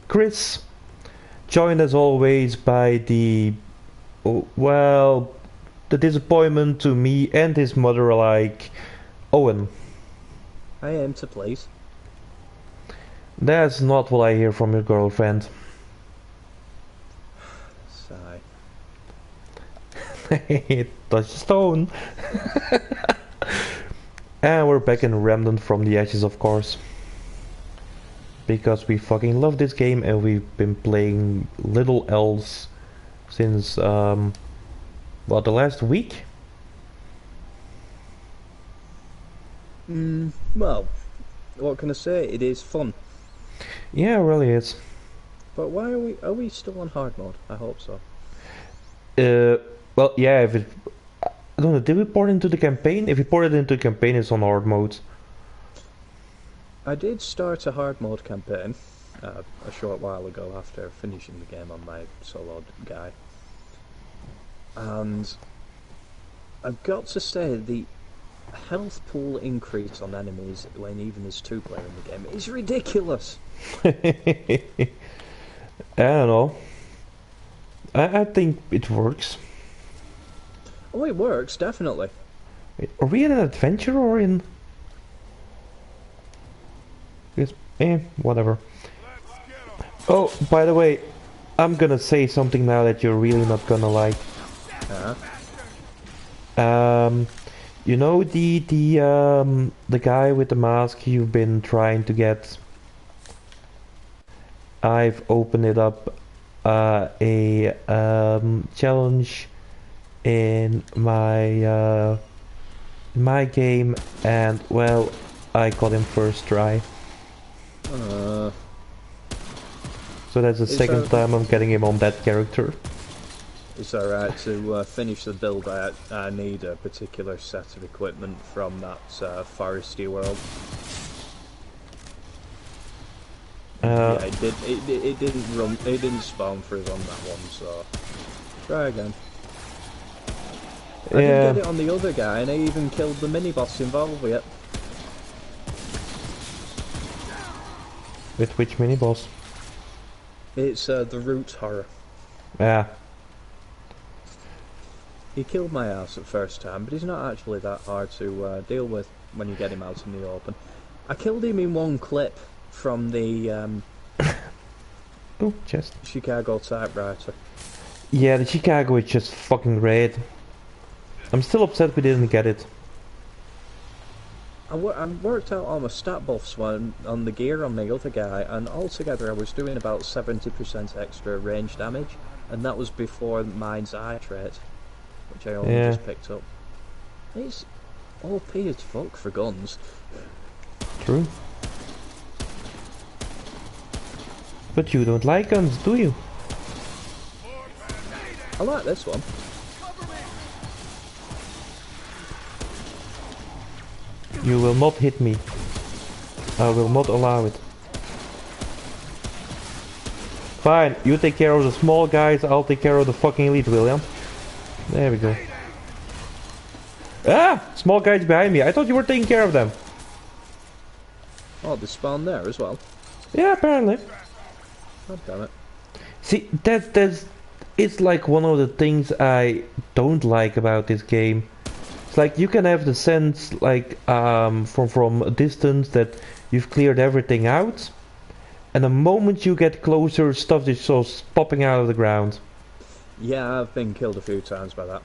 Chris, joined as always by the, well, the disappointment to me and his mother alike, Owen. I aim to please. That's not what I hear from your girlfriend. Sigh. Touch stone. And we're back in Remnant from the Ashes, of course. Because we fucking love this game and we've been playing little else since, the last week? Well, what can I say? It is fun. Yeah, it really is. But why are we still on hard mode? I hope so. Well, yeah, if it... I don't know, did we port into the campaign? If we ported into the campaign, it's on hard mode. I did start a hard mode campaign a short while ago after finishing the game on my solo guy. And I've got to say, the health pool increase on enemies when even there's two players in the game is ridiculous. I don't know. I think it works. Oh, it works, definitely. Wait, are we in an adventure or in... It's, whatever. Oh, by the way, I'm gonna say something now that you're really not gonna like. You know the guy with the mask you've been trying to get? I've opened it up a challenge in my game, and well, I got him first try. So that's the second time I'm getting him on that character. It's alright. To finish the build, I need a particular set of equipment from that foresty world. Yeah, it didn't run. It didn't spawn for us on that one, so try again. I didn't get it on the other guy, and I even killed the mini boss involved with it. With which mini boss? It's the Root Horror. Yeah. He killed my ass at first time, but he's not actually that hard to deal with when you get him out in the open. I killed him in one clip from the oh, chest. Chicago typewriter. Yeah, the Chicago is just fucking great. I'm still upset we didn't get it. I worked out all my stat buffs on the gear on the other guy, and altogether I was doing about 70% extra range damage, and that was before Mind's Eye trait, which I only just picked up. It's OP as fuck for guns. True. But you don't like guns, do you? I like this one. You will not hit me. I will not allow it. Fine, you take care of the small guys, I'll take care of the fucking elite, William. There we go. Ah! Small guys behind me. I thought you were taking care of them. Oh, they spawn there as well. Yeah, apparently. God damn it. See, that's it's like one of the things I don't like about this game. It's like you can have the sense, like, from a distance that you've cleared everything out, and the moment you get closer, stuff is just popping out of the ground. Yeah, I've been killed a few times by that.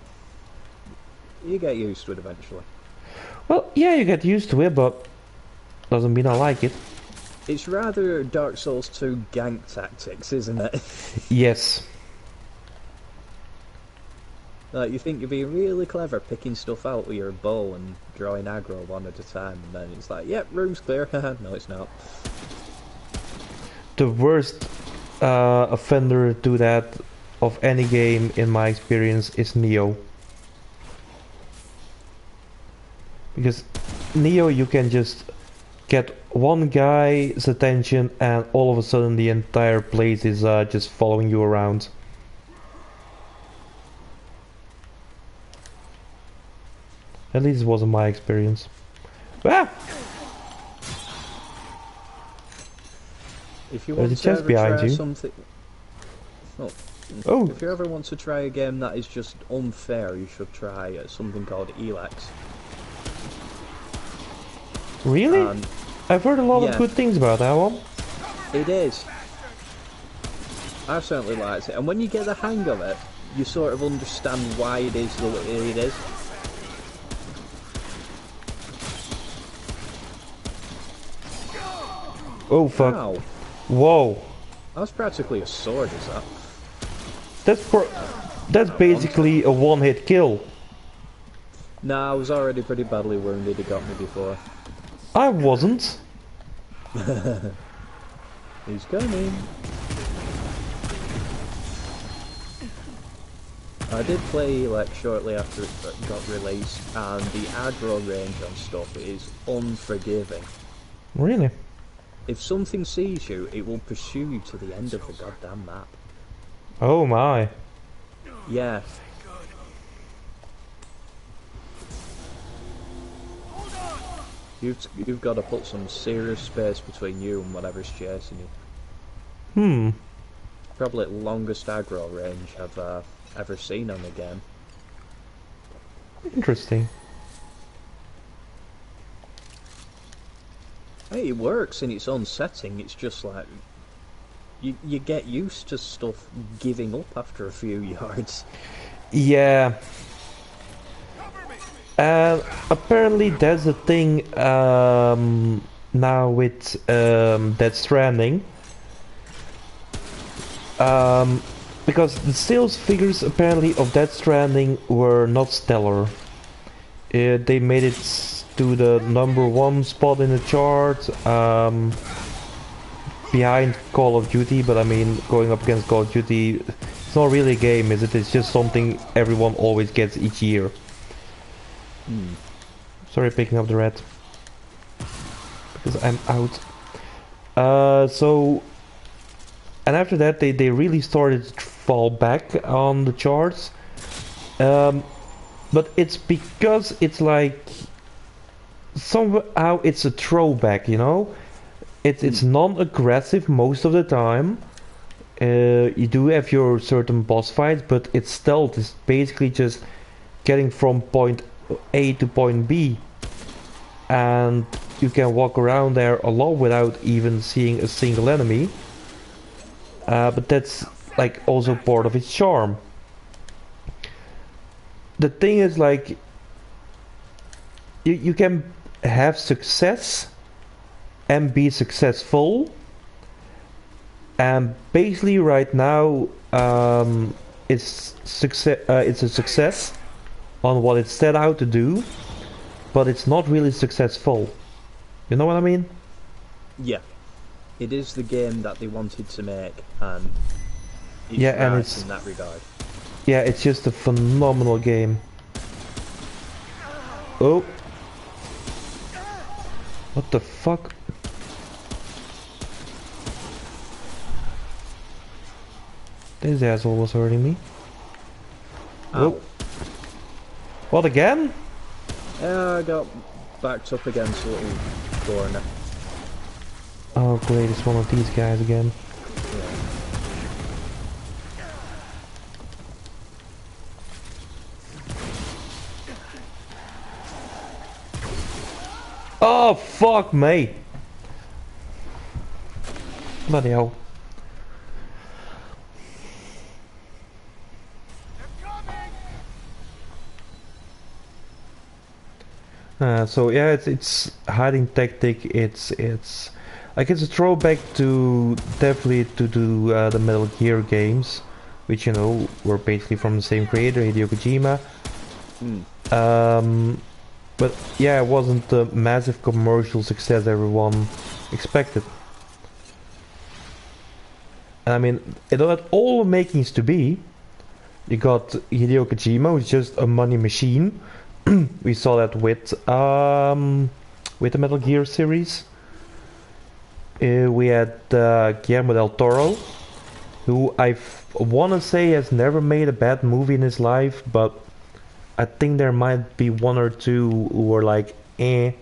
You get used to it eventually. Well, yeah, you get used to it, but doesn't mean I like it. It's rather Dark Souls 2 gank tactics, isn't it? Yes. Like, you think you're being really clever picking stuff out with your bow and drawing aggro one at a time, and then it's like, yep, room's clear. No, it's not. The worst offender to that of any game, in my experience, is Neo. Because Neo, you can just get one guy's attention and all of a sudden the entire place is just following you around. At least it wasn't my experience. Ah! If you There's a want to chest ever behind try you. something, oh, Oh, if you ever want to try a game that is just unfair, you should try something called Elex. really? And I've heard a lot of yeah, good things about that one. it is. I certainly liked it, and when you get the hang of it, you sort of understand why it is the way it is. Oh fuck. Ow! Whoa. That's practically a sword, is that? That's basically a one-hit kill. Nah, I was already pretty badly wounded, he got me before. I wasn't. He's coming. I did play like shortly after it got released, and the aggro range on stuff is unforgiving. Really? If something sees you, it will pursue you to the end of the goddamn map. Oh my. Yeah. You've got to put some serious space between you and whatever's chasing you. Hmm. Probably the longest aggro range I've ever seen on the game. Interesting. Hey, it works in its own setting, it's just like... You get used to stuff giving up after a few yards. Yeah. Apparently there's a thing now with Death Stranding. Because the sales figures apparently of Death Stranding were not stellar. They made it to the #1 spot in the chart, behind Call of Duty, but I mean, going up against Call of Duty, it's not really a game, is it? It's just something everyone always gets each year. Sorry, picking up the red. Because I'm out. And after that, they really started to fall back on the charts. But it's because it's like... somehow it's a throwback, you know? It's non-aggressive most of the time. You do have your certain boss fights, but its stealth is basically just getting from point A to point B. And you can walk around there a lot without even seeing a single enemy. But that's like also part of its charm. The thing is, like, you can have success and be successful, and basically right now it's a success on what it set out to do, but it's not really successful. You know what I mean? Yeah. It is the game that they wanted to make, and it's yeah, and nice it's in that regard. yeah, it's just a phenomenal game. Oh, what the fuck? This asshole was hurting me. Ow. Oh, what again? Yeah, I got backed up against a little corner. Oh great, it's one of these guys again. Yeah. Oh fuck me! Bloody hell. So yeah, it's hiding tactic. It's like it's a throwback to definitely to the Metal Gear games, which you know were basically from the same creator, Hideo Kojima. But yeah, it wasn't the massive commercial success everyone expected. And I mean, it had all the makings to be. You got Hideo Kojima, who's just a money machine. We saw that with the Metal Gear series. We had Guillermo del Toro, who I want to say has never made a bad movie in his life, but I think there might be one or two who were like, eh.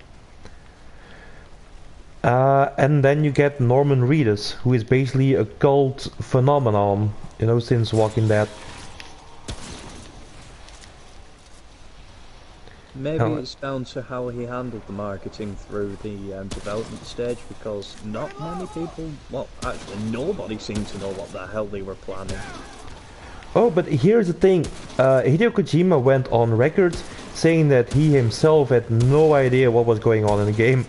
And then you get Norman Reedus, who is basically a cult phenomenon, you know, since Walking Dead. Maybe Uh, it's down to how he handled the marketing through the development stage, because not many people, well, actually nobody seemed to know what the hell they were planning. oh, but here's the thing. Hideo Kojima went on record saying that he himself had no idea what was going on in the game.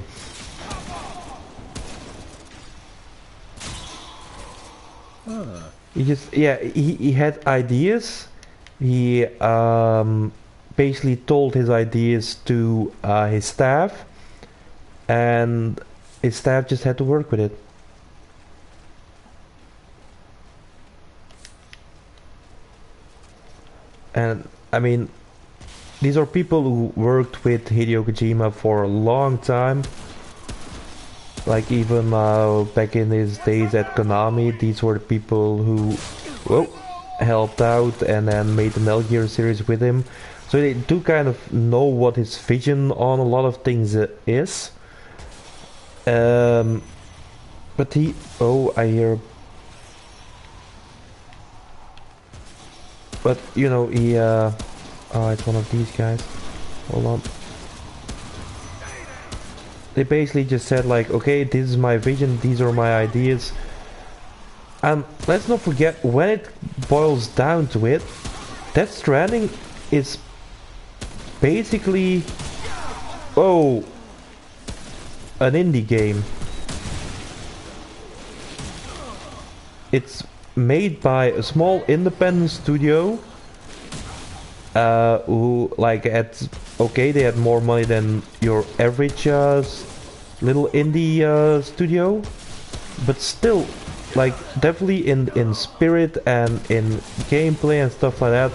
Ah. He just, yeah, he had ideas. He basically told his ideas to his staff, and his staff just had to work with it. And I mean, these are people who worked with Hideo Kojima for a long time. Like even back in his days at Konami, these were the people who, well, helped out and then made the Metal Gear series with him. So they do kind of know what his vision on a lot of things is. Um, but he, oh, I hear. But you know, he, oh, it's one of these guys. Hold on. They basically just said like, okay, this is my vision, these are my ideas. And let's not forget, when it boils down to it, Death Stranding is basically, oh, an indie game. It's made by a small independent studio who like had, okay, they had more money than your average little indie studio, but still, like, definitely in spirit and in gameplay and stuff like that,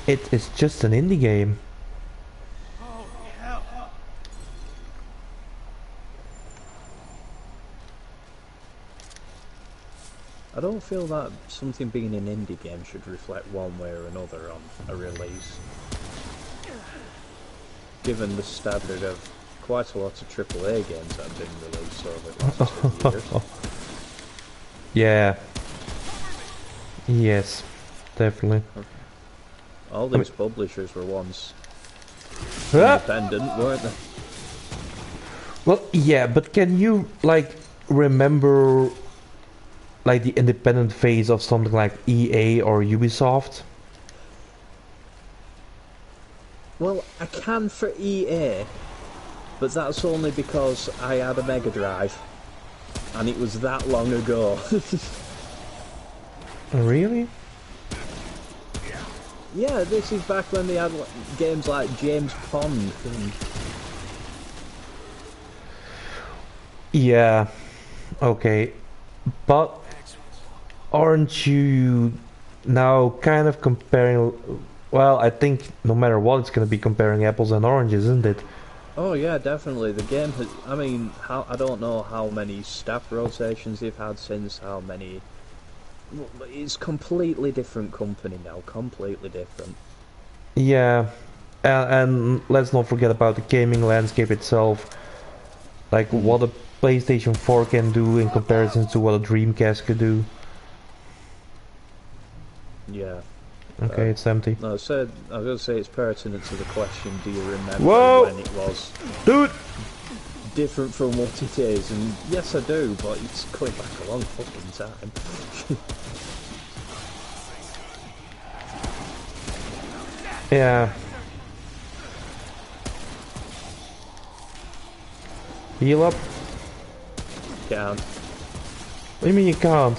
it is just an indie game. I don't feel that something being an indie game should reflect one way or another on a release, given the standard of quite a lot of AAA games that have been released over the last 2 years. Yeah. Yes, definitely. All these publishers were once Ah! independent, weren't they? Well, yeah, but can you like remember like the independent phase of something like EA or Ubisoft? Well, I can for EA, but that's only because I had a Mega Drive, and it was that long ago. Really? Yeah, this is back when they had games like James Pond and... Yeah. Okay. But aren't you now kind of comparing? Well, I think no matter what, it's going to be comparing apples and oranges, isn't it? Oh yeah, definitely. The game has... I mean, I don't know how many staff rotations they've had since, how many... It's completely different company now, completely different. Yeah. And let's not forget about the gaming landscape itself. Like what a PlayStation 4 can do in comparison to what a Dreamcast could do. Yeah. Okay, it's empty. No, I was going to say it's pertinent to the question, do you remember Whoa! when it was Dude! different from what it is? And yes, I do, but it's going back a long fucking time. Yeah. Heal up? Can't. What do you mean you can't?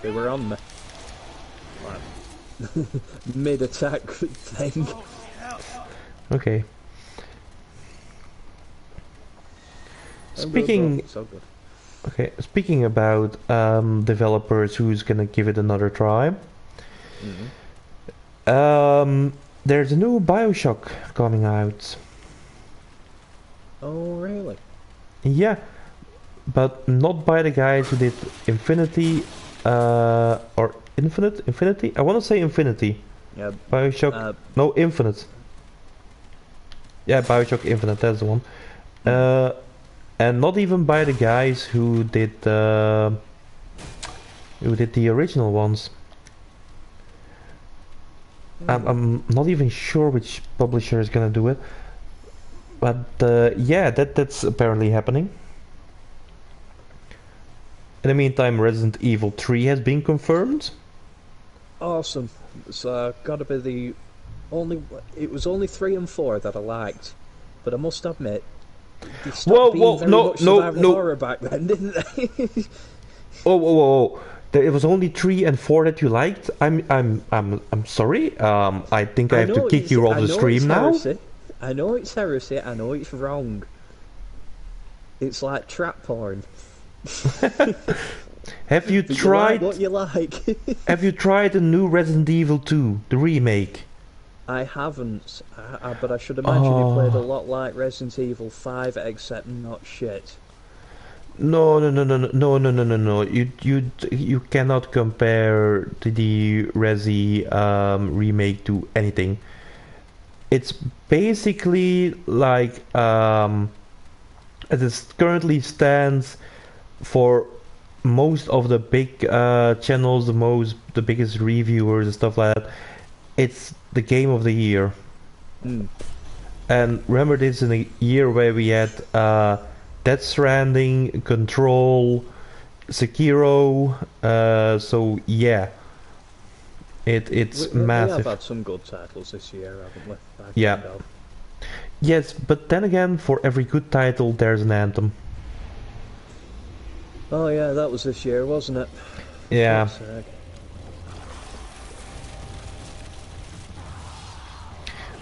They were on me. Like, mid-attack thing. Okay. Speaking... So good. Okay, speaking about developers who's gonna give it another try. There's a new BioShock coming out. Oh, really? Yeah, but not by the guys who did Infinity, or Infinity? I want to say Infinity. Yeah. BioShock, no, Infinite. Yeah, BioShock Infinite, that's the one. and not even by the guys who did the original ones. I'm not even sure which publisher is gonna do it, but yeah, that's apparently happening. In the meantime, Resident Evil 3 has been confirmed. Awesome. It's gotta be the only. It was only 3 and 4 that I liked, but I must admit, they stopped being very much survival horror back then, didn't they? Whoa. It was only 3 and 4 that you liked. I'm sorry. I think I have to kick you off the stream now. I know it's heresy. I know it's wrong. It's like trap porn. Have you tried you like what you like? Have you tried the new Resident Evil 2, the remake? I haven't, but I should imagine it played a lot like Resident Evil 5, except not shit. No. You cannot compare the Resi remake to anything. It's basically like as it currently stands for most of the big channels, the biggest reviewers and stuff like that. It's the game of the year. And remember, this in a year where we had Death Stranding, Control, Sekiro, so yeah, it's massive. We have had some good titles this year, haven't we? Yeah. Yes, but then again, for every good title, there's an anthem. Oh yeah, that was this year, wasn't it? Yeah.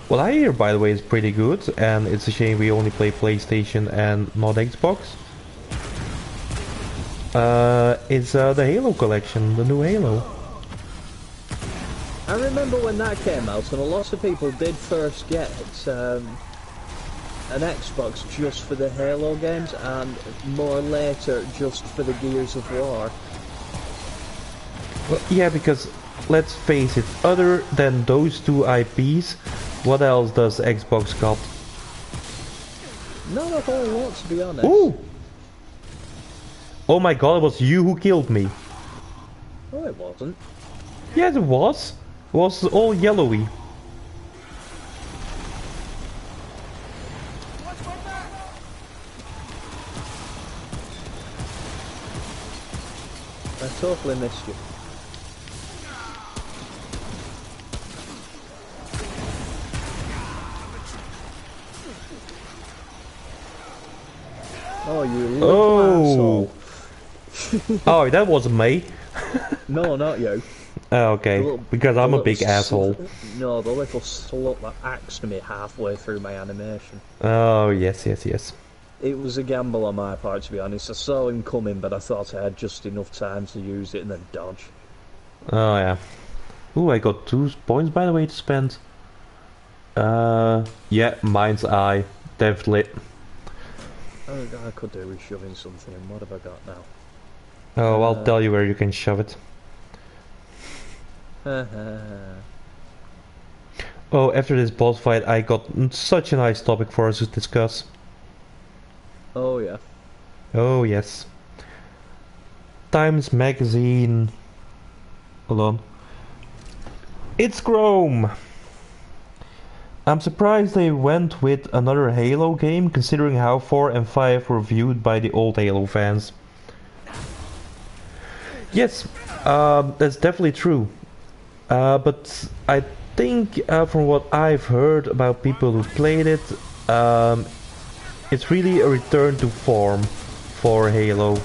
Well, I hear, by the way, it's pretty good, and it's a shame we only play PlayStation and not Xbox. It's the Halo collection, the new Halo. I remember when that came out, and a lot of people did first get an Xbox just for the Halo games, and more later just for the Gears of War. Well, yeah, because let's face it, other than those two IPs, what else does Xbox got? Not a whole lot, to be honest. Ooh! Oh my god, it was you who killed me. Oh, it wasn't. Yes, it was. It was all yellowy. I totally missed you. Oh, you little asshole. Oh, that wasn't me. No, not you. Oh, okay, because I'm a big asshole. No, the little slut that axed me halfway through my animation. Oh, yes. It was a gamble on my part, to be honest. I saw him coming, but I thought I had just enough time to use it and then dodge. Oh, yeah. Ooh, I got 2 points, by the way, to spend. Yeah, mine's eye. Definitely. Oh, I could do with shoving something in. What have I got now? Oh, I'll tell you where you can shove it. Oh, after this boss fight, I got such a nice topic for us to discuss. Oh, yeah. Oh, yes. Times Magazine. Hold on. It's Chrome! I'm surprised they went with another Halo game, considering how 4 and 5 were viewed by the old Halo fans. Yes, that's definitely true. But I think from what I've heard about people who played it, it's really a return to form for Halo.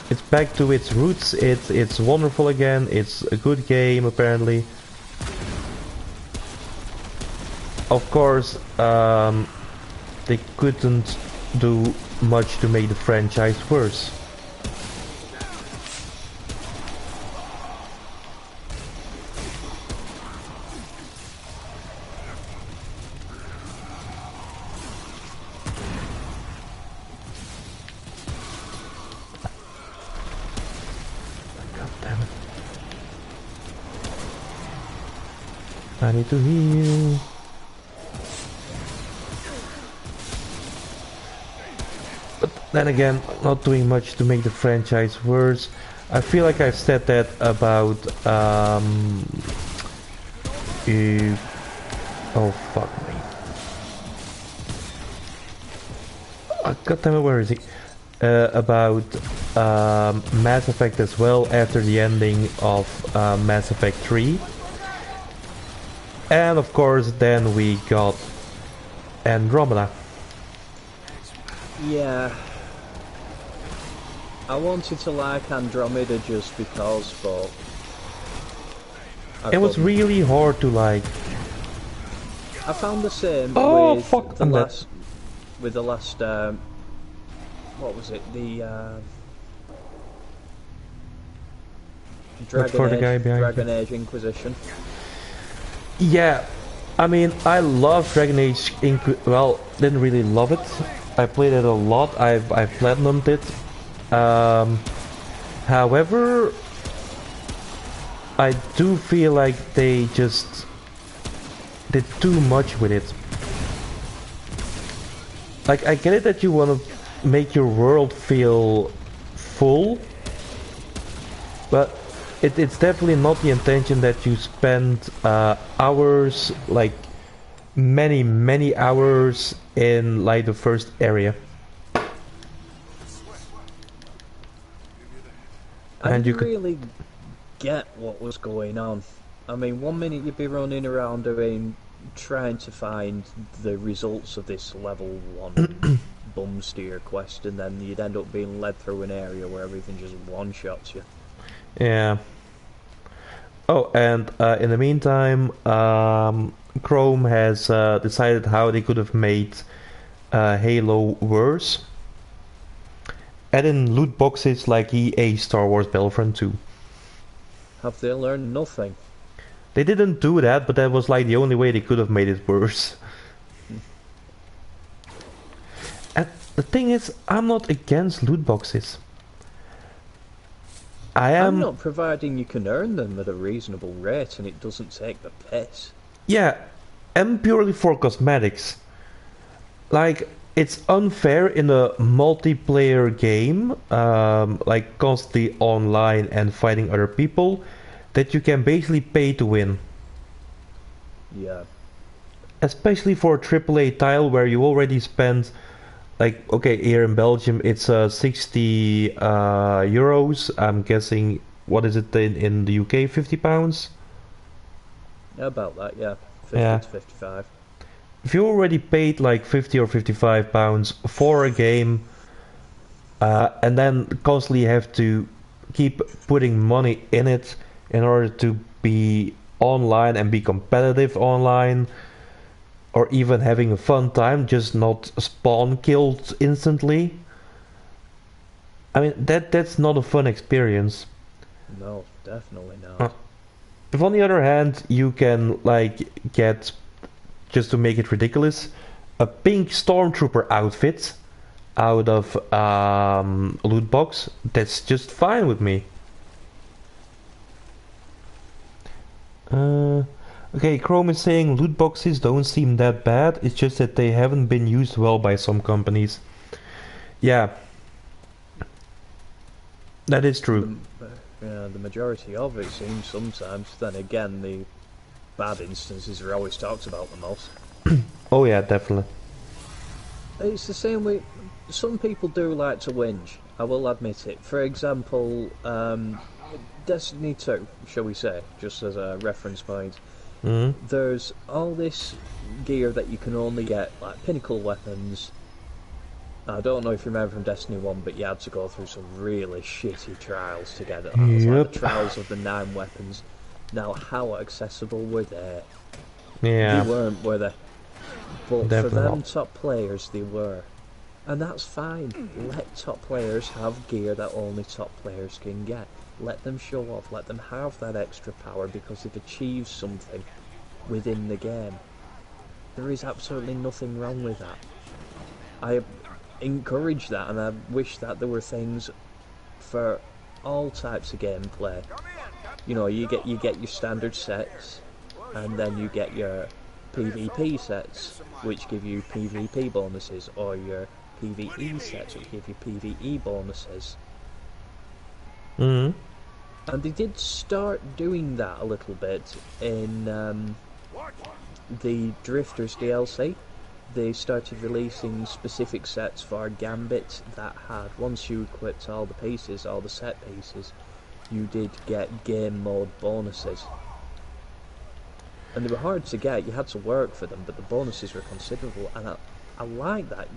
It's back to its roots, it's wonderful again, it's a good game apparently. Of course, they couldn't do much to make the franchise worse. God damn it. I need to heal. Then again, not doing much to make the franchise worse. I feel like I've said that about oh fuck me. God damn it, where is he? About Mass Effect as well after the ending of Mass Effect 3. And of course then we got Andromeda. Yeah. I wanted to like Andromeda just because, but it was really hard to like. I found the same with the last what was it? The Dragon Age Inquisition. Yeah, I mean, I love Dragon Age well, didn't really love it. I played it a lot. I platinumed it. However, I do feel like they just did too much with it. Like, I get it that you want to make your world feel full, but it's definitely not the intention that you spend hours, like many hours in like the first area. I didn't really get what was going on. I mean, one minute you'd be running around trying to find the results of this level 1 bum steer quest, and then you'd end up being led through an area where everything just one-shots you. Yeah. Oh, and in the meantime, Chrome has decided how they could have made Halo worse. Add in loot boxes like EA Star Wars Battlefront 2. Have they learned nothing? They didn't do that, but that was like the only way they could have made it worse. And the thing is, I'm not against loot boxes. I'm not providing you can earn them at a reasonable rate and it doesn't take the piss. Yeah, I'm purely for cosmetics. Like, it's unfair in a multiplayer game, like constantly online and fighting other people, that you can basically pay to win. Yeah. Especially for a AAA title where you already spent, like, okay, here in Belgium it's 60 euros. I'm guessing, what is it in the UK, £50? About that, yeah. 50 to 55. If you already paid like 50 or 55 pounds for a game, and then constantly have to keep putting money in it in order to be online and be competitive online, or even having a fun time, just not spawn killed instantly, I mean, that's not a fun experience. No, definitely not. If on the other hand you can like get, just to make it ridiculous, a pink stormtrooper outfit out of a loot box, that's just fine with me. Okay, Chrome is saying loot boxes don't seem that bad, it's just that they haven't been used well by some companies. Yeah, that is true. The majority of it seems sometimes. Then again, the bad instances are always talked about the most. Oh yeah, definitely. It's the same way. Some people do like to whinge, I will admit it. For example, Destiny 2, shall we say, just as a reference point. There's all this gear that you can only get, like pinnacle weapons. I don't know if you remember from Destiny 1, but you had to go through some really shitty trials to get it. That was like the trials of the 9 weapons. Now, how accessible were they? Yeah. They weren't, were they? But Definitely for them not. top players, they were. And that's fine. Let top players have gear that only top players can get. Let them show off. Let them have that extra power because they've achieved something within the game. There is absolutely nothing wrong with that. I encourage that, and I wish that there were things for all types of gameplay. You know, you get your standard sets, and then you get your PvP sets, which give you PvP bonuses, or your PvE sets that give you PvE bonuses. Mm-hmm. And they did start doing that a little bit in the Drifters DLC. They started releasing specific sets for Gambit that had, once you equipped all the pieces, all the set pieces, you did get game mode bonuses. And they were hard to get, you had to work for them, but the bonuses were considerable, and I like that.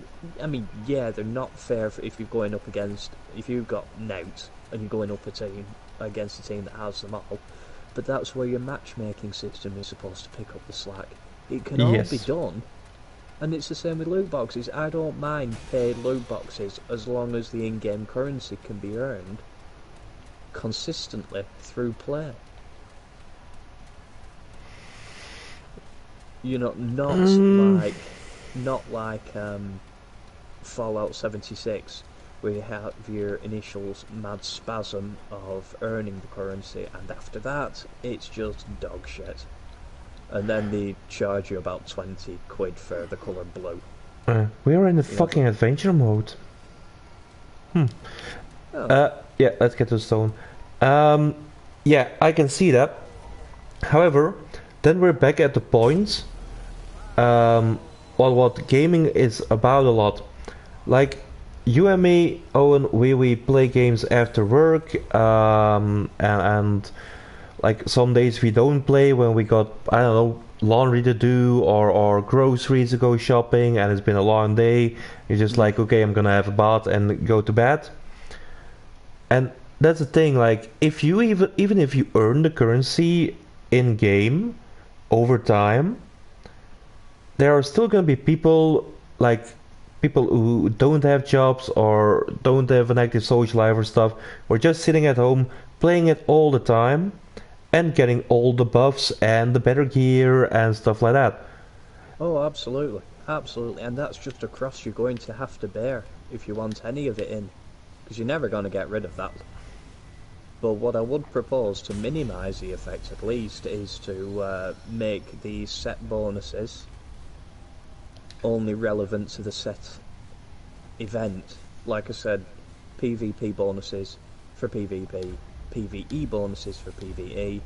I mean, yeah, they're not fair if you're going up against, if you've got Nout, and you're going up against a team that has them all, but that's where your matchmaking system is supposed to pick up the slack. It can all be Yes. done, and it's the same with loot boxes. I don't mind paid loot boxes as long as the in-game currency can be earned consistently through play. You know, not like Fallout 76, where you have your initial mad spasm of earning the currency, and after that, it's just dog shit. And then they charge you about 20 quid for the colour blue. We are in the You know, fucking adventure mode. oh, Yeah, let's get to stone. Yeah, I can see that. However, then we're back at the point. Well, what gaming is about a lot. Like, you and me, Owen, we play games after work, and like some days we don't play when we got, I don't know, laundry to do or groceries to go shopping, and it's been a long day. You're just like, okay, I'm gonna have a bath and go to bed. And that's the thing, like, if you even if you earn the currency in game over time, there are still gonna be people, like people who don't have jobs or don't have an active social life or stuff, or just sitting at home playing it all the time and getting all the buffs and the better gear and stuff like that. oh, absolutely, absolutely, and that's just a cross you're going to have to bear if you want any of it in, because you're never going to get rid of that. But what I would propose to minimise the effect at least is to make the set bonuses only relevant to the set event. Like I said, PvP bonuses for PvP, PvE bonuses for PvE.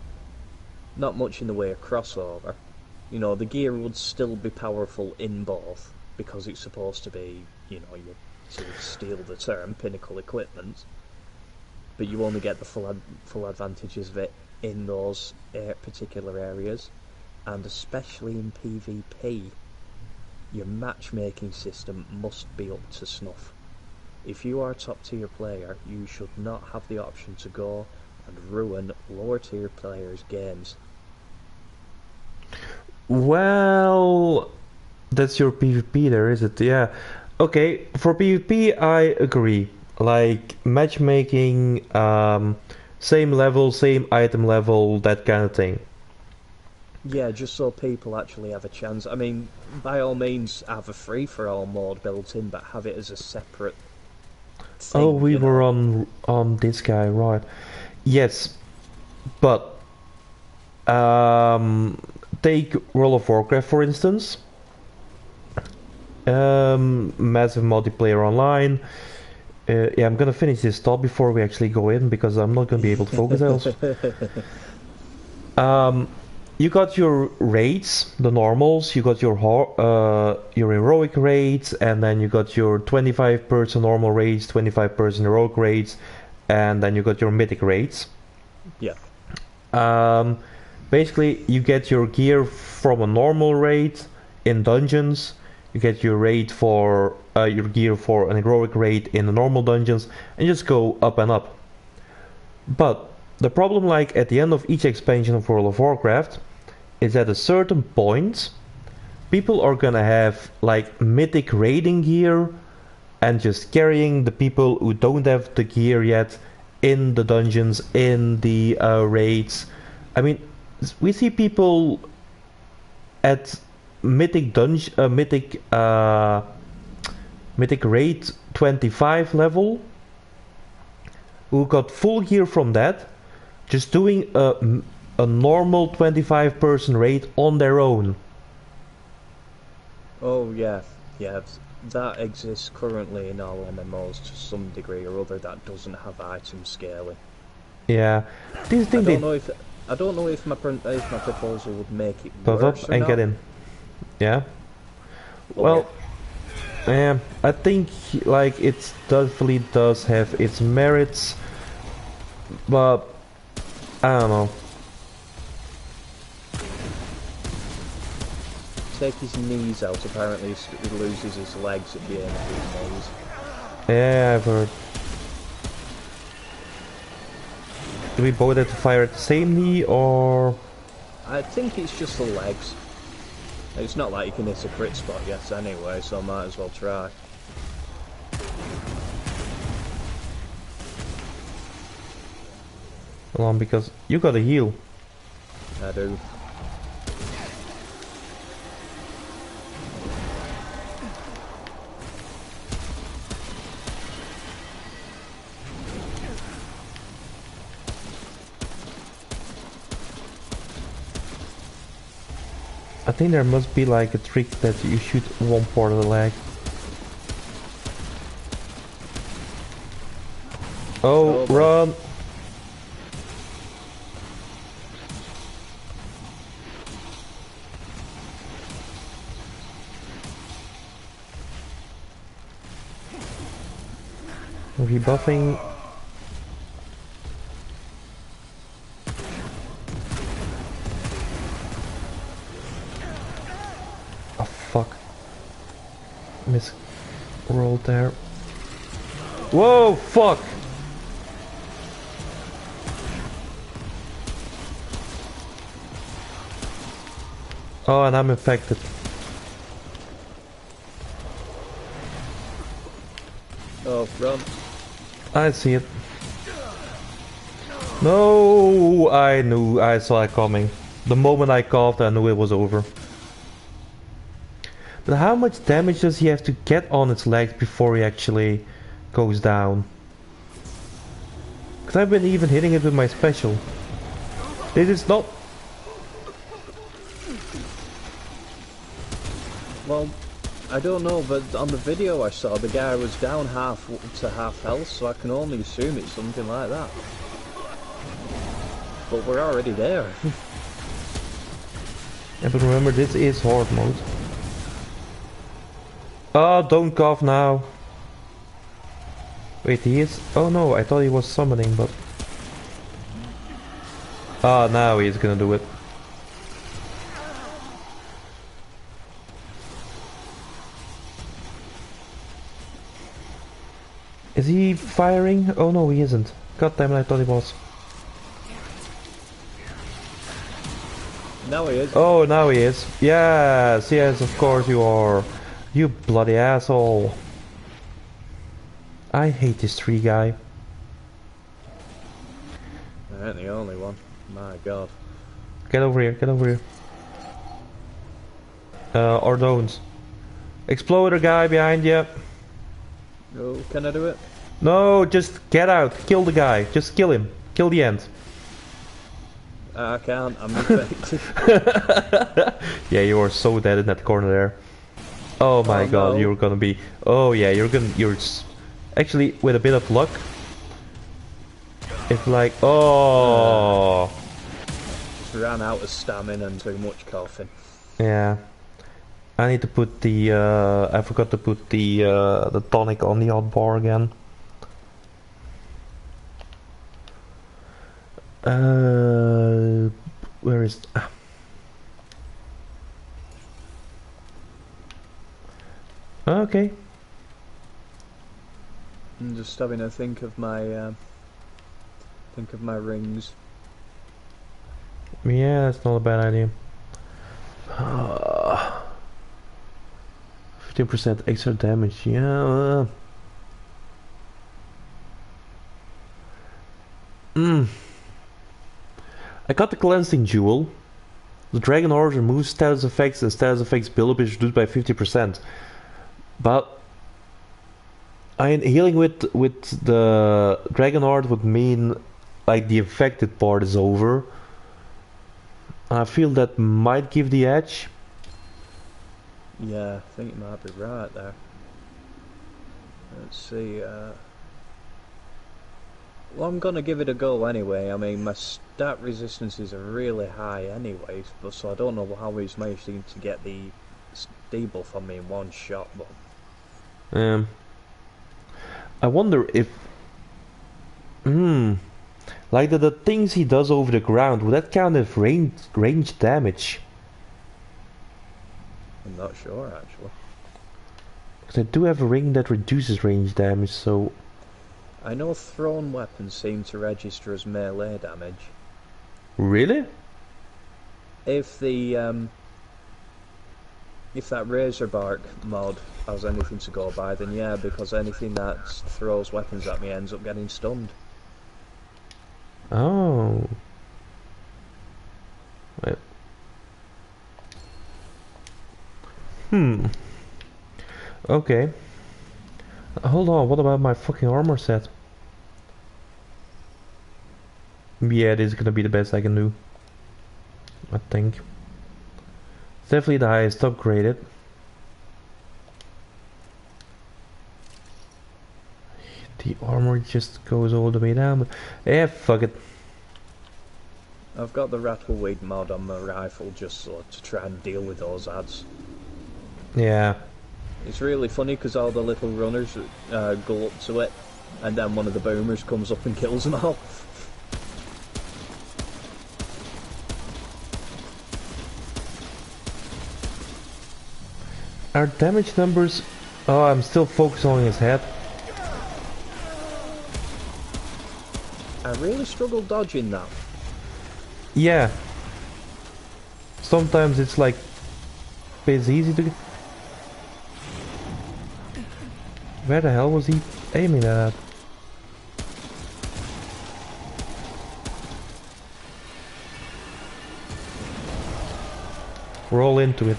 Not much in the way of crossover. You know, the gear would still be powerful in both, because it's supposed to be, you know, you to steal the term, pinnacle equipment. But you only get the full advantages of it in those particular areas, and especially in PvP, your matchmaking system must be up to snuff. If you are a top tier player, you should not have the option to go and ruin lower tier players' games. Well, that's your PvP there, is it? Yeah. Okay, for PvP I agree. Like matchmaking, same level, same item level, that kind of thing. Yeah, just so people actually have a chance. I mean, by all means, have a free-for-all mode built in, but have it as a separate Oh, thing, we you were know? on this guy, right? Yes, but take World of Warcraft for instance. Massive multiplayer online. Yeah, I'm gonna finish this thought before we actually go in because I'm not gonna be able to focus else. Um, you got your raids, the normals. You got your heroic raids, and then you got your 25-person normal raids, 25-person heroic raids, and then you got your mythic raids. Yeah. Um, Basically, you get your gear from a normal raid in dungeons. You get your gear for an heroic raid in the normal dungeons, and just go up and up. But the problem, like at the end of each expansion of World of Warcraft, is at a certain point, people are gonna have like mythic raiding gear and just carrying the people who don't have the gear yet in the dungeons, in the raids. I mean, we see people at mythic raid 25 level who got full gear from that, just doing a normal 25-person raid on their own. Oh, yeah. Yeah. that exists currently in all MMOs to some degree or other that doesn't have item scaling. Yeah. Do you I think don't they know if if my proposal would make it buff worse up or and get not. in? Yeah. But yeah, Well, I think like it definitely does have its merits, but I don't know. take his knees out. Apparently, he loses his legs at the end of his knees. Yeah, I've heard. Do we both have to fire at the same knee or? I think it's just the legs. It's not like you can hit a crit spot yet anyway, so I might as well try. Hold on, because you gotta heal. I do. I think there must be like a trick that you shoot one part of the leg. Oh, Oh, run! Rebuffing. Oh fuck. Miss rolled there. Whoa, fuck! Oh, and I'm infected. oh, run. I see it. No, I saw it coming. The moment I coughed, I knew it was over. But how much damage does he have to get on its legs before he actually goes down? Because I've been even hitting it with my special. This is not... Well, I don't know, but on the video I saw, the guy was down half to half health, so I can only assume it's something like that. But we're already there. Yeah, but remember, this is hard mode. Oh, don't cough now. Wait, he is... Oh no, I thought he was summoning, but... Ah, now he's gonna do it. Is he firing? Oh no, he isn't. God damn it, I thought he was. Now he is. Oh, now he is. Yes, yes, of course you are. You bloody asshole. I hate this tree guy. I ain't the only one. My god. Get over here, get over here. Or don't. Exploder guy behind you. Oh, can I do it? No, just get out. Kill the guy. Just kill him. Kill the ant. I can't, I'm infected. Yeah, you are so dead in that corner there. Oh my Oh, god, no. you're gonna be... Oh yeah, actually, with a bit of luck... It's like... Oh... Just ran out of stamina and too much coughing. Yeah. I need to put the... I forgot to put the tonic on the hot bar again. Where is... Okay. I'm just having a think of my rings. Yeah, that's not a bad idea. 15% extra damage, yeah. I got the cleansing jewel. The dragon horde removes status effects and status effects buildup is reduced by 50%. But healing with the dragon horde would mean like the infected part is over. I feel that might give the edge. Yeah, I think you might be right there. Let's see. Well, I'm gonna give it a go anyway. I mean, my stat resistances are really high anyway, but so I don't know how he's managed to get the debuff on me in one shot. But I wonder if, like the things he does over the ground, would that count as range damage? I'm not sure actually. Because I do have a ring that reduces range damage, so. I know thrown weapons seem to register as melee damage. Really? If the if that Razorbark mod has anything to go by, then yeah, because anything that throws weapons at me ends up getting stunned. Oh. Wait. Okay. Hold on, what about my fucking armor set? Yeah, this is gonna be the best I can do. I think. It's definitely the highest upgraded. The armor just goes all the way down, but yeah, fuck it. I've got the Rattleweed mod on my rifle just so to try and deal with those ads. Yeah. It's really funny because all the little runners go up to it, and then one of the boomers comes up and kills them all. Our damage numbers... Oh, I'm still focused on his head. I really struggle dodging that. Yeah. Sometimes it's like... It's easy to... Where the hell was he aiming at? We're all into it.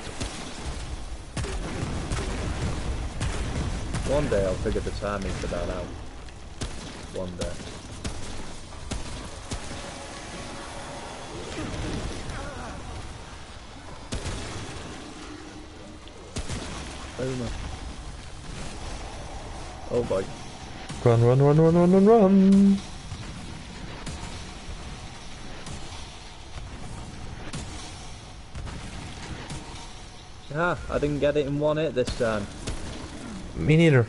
One day I'll figure the timing for that out. One day. Boomer. Oh boy. Run, run, run, run, run, run, run! Ah, I didn't get it in one hit this time. Me neither.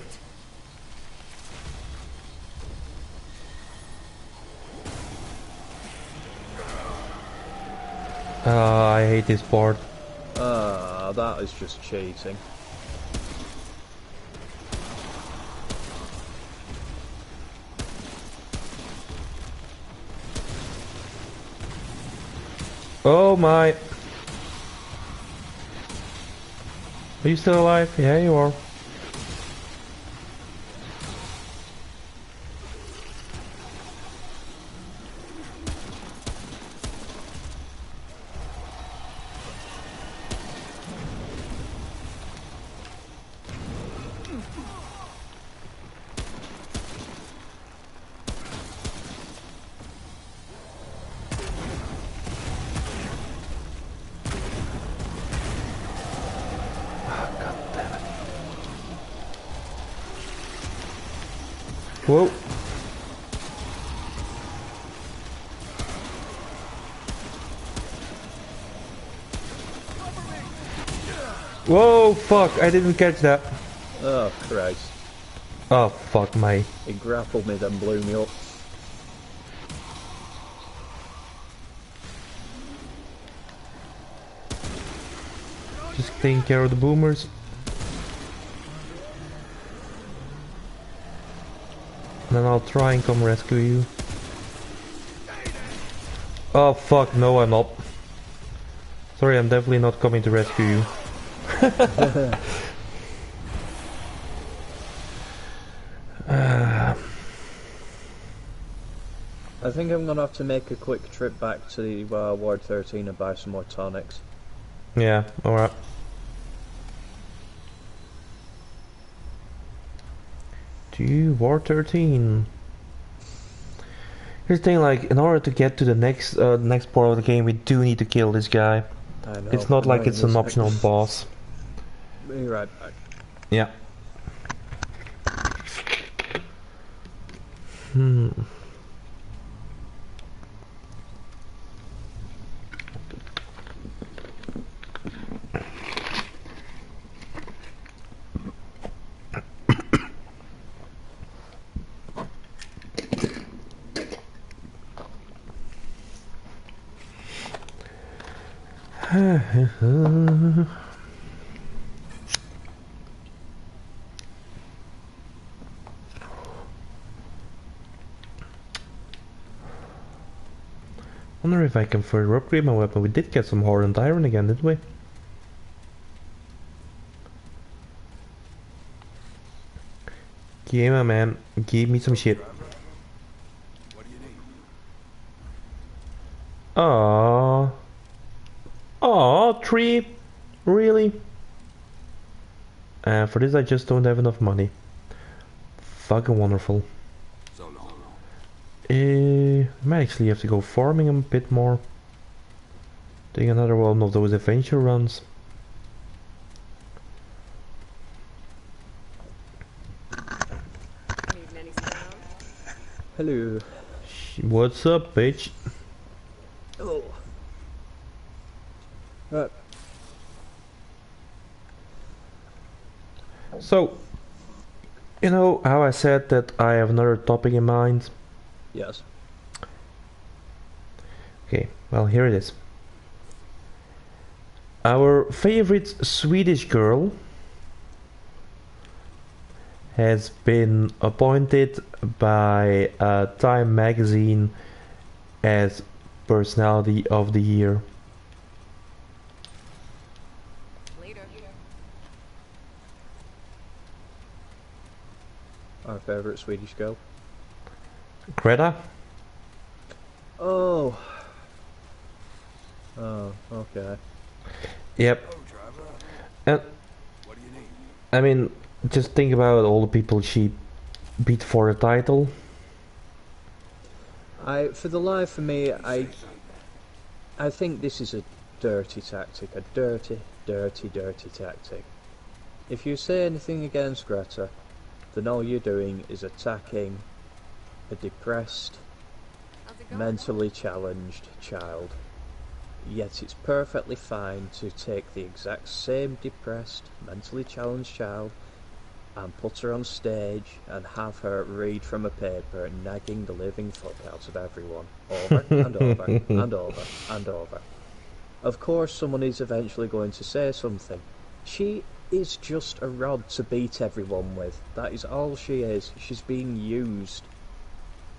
I hate this part. Ah, that is just cheating. Oh my! Are you still alive? Yeah, you are. Whoa. Whoa, fuck, I didn't catch that. Oh, Christ. Oh, fuck, mate. He grappled me, then blew me up. Just taking care of the boomers. And then I'll try and come rescue you. Oh, fuck, no, I'm not. Sorry, I'm definitely not coming to rescue you. I think I'm gonna have to make a quick trip back to the Ward 13 and buy some more tonics. Yeah, alright. To War 13. Here's the thing, like, in order to get to the next part of the game, we do need to kill this guy. I know. It's not like it's an optional boss. Be right back. Yeah. Hmm. Wonder if I can further upgrade my weapon. We did get some hardened iron again, didn't we? Yeah, my man. Give me some shit. Aww. Aww, tree. Really? For this I just don't have enough money. Fucking wonderful. I might actually have to go farming a bit more. Doing another one of those adventure runs. Hello. What's up, bitch? Oh. Right. So, you know how I said that I have another topic in mind? Yes. Okay, well here it is. Our favorite Swedish girl has been appointed by Time magazine as Personality of the Year. Our favourite Swedish girl. Greta? Oh. Oh, okay. Yep. And I mean, just think about all the people she beat for the title. For the life of me, I think this is a dirty tactic, a dirty tactic. If you say anything against Greta, then all you're doing is attacking a depressed, mentally challenged child. Yet it's perfectly fine to take the exact same depressed, mentally challenged child and put her on stage and have her read from a paper, nagging the living fuck out of everyone, over and over and over and over. Of course someone is eventually going to say something. She is just a rod to beat everyone with. That is all she is. She's being used.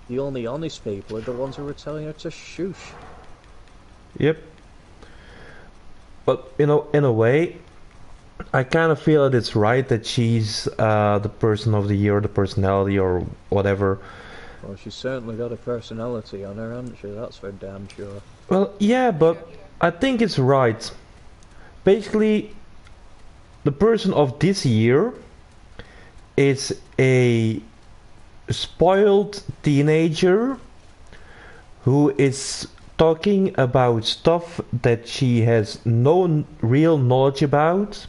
The only honest people are the ones who are telling her to shush. Yep. But, you know, in a way, I kind of feel that it's right that she's the person of the year, the personality or whatever. Well, she's certainly got a personality on her, hasn't she? That's for damn sure. Well, yeah, but I think it's right. Basically, the person of this year is a spoiled teenager who is talking about stuff that she has no real knowledge about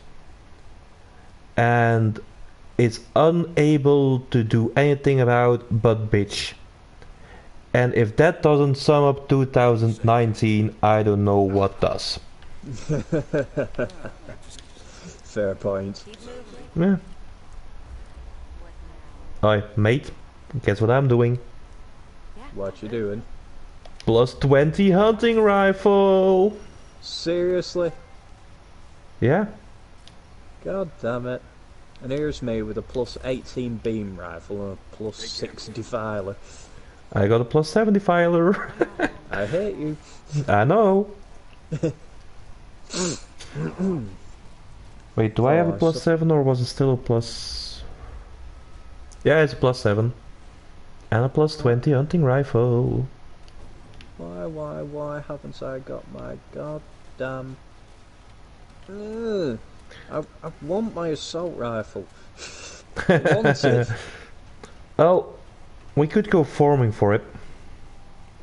and is unable to do anything about but bitch. And if that doesn't sum up 2019, I don't know what does. Fair point. Yeah. Hi, mate. Guess what I'm doing? What you doing? Plus 20 hunting rifle! Seriously? Yeah. God damn it. And here's me with a plus 18 beam rifle and a plus 6 defiler. I got a plus 70 filer. I hate you. I know. Wait, do I have a plus 7 or was it still a plus... Yeah, it's a plus 7. And a plus 20 hunting rifle. Why haven't I got my goddamn... I want my assault rifle. I want it. Well, we could go farming for it.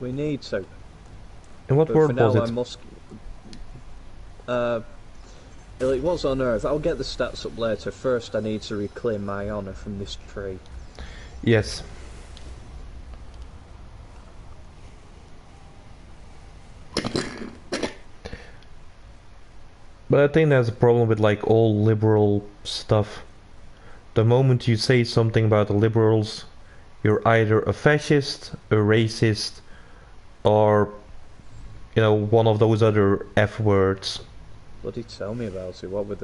We need to. And what word was it? I must... it was on Earth. I'll get the stats up later. First I need to reclaim my honour from this tree. Yes. But I think there's a problem with like all liberal stuff. The moment you say something about the liberals, you're either a fascist, a racist, or one of those other F words. Bloody tell me about it. What with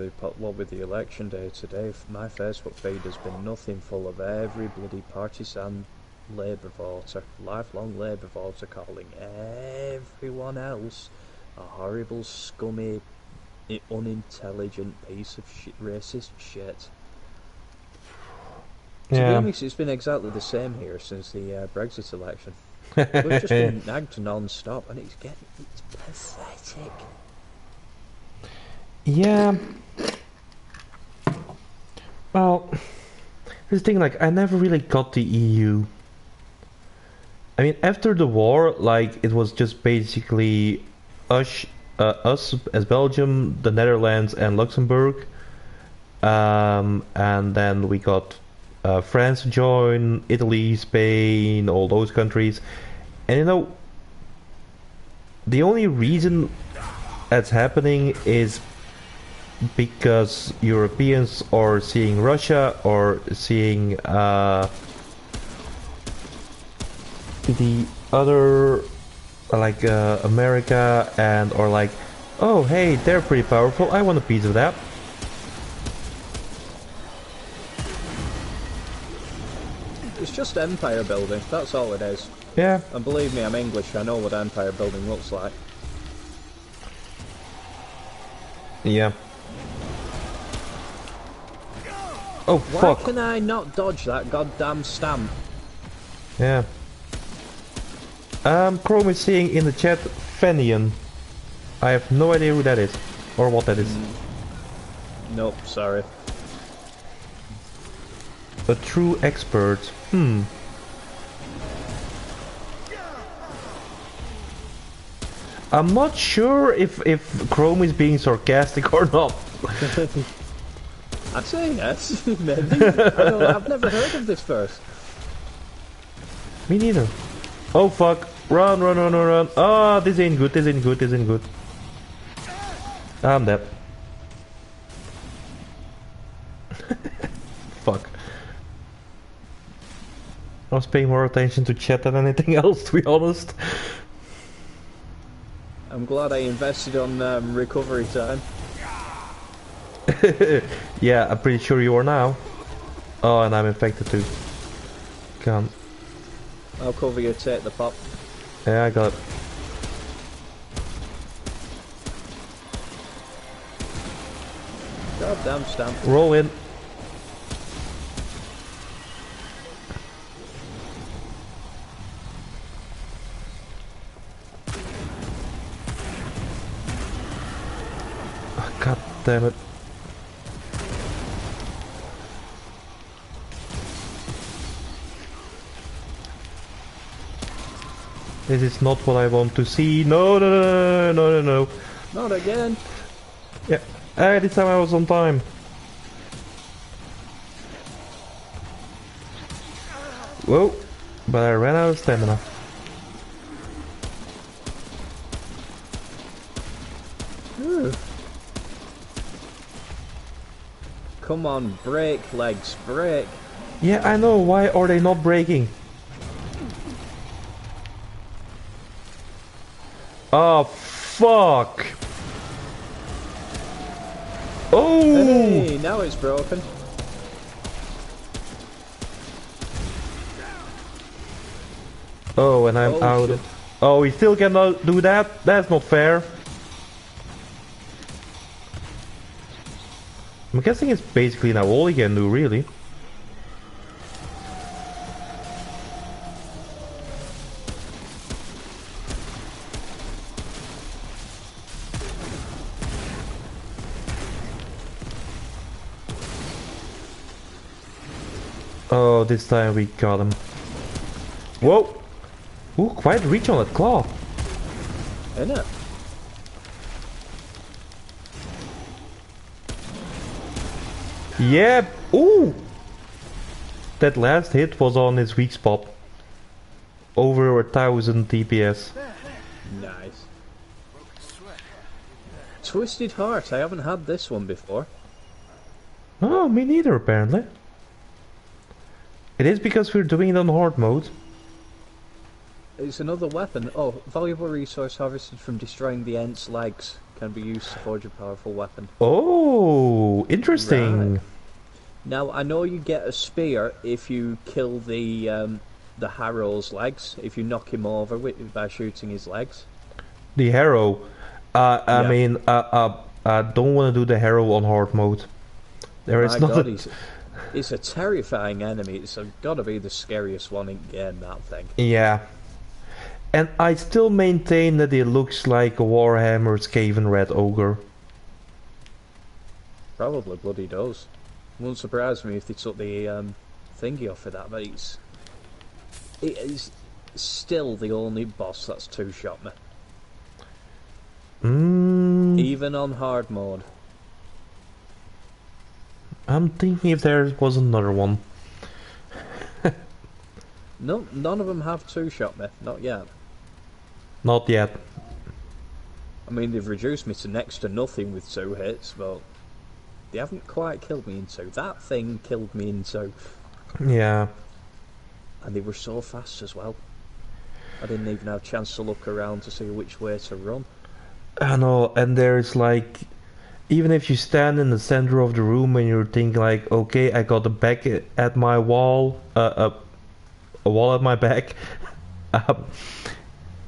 the election day today? My Facebook feed has been nothing full of every bloody partisan Labour voter, lifelong Labour voter, calling everyone else a horrible, scummy, unintelligent piece of racist shit. To be honest, it's been exactly the same here since the Brexit election. We've just been nagged non-stop, and it's pathetic. Yeah. Well, here's the thing, like, I never really got the EU. I mean, after the war, like, it was just basically us as Belgium, the Netherlands, and Luxembourg. And then we got France to join, Italy, Spain, all those countries. And the only reason that's happening is because Europeans are seeing Russia or seeing the other like America and or like, oh hey, they're pretty powerful, I want a piece of that. It's just empire building, that's all it is. Yeah. And believe me, I'm English, I know what empire building looks like. Yeah. Oh fuck. Why can I not dodge that goddamn stamp? Yeah. Chrome is saying in the chat, Fenian. I have no idea who that is. Or what that is. Nope, sorry. A true expert. I'm not sure if Chrome is being sarcastic or not. I'd say yes, maybe. I've never heard of this verse. Me neither. Oh fuck. Run, run, run, run, run. Ah, this ain't good, this ain't good, this ain't good. I'm dead. Fuck. I was paying more attention to chat than anything else, to be honest. I'm glad I invested on recovery time. Yeah, I'm pretty sure you are now. Oh, and I'm infected too. Can't. I'll cover you, take the pop. Yeah, I got it. Goddamn stamp. Roll in. Oh, God damn it. This is not what I want to see. No, no, no, no, no, no. Not again. Yeah. This time I was on time. Whoa. But I ran out of stamina. Come on, break, legs, break. Yeah, I know. Why are they not breaking? Oh, fuck. Oh! Hey, now it's broken. Oh, and I'm out. Shit. Oh, we still cannot do that? That's not fair. I'm guessing it's basically now all he can do, really. Oh, this time we got him. Whoa! Ooh, quite reach on that claw. Isn't it? Yeah! Ooh! That last hit was on his weak spot. Over 1000 DPS. Nice. Twisted Heart. I haven't had this one before. Oh, me neither, apparently. It is because we're doing it on hard mode. It's another weapon. Oh, valuable resource harvested from destroying the Ent's legs can be used to forge a powerful weapon. Oh, interesting. Right. Now, I know you get a spear if you kill the Harrow's legs, if you knock him over by shooting his legs. The Harrow. I Yeah. mean, I don't want to do the Harrow on hard mode. There is My not God, a... it's a terrifying enemy. It's got to be the scariest one in game, that thing. Yeah. And I still maintain that it looks like a Warhammer Skaven Red Ogre. Probably bloody does. Wouldn't surprise me if they took the thingy off of that, but it is still the only boss that's two-shot me. Even on hard mode. I'm thinking if there was another one. No, none of them have two-shot me, not yet. Not yet. I mean, they've reduced me to next to nothing with 2 hits, but they haven't quite killed me in 2. That thing killed me in 2. Yeah. And they were so fast as well. I didn't even have a chance to look around to see which way to run. I know, and there's like... Even if you stand in the center of the room and you're thinking like, okay, I got a back at my wall, a wall at my back,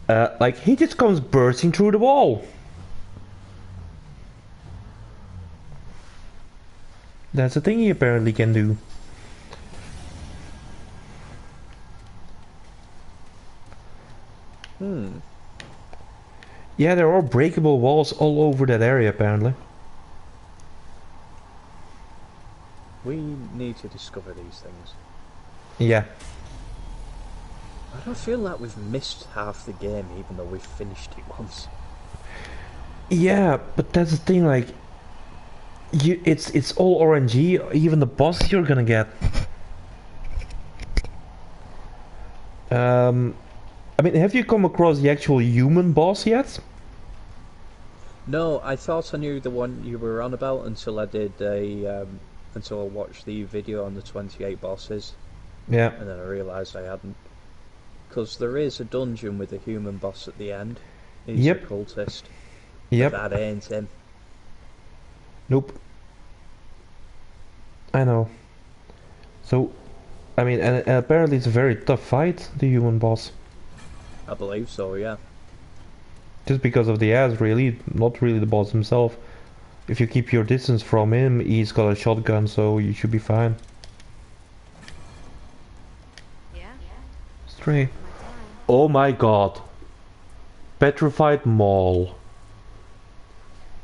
like he just comes bursting through the wall. That's a thing he apparently can do. Yeah, there are breakable walls all over that area apparently. We need to discover these things. Yeah. I don't feel like we've missed half the game, even though we've finished it once. Yeah, but that's the thing, like... It's all RNG, even the boss you're gonna get. I mean, have you come across the actual human boss yet? No, I thought I knew the one you were on about until I did until I watched the video on the 28 bosses. Yeah. And then I realised I hadn't. Because there is a dungeon with a human boss at the end. He's a cultist. Yep. But that ain't him. Nope. I know. So, I mean, and apparently it's a very tough fight, the human boss. I believe so, yeah. Just because of the ass, really, not really the boss himself. If you keep your distance from him, he's got a shotgun, so you should be fine. Yeah. Stray. Oh my god. Petrified Maul.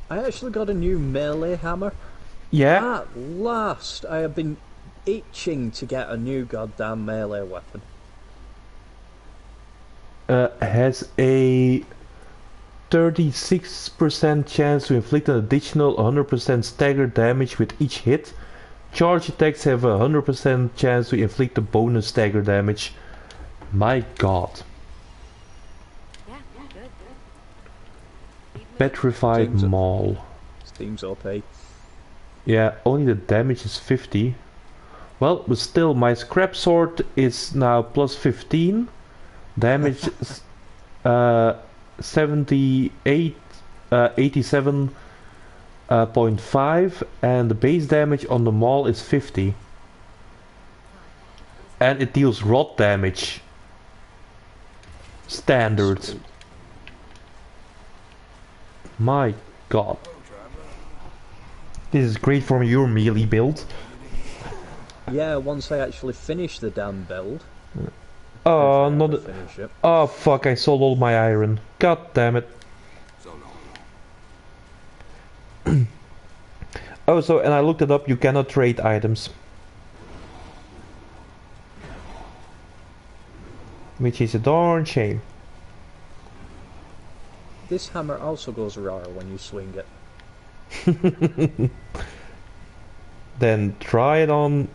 I actually got a new melee hammer. Yeah? At last, I have been itching to get a new goddamn melee weapon. Has a 36% chance to inflict an additional 100% staggered damage with each hit. Charge attacks have a 100% chance to inflict a bonus stagger damage. My god. Yeah, good. Petrified Maul. Seems OP. Yeah, only the damage is 50. Well, but still, my scrap sword is now plus 15. Damage 78, 87.5, and the base damage on the maul is 50. And it deals rot damage. Standard. Sweet. My god. This is great for your melee build. Yeah, once I actually finish the damn build. Oh, if I not. ever finish it. Oh fuck! I sold all my iron. God damn it. Oh, so and I looked it up. You cannot trade items, which is a darn shame. This hammer also goes raw when you swing it. Then try it on.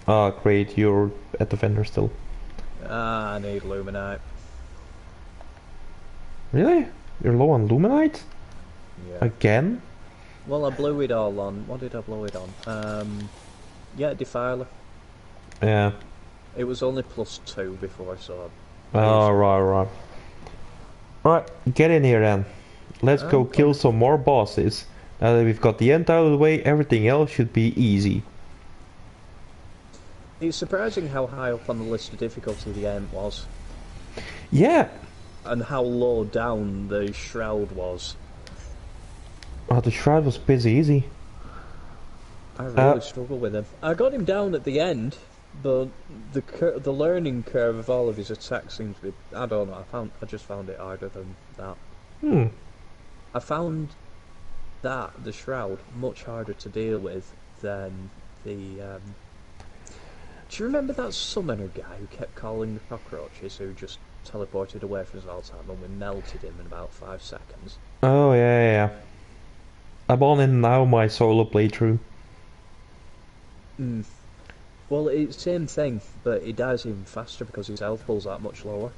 Ah, great! You're at the vendor still. Ah, I need luminite. Really? You're low on luminite? Yeah. Again? Well, I blew it all on. What did I blow it on? Yeah, Defiler. Yeah. It was only +2 before, so. Oh, right. Right, get in here then. Let's go kill some more bosses. Now that we've got the end out of the way, everything else should be easy. It's surprising how high up on the list of difficulty the end was. Yeah. And how low down the Shroud was. Oh, the Shroud was pretty easy. I really struggled with him. I got him down at the end, but the learning curve of all of his attacks seems to be... I don't know, I just found it harder than that. I found the Shroud, much harder to deal with than the... Do you remember that summoner guy who kept calling the cockroaches, who just teleported away from us all the time and we melted him in about 5 seconds? Oh, yeah. I'm on in now my solo playthrough. Well, it's the same thing, but he dies even faster because his health pool's that much lower.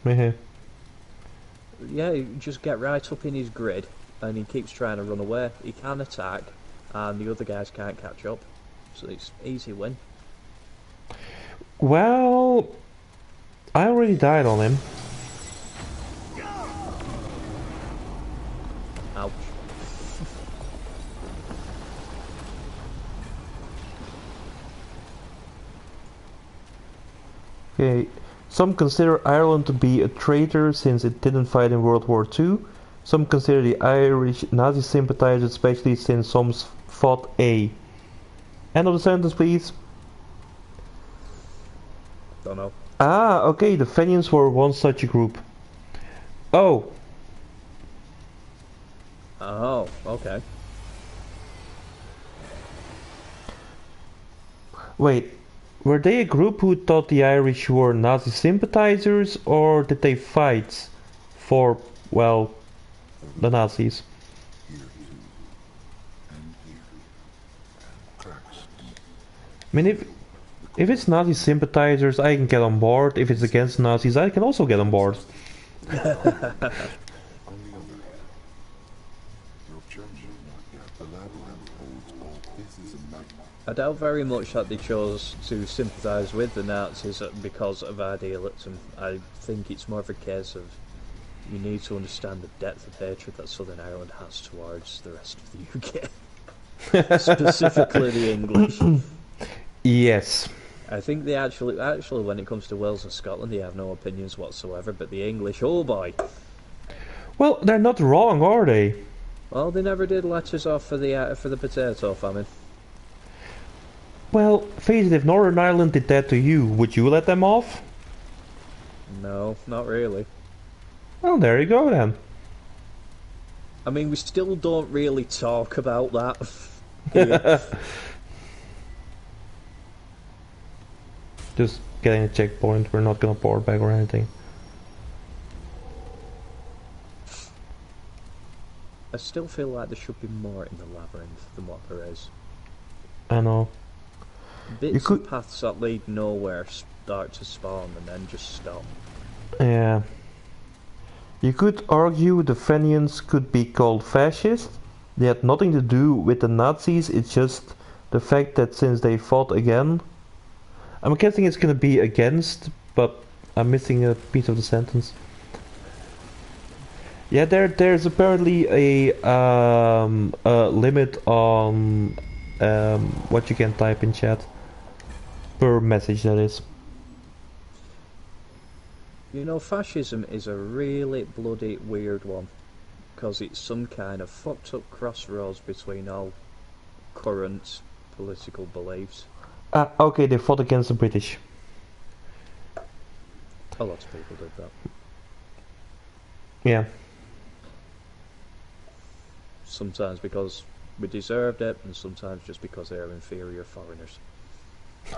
Yeah, you just get right up in his grid, and he keeps trying to run away. He can attack, and the other guys can't catch up. So it's easy win. well, I already died on him. Ouch. Okay, some consider Ireland to be a traitor since it didn't fight in World War II. Some consider the Irish Nazi sympathizers, especially since some fought A. End of the sentence, please. Don't know. Ah, okay, the Fenians were one such a group. Oh. Oh, okay. Wait, were they a group who thought the Irish were Nazi sympathizers, or did they fight for, well, the Nazis? I mean, if it's Nazi sympathizers, I can get on board. If it's against Nazis, I can also get on board. I doubt very much that they chose to sympathise with the Nazis because of idealism. I think it's more of a case of you need to understand the depth of hatred that Southern Ireland has towards the rest of the UK. Specifically the English. Yes. I think they actually, when it comes to Wales and Scotland, they have no opinions whatsoever, but the English, oh boy. Well, they're not wrong, are they? Well, they never did let us off for the potato famine. Well, face it, if Northern Ireland did that to you, would you let them off? No, not really. Well, there you go then. I mean, we still don't really talk about that here. Just getting a checkpoint, we're not gonna board back or anything. I still feel like there should be more in the labyrinth than what there is. I know. Bits of paths that lead nowhere start to spawn and then just stop. Yeah. You could argue the Fenians could be called fascist. They had nothing to do with the Nazis, it's just the fact that since they fought again... I'm guessing it's gonna be against, but I'm missing a piece of the sentence. Yeah, there's apparently a limit on what you can type in chat. Per message, that is. You know, fascism is a really bloody weird one. Because it's some kind of fucked up crossroads between all current political beliefs. Okay, they fought against the British. A lot of people did that. Yeah. Sometimes because we deserved it, and sometimes just because they are inferior foreigners.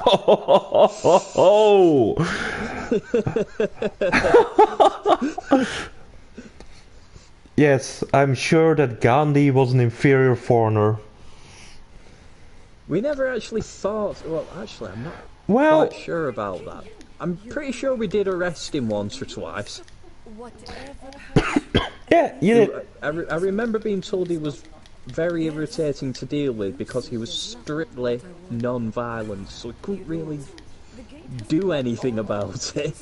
Oh! Yes, I'm sure that Gandhi was an inferior foreigner. We never actually thought... Well, actually, I'm not quite sure about that. I'm pretty sure we did arrest him once or twice. Whatever Yeah, you did. I remember being told he was very irritating to deal with because he was strictly non-violent, so he couldn't really do anything about it.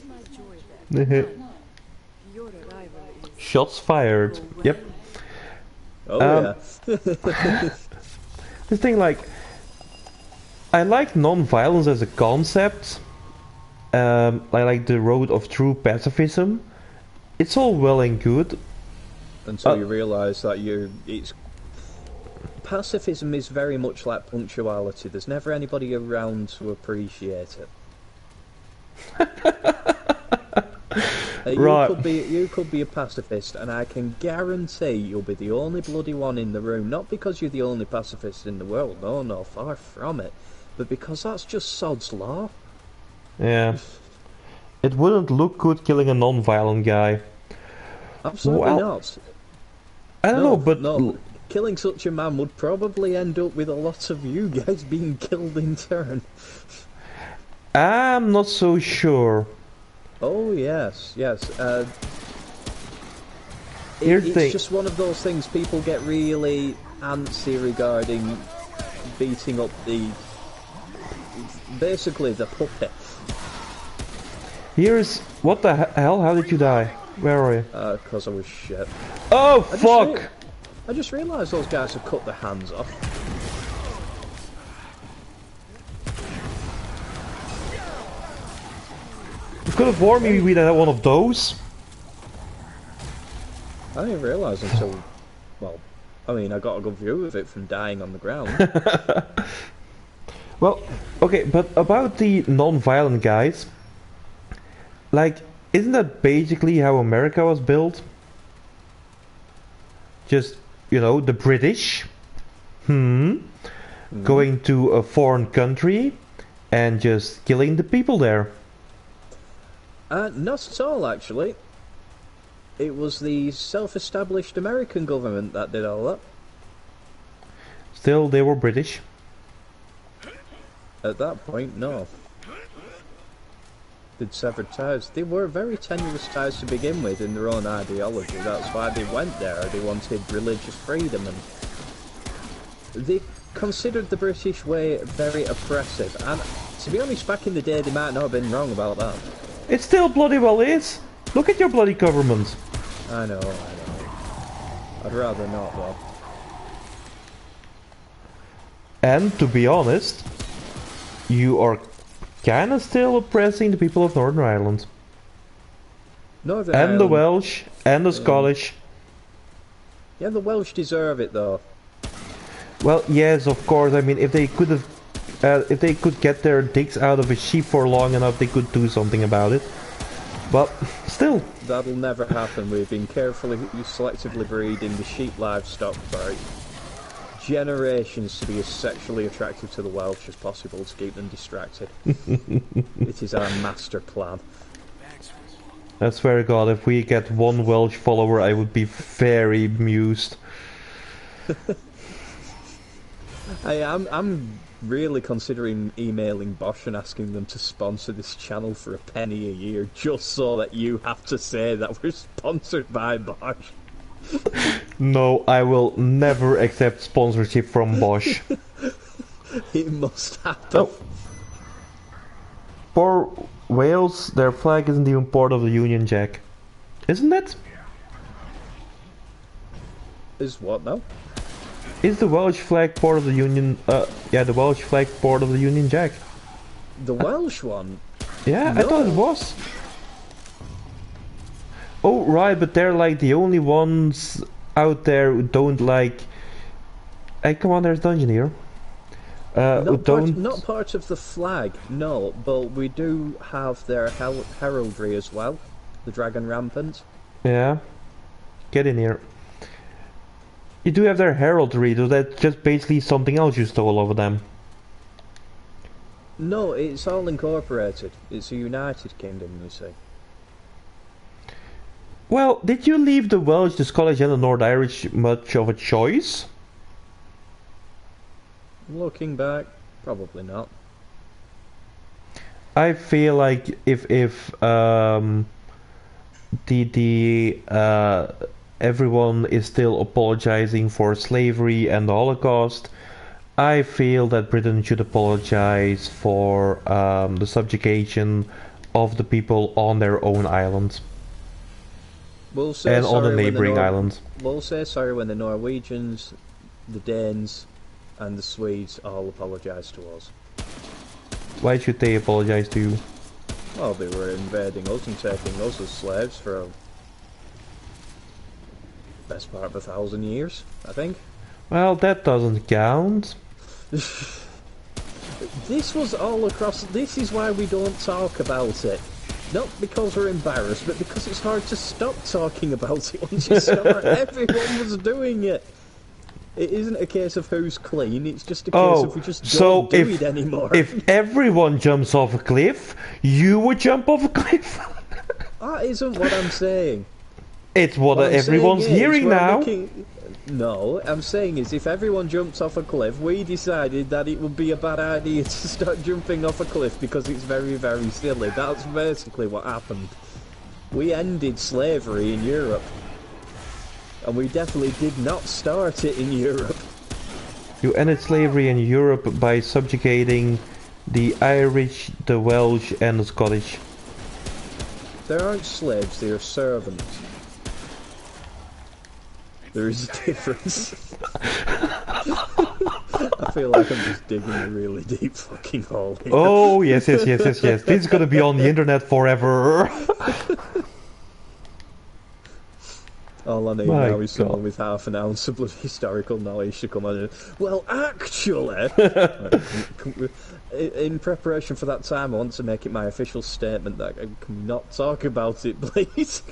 Shots fired. Yep. Oh Um, yeah. This thing, like, I like non-violence as a concept. I like the road of true pacifism. It's all well and good. Until you realise that it's pacifism is very much like punctuality. There's never anybody around to appreciate it. Right. You could be a pacifist, and I can guarantee you'll be the only bloody one in the room. Not because you're the only pacifist in the world. No, far from it. But because that's just sod's law. Yeah. It wouldn't look good killing a non-violent guy. Absolutely not. I don't know, but no, killing such a man would probably end up with a lot of you guys being killed in turn. I'm not so sure. Oh yes. Here's the thing. It's just one of those things people get really antsy regarding beating up basically the puppet. Here's what the hell? How did you die? Where are you? Because I was shit. Oh fuck! I just realised those guys have cut their hands off. You could have warned me we'd have one of those. I didn't realise until, well, I mean, I got a good view of it from dying on the ground. Well, okay, but about the non-violent guys, like, isn't that basically how America was built? Just, you know, the British, going to a foreign country and just killing the people there. Not at all, actually. It was the self-established American government that did all that. Still, they were British. At that point, no. They'd severed ties. They were very tenuous ties to begin with in their own ideology. That's why they went there. They wanted religious freedom, and they considered the British way very oppressive. And to be honest, back in the day, they might not have been wrong about that. It still bloody well is. Look at your bloody government. I know. I'd rather not, though. And to be honest, you are kinda still oppressing the people of Northern Ireland. Northern and Ireland. The Welsh, and the Scottish. Yeah, the Welsh deserve it, though. Well, yes, of course. I mean, if they could get their dicks out of a sheep for long enough, they could do something about it. But still, that'll never happen. We've been carefully selectively breeding the sheep livestock for generations to be as sexually attractive to the Welsh as possible to keep them distracted. It is our master plan. I swear to God, if we get one Welsh follower, I would be very amused. I'm really considering emailing Bosch and asking them to sponsor this channel for a penny a year, just so that you have to say that we're sponsored by Bosch. No, I will never accept sponsorship from Bosch. It must happen. Oh. For Wales, their flag isn't even part of the Union Jack. Isn't it? Is what now? Is the Welsh flag part of the Union... yeah, the Welsh flag part of the Union Jack. The Welsh one? Yeah, No. I thought it was. Oh, right, but they're like the only ones out there who don't like... Hey, come on, there's Dungeon here. Not part of the flag, no, but we do have their heraldry as well. The Dragon Rampant. Yeah. Get in here. You do have their heraldry, so that's just basically something else you stole over them. No, it's all incorporated. It's a United Kingdom, you see. Well, did you leave the Welsh, the Scottish and the North Irish much of a choice? Looking back, probably not. I feel like if everyone is still apologizing for slavery and the Holocaust. I feel that Britain should apologize for the subjugation of the people on their own islands We'll say and on the sorry when neighboring islands. We'll say sorry when the Norwegians, the Danes, and the Swedes all apologise to us. Why should they apologize to you? Well, they were invading us and taking us as slaves for a best part of 1,000 years, I think. Well, that doesn't count. This was all across... This is why we don't talk about it. Not because we're embarrassed, but because it's hard to stop talking about it once you start. Everyone was doing it. It isn't a case of who's clean, it's just a case of we just don't do it anymore. If everyone jumps off a cliff, you would jump off a cliff. That isn't what I'm saying. It's what everyone's hearing now. No, I'm saying is if everyone jumps off a cliff, we decided that it would be a bad idea to start jumping off a cliff because it's very, very silly. That's basically what happened. We ended slavery in Europe. And we definitely did not start it in Europe. You ended slavery in Europe by subjugating the Irish, the Welsh and the Scottish. They aren't slaves, they are servants. There is a difference. I feel like I'm just digging a really deep fucking hole here. Oh, yes. This is gonna be on the internet forever. All I need now is someone with half an ounce of bloody historical knowledge to come on and... Well, actually... in preparation for that time, I want to make it my official statement that I can not talk about it, please.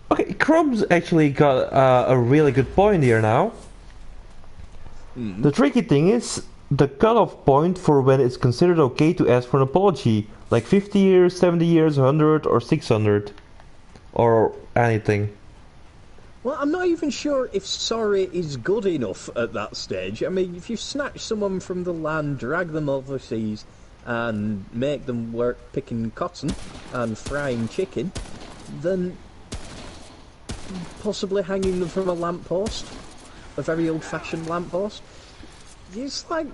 Okay, Chrome's actually got a really good point here now. The tricky thing is the cutoff point for when it's considered okay to ask for an apology. Like 50 years, 70 years, 100 or 600. Or anything. Well, I'm not even sure if sorry is good enough at that stage. I mean, if you snatch someone from the land, drag them overseas, and make them work picking cotton and frying chicken, then possibly hanging them from a lamppost, a very old-fashioned lamppost. It's like,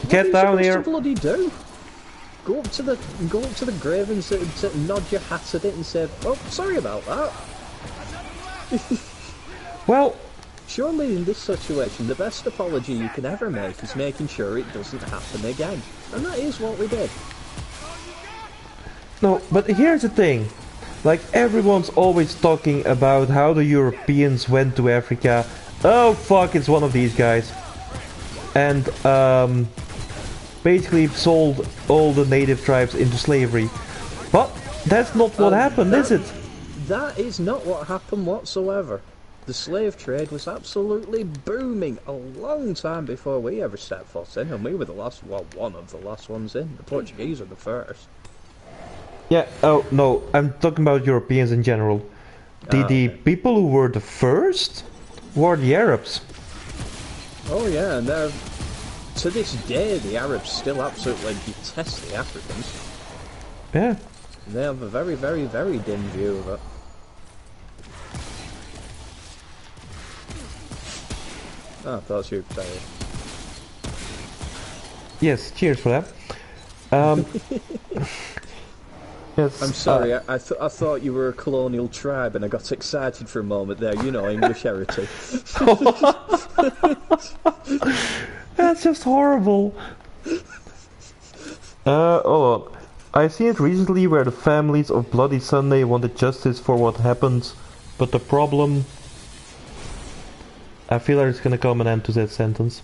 get down here. What are you supposed to bloody do? Go up to the grave and nod your hat at it and say, "Oh, sorry about that." Well, surely in this situation, the best apology you can ever make is making sure it doesn't happen again, and that is what we did. No, but here's the thing. Like, everyone's always talking about how the Europeans went to Africa. Oh fuck, it's one of these guys. And basically sold all the native tribes into slavery. But that's not what happened, is it? That is not what happened whatsoever. The slave trade was absolutely booming a long time before we ever stepped foot in, and we were the last, well, one of the last ones in. The Portuguese were the first. Yeah, oh no, I'm talking about Europeans in general. The people who were the first were the Arabs. Oh yeah, and they're... To this day, the Arabs still absolutely detest the Africans. Yeah. They have a very, very, very dim view of it. Oh, that's you, sorry. Yes, cheers for that. Yes. I'm sorry, I thought you were a colonial tribe and I got excited for a moment there, you know, English heritage. That's just horrible. Hold on. I've seen it recently where the families of Bloody Sunday wanted justice for what happened, but the problem... I feel like it's gonna come an end to that sentence.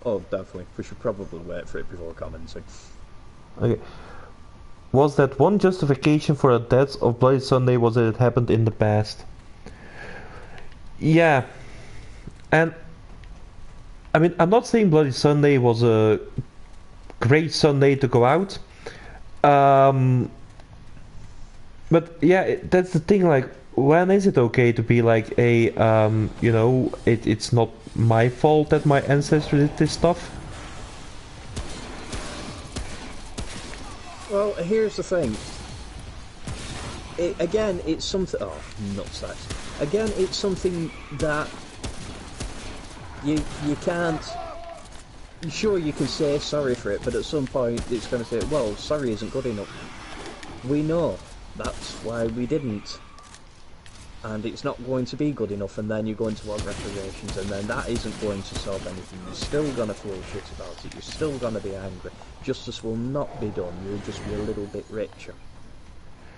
Oh, definitely. We should probably wait for it before commenting. Okay. Was that one justification for the deaths of Bloody Sunday was that it happened in the past? Yeah. And I mean, I'm not saying Bloody Sunday was a great Sunday to go out. But yeah, that's the thing, like, when is it okay to be like a, you know, it's not my fault that my ancestors did this stuff? Well, here's the thing. again, it's something. Oh, nutsack! Again, it's something that you can't. Sure, you can say sorry for it, but at some point it's going to say, "Well, sorry isn't good enough." We know that's why we didn't, and it's not going to be good enough. And then you're going to want reparations, and then that isn't going to solve anything. You're still going to feel shit about it. You're still going to be angry. Justice will not be done. You'll just be a little bit richer.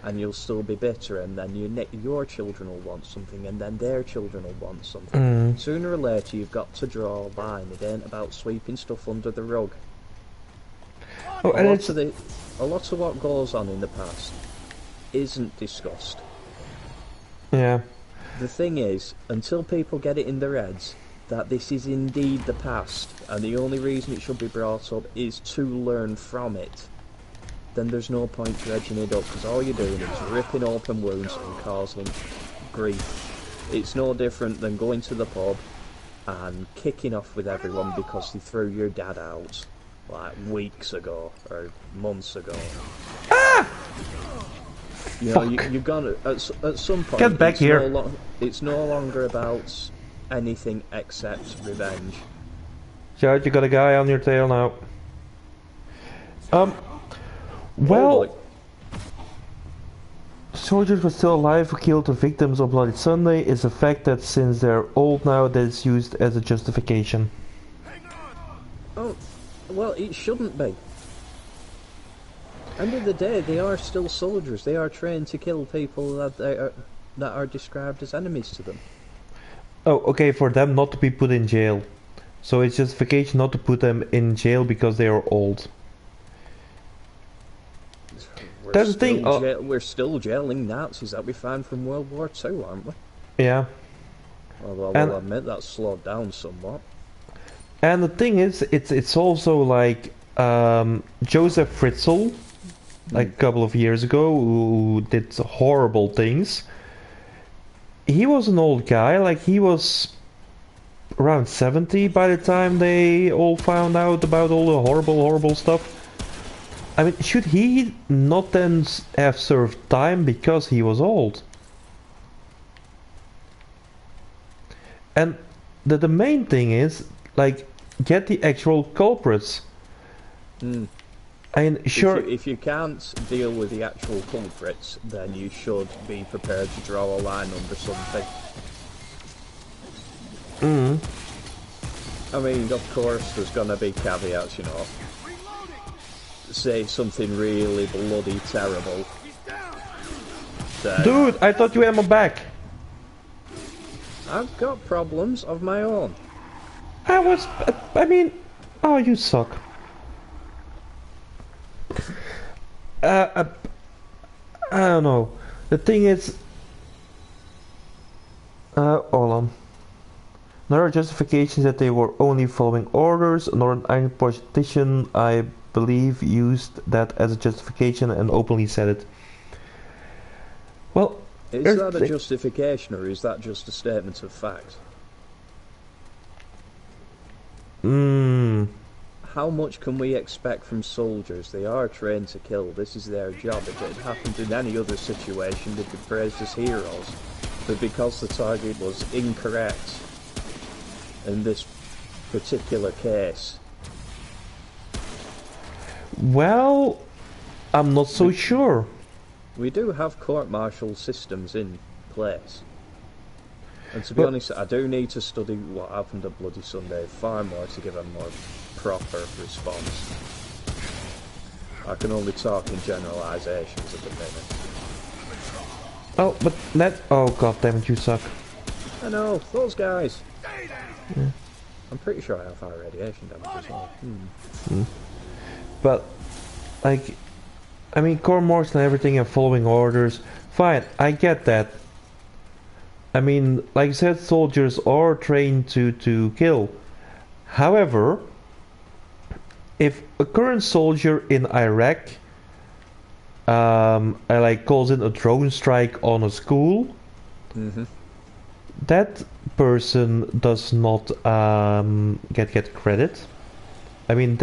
And you'll still be bitter, and then your children will want something, and then their children will want something. Sooner or later, you've got to draw a line. It ain't about sweeping stuff under the rug. Oh, a lot of what goes on in the past isn't discussed. Yeah. The thing is, until people get it in their heads that this is indeed the past, and the only reason it should be brought up is to learn from it, then there's no point dredging it up, because all you're doing is ripping open wounds and causing grief. It's no different than going to the pub and kicking off with everyone because they threw your dad out like weeks ago or months ago. Ah! You know, you're gonna at some point. Get back here! It's no longer about anything except revenge. Judge, you got a guy on your tail now. Well, soldiers were still alive who killed the victims of Bloody Sunday is a fact that since they're old now, that is used as a justification. Oh, well, it shouldn't be. End of the day, they are still soldiers. They are trained to kill people that are described as enemies to them. Oh, okay, for them not to be put in jail. So it's justification not to put them in jail because they are old. That's the thing. We're still jailing Nazis that we found from World War II, aren't we? Yeah. Although I will admit that's slowed down somewhat. And the thing is, it's also like Joseph Fritzl, like a couple of years ago, who did horrible things. He was an old guy, like he was around 70 by the time they all found out about all the horrible stuff. I mean, should he not then have served time because he was old? And the main thing is, like, get the actual culprits. Mm. I mean, sure. If you can't deal with the actual culprits, then you should be prepared to draw a line under something. I mean, of course, there's gonna be caveats, you know. Say something really bloody terrible. Then dude, I thought you had my back. I've got problems of my own. I mean, oh, you suck. I don't know. The thing is, hold on. There are justifications that they were only following orders. Northern Ireland politician, I believe, used that as a justification and openly said it. Well, is that a justification or is that just a statement of fact? How much can we expect from soldiers? They are trained to kill. This is their job. If it happened in any other situation, they'd be praised as heroes. But because the target was incorrect in this particular case, well, I'm not so sure. We do have court-martial systems in place. And to be honest, I do need to study what happened at Bloody Sunday far more to give a more proper response. I can only talk in generalisations at the minute. Oh, but that... Oh, god damn it, you suck. I know, those guys. Yeah. I'm pretty sure I have high radiation damage as well. But, like... I mean, court-martial and everything and following orders. Fine, I get that. I mean, like I said, soldiers are trained to kill. However, if a current soldier in Iraq like calls in a drone strike on a school, that person does not get credit. I mean,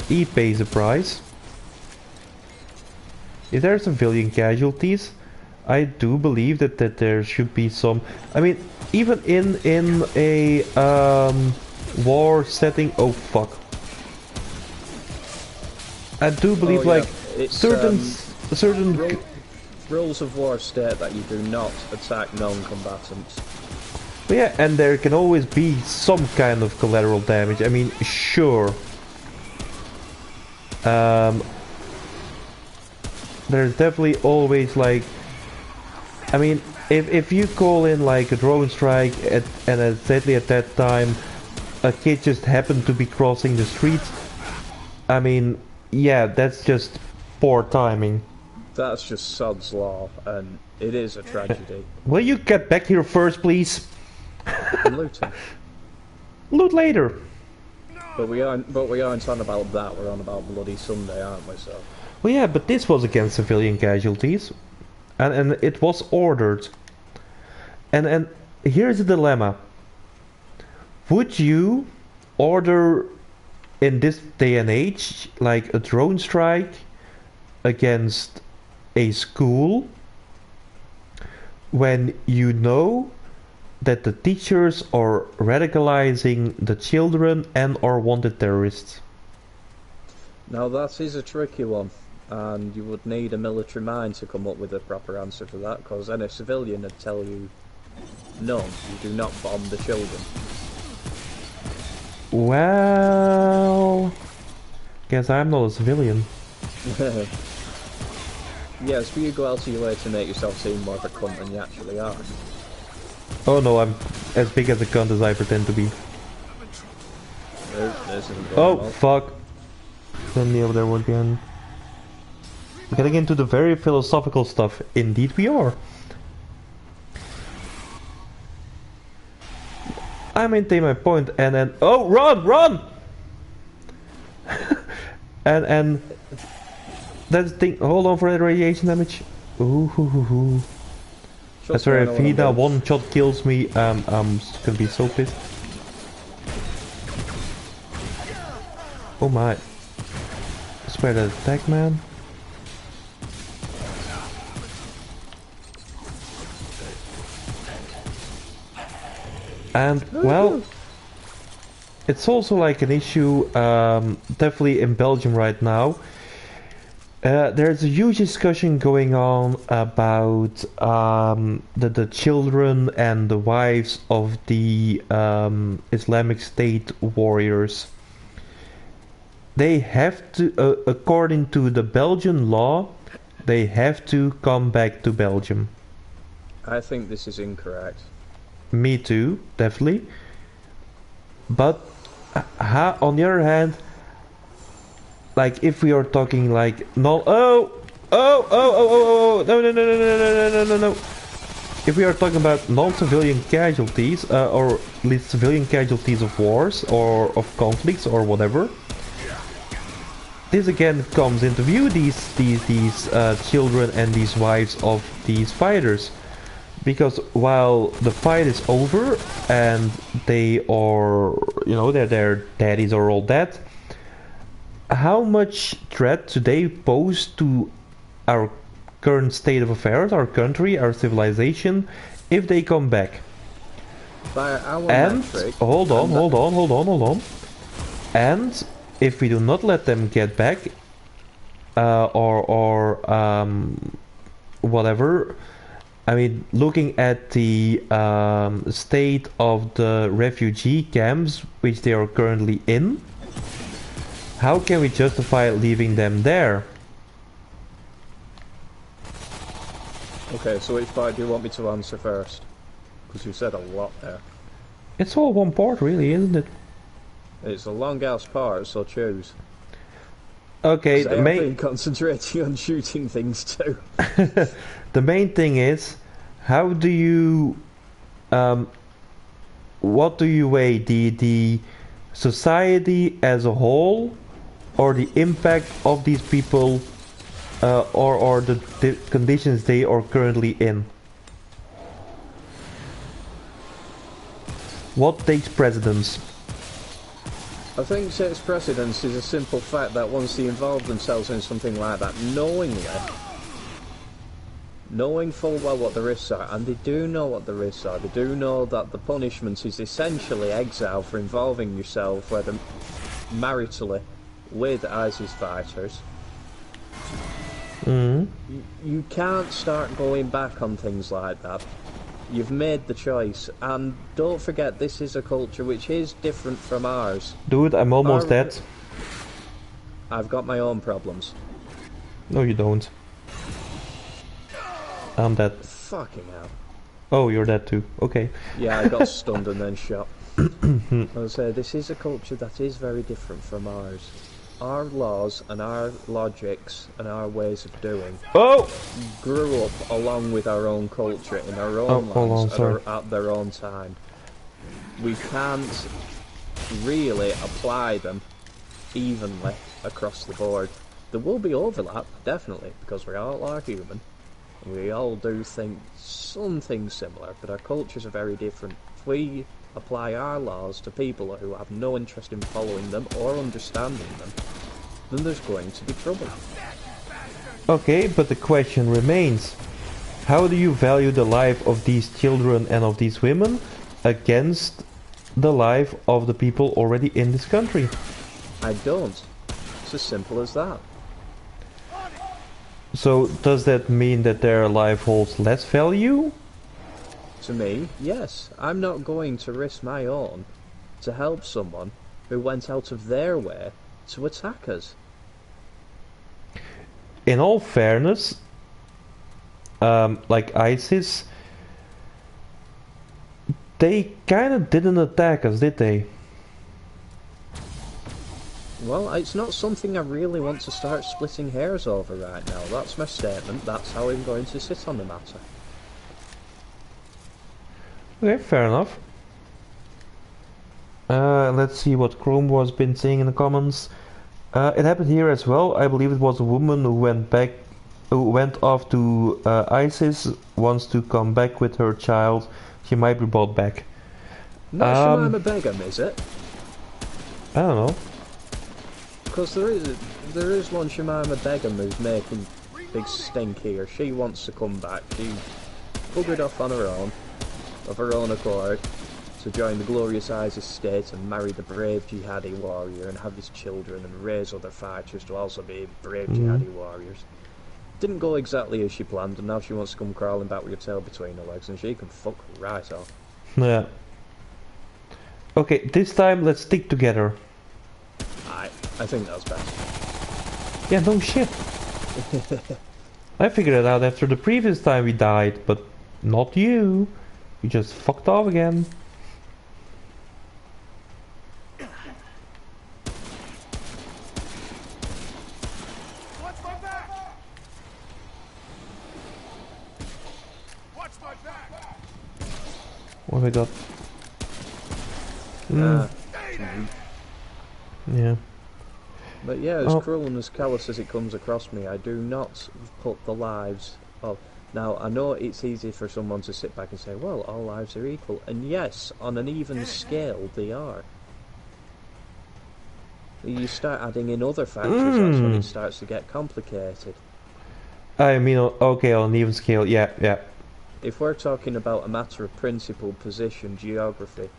he pays a price. If there are civilian casualties, I do believe that there should be some. I mean, even in a war setting. Oh fuck! I do believe yeah. like It's, certain. Rules of war state that you do not attack non-combatants. Yeah, and there can always be some kind of collateral damage. I mean, sure. There's definitely always like. I mean, if you call in like a drone strike and exactly at that time a kid just happened to be crossing the street, I mean, yeah, that's just poor timing. That's just sod's law, and it is a tragedy. Will you get back here first, please? I'm looting. Loot later. But we aren't on about that. We're on about Bloody Sunday, aren't we? So. Well, yeah, but this was against civilian casualties, and it was ordered. And here's the dilemma. Would you order in this day and age like a drone strike against a school when you know that the teachers are radicalizing the children and are wanted terrorists? Now that is a tricky one, and you would need a military mind to come up with a proper answer for that, because any civilian would tell you, no, you do not bomb the children. Well, guess I'm not a civilian. Yes, but you go out of your way to make yourself seem more of a cunt than you actually are. Oh no, I'm as big as a cunt as I pretend to be. This isn't going Oh well. fuck. Send me over there again. Getting into the very philosophical stuff. Indeed we are. I maintain my point and then... Oh, run! Run! and... That's the thing. Hold on for that radiation damage. Ooh, hoo, hoo, hoo. I swear, if he now one shot kills me, I'm gonna be so pissed. Oh my. Spare that attack, man. And, well, it's also like an issue, definitely in Belgium right now. There's a huge discussion going on about the children and the wives of the Islamic State warriors. They have to, according to the Belgian law, they have to come back to Belgium. I think this is incorrect. Me too, definitely. But on the other hand, like if we are talking like no, no. If we are talking about non-civilian casualties, or at least civilian casualties of wars or of conflicts or whatever, this again comes into view. These children and these wives of these fighters. Because while the fight is over and they are, you know, their daddies are all dead, how much threat do they pose to our current state of affairs, our country, our civilization, if they come back? By our And metric, hold on. And if we do not let them get back, whatever. I mean, looking at the state of the refugee camps which they are currently in, how can we justify leaving them there? Okay, so which part do you want me to answer first? Because you said a lot there. It's all one part, really, isn't it? It's a long ass part, so choose. Okay, I've been concentrating on shooting things too. the main thing is, how do you, what do you weigh, the society as a whole, or the impact of these people, or the conditions they are currently in? What takes precedence? I think takes precedence is a simple fact that once they involve themselves in something like that knowingly, knowing full well what the risks are, and they do know what the risks are. They do know that the punishment is essentially exile for involving yourself, whether maritally, with ISIS fighters. You can't start going back on things like that. You've made the choice, and don't forget this is a culture which is different from ours. Dude, I'm almost dead. I've got my own problems. No, you don't. I'm dead. Fucking hell. Oh, you're dead too. Okay. Yeah, I got stunned and then shot. I would say this is a culture that is very different from ours. Our laws and our logics and our ways of doing grew up along with our own culture in our own lands at their own time. We can't really apply them evenly across the board. There will be overlap, definitely, because we all are human. And we all do think something similar, but our cultures are very different. If we apply our laws to people who have no interest in following them or understanding them, then there's going to be trouble. Okay, but the question remains. How do you value the life of these children and of these women against the life of the people already in this country? I don't. It's as simple as that. So does that mean that their life holds less value? To me, yes. I'm not going to risk my own to help someone who went out of their way to attack us. In all fairness, like ISIS, they kind of didn't attack us, did they? Well, it's not something I really want to start splitting hairs over right now. That's my statement. That's how I'm going to sit on the matter. Okay, fair enough. Let's see what Chrome was been saying in the comments. It happened here as well. I believe it was a woman who went off to ISIS, wants to come back with her child. She might be brought back. Not Shamima Begum, is it? I don't know. Because there is one Shamima Begum who's making big stink here. She wants to come back. She buggered off on her own, of her own accord, to join the glorious ISIS state and marry the brave jihadi warrior and have his children and raise other fighters to also be brave jihadi warriors. Didn't go exactly as she planned, and now she wants to come crawling back with her tail between her legs, and she can fuck right off. Yeah. Okay, this time let's stick together. I think that's best. Yeah, no shit. I figured it out after the previous time we died, but not you. You just fucked off again. Watch my back! Watch my back! What have we got? Yeah. But yeah, as cruel and as callous as it comes across me, I do not put the lives of... Now, I know it's easy for someone to sit back and say, well, all lives are equal. And yes, on an even scale, they are. You start adding in other factors, that's when it starts to get complicated. I mean, okay, on an even scale, yeah. If we're talking about a matter of principle, position, geography,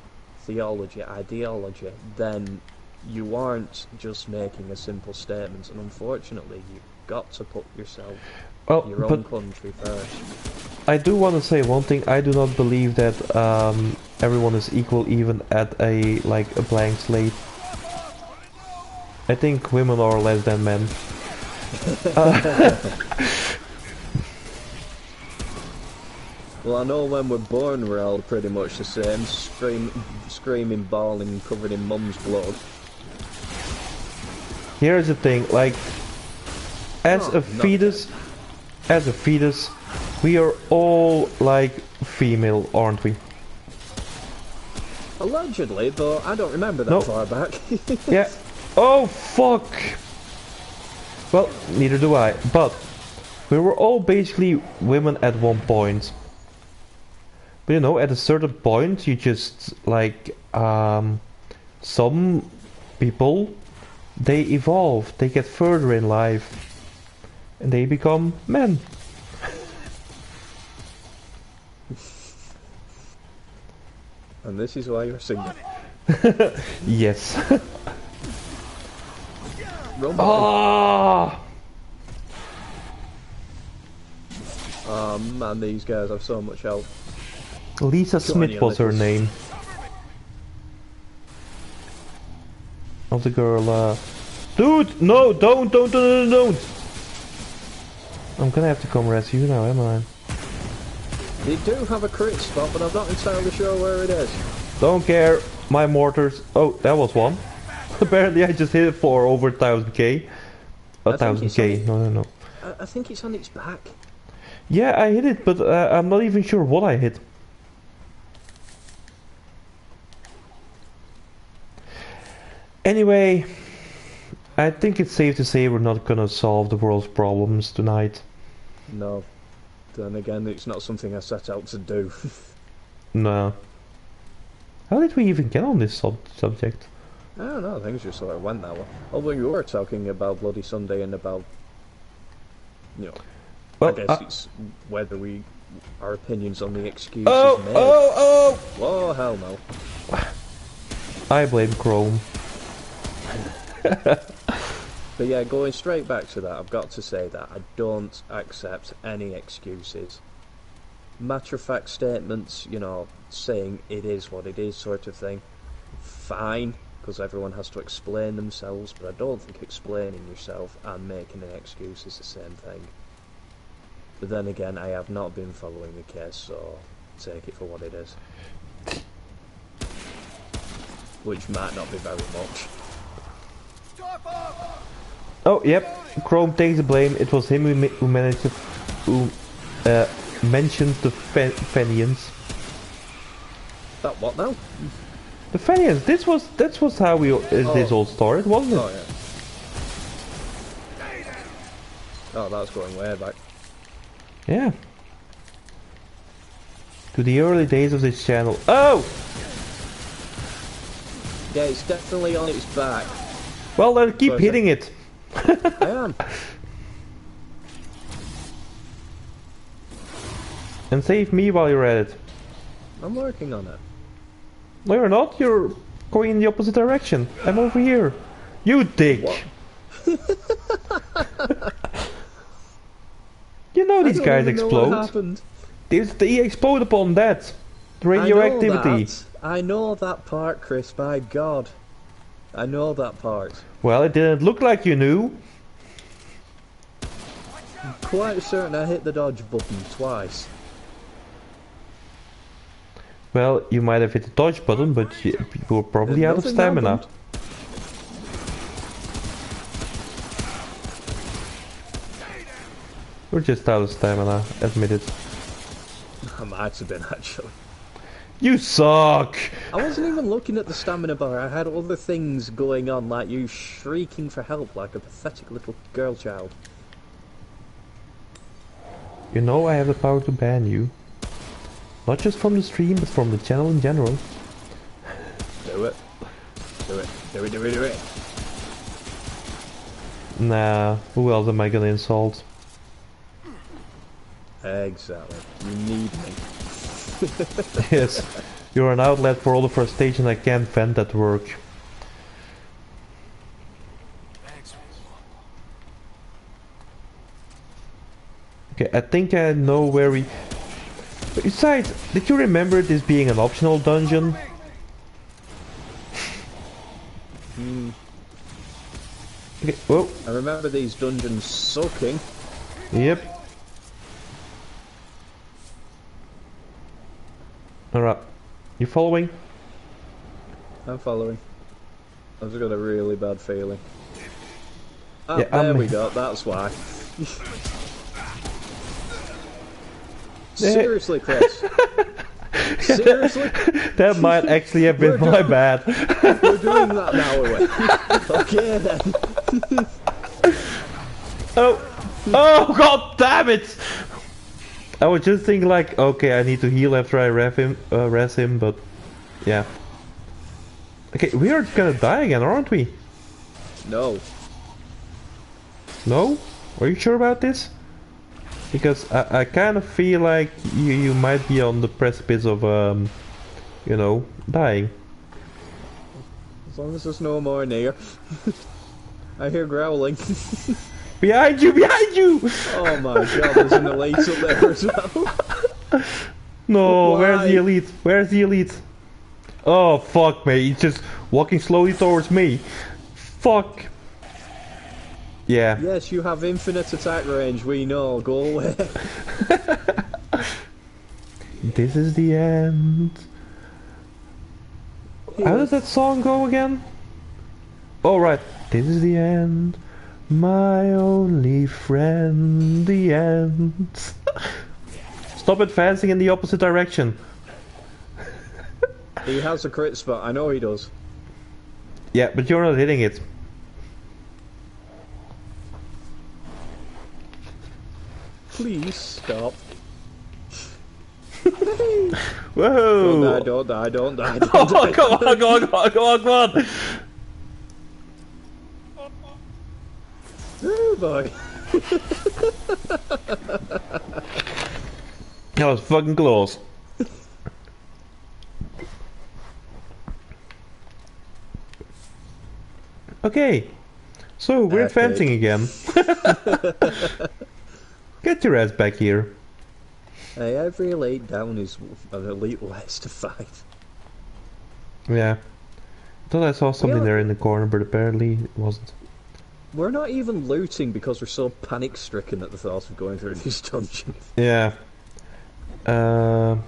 theology, ideology, then you aren't just making a simple statement, and unfortunately you've got to put yourself, your own country first. I do want to say one thing. I do not believe that everyone is equal even at a blank slate. I think women are less than men. Well, I know when we're born we're all pretty much the same, screaming, bawling, covered in mum's blood. Here's the thing, like, as a fetus, we are all, like, female, aren't we? Allegedly, though I don't remember that far back. Yeah. Oh, fuck! Well, neither do I, but we were all basically women at one point. But you know, at a certain point, you just, like, some people, they evolve, they get further in life, and they become men. And this is why you're single. Yes. Robot. Ah! Oh man, these guys have so much health. Lisa Go on, Smith you was her little name. Of the girl, Dude! No! Don't! I'm gonna have to come rescue you now, am I? They do have a crit spot, but I'm not entirely sure where it is. Don't care. My mortars... Oh, that was one. Apparently I just hit it for over 1000k. I think it's 1000k. No. I think it's on its back. Yeah, I hit it, but I'm not even sure what I hit. Anyway, I think it's safe to say we're not gonna solve the world's problems tonight. No. Then again, it's not something I set out to do. No. How did we even get on this subject? I don't know, things just sort of went that way. Although you were talking about Bloody Sunday and about, you know, Well, I guess it's whether our opinions on the excuses made. Oh! Whoa, hell no. I blame Chrome. But yeah, going straight back to that, I've got to say that I don't accept any excuses. Matter of fact statements, you know, saying it is what it is sort of thing, fine, because everyone has to explain themselves, but I don't think explaining yourself and making an excuse is the same thing. But then again, I have not been following the case, so take it for what it is. Which might not be very much. Oh, yep. Chrome takes the blame. It was him who managed to... who mentioned the Fenians. That what now? The Fenians. This was how this all started, wasn't it? Oh yeah. Oh, that's going way back. Yeah. To the early days of this channel. Oh! Yeah, it's definitely on its back. Well, then keep hitting it. I am. And save me while you're at it. I'm working on it. No, you're not. You're going in the opposite direction. I'm over here. You dick. What? You know these guys I don't even know explode. what happened. They explode upon that. The radioactivity. I know that part, Chris, by God. I know that part. Well, it didn't look like you knew. I'm quite certain I hit the dodge button twice. Well, you might have hit the dodge button, but you were probably out of Nothing stamina. happened. We're just out of stamina, admit it. I might have been, actually. You suck! I wasn't even looking at the stamina bar. I had other things going on, like you shrieking for help like a pathetic little girl child. You know I have the power to ban you. Not just from the stream, but from the channel in general. Do it. Do it. Do it, do it, do it. Nah, who else am I gonna insult? Exactly. You need me. Yes, you're an outlet for all the frustration I can't vent at work. Okay, I think I know where we... Besides, did you remember this being an optional dungeon? Okay, whoa. I remember these dungeons sucking. Yep. Alright. You following? I'm following. I've just got a really bad feeling. Ah, Yeah, there we go, that's why. Seriously, Chris. Seriously? That might actually have been my bad. We're doing that now, are we? Okay then. Oh! Oh, god damn it! I was just thinking like, okay, I need to heal after I res him, but yeah. Okay, we are gonna die again, aren't we? No. No? Are you sure about this? Because I kind of feel like you might be on the precipice of, you know, dying. As long as there's no more near. I hear growling. Behind you! Behind you! Oh my god, there's an elite up there as well. No, Why? where's the elite? Where's the elite? Oh, fuck me. He's just walking slowly towards me. Fuck. Yeah. Yes, you have infinite attack range, we know. Go away. This is the end. How does that song go again? Oh, right. This is the end. My only friend. The end. Stop advancing in the opposite direction. He has a crit spot, I know he does. Yeah, but you're not hitting it. Please stop. Whoa! Don't die, don't die, don't die. Oh, Don't die. come on, come on, come on, come on, come on! Oh boy. That was fucking close. Okay, so we're Epic. advancing again. Get your ass back here. Hey, every elite down is an elite less to fight. Yeah. Thought I saw something Yeah. there in the corner, but apparently it wasn't. We're not even looting because we're so panic-stricken at the thought of going through these dungeons. Yeah. Oh,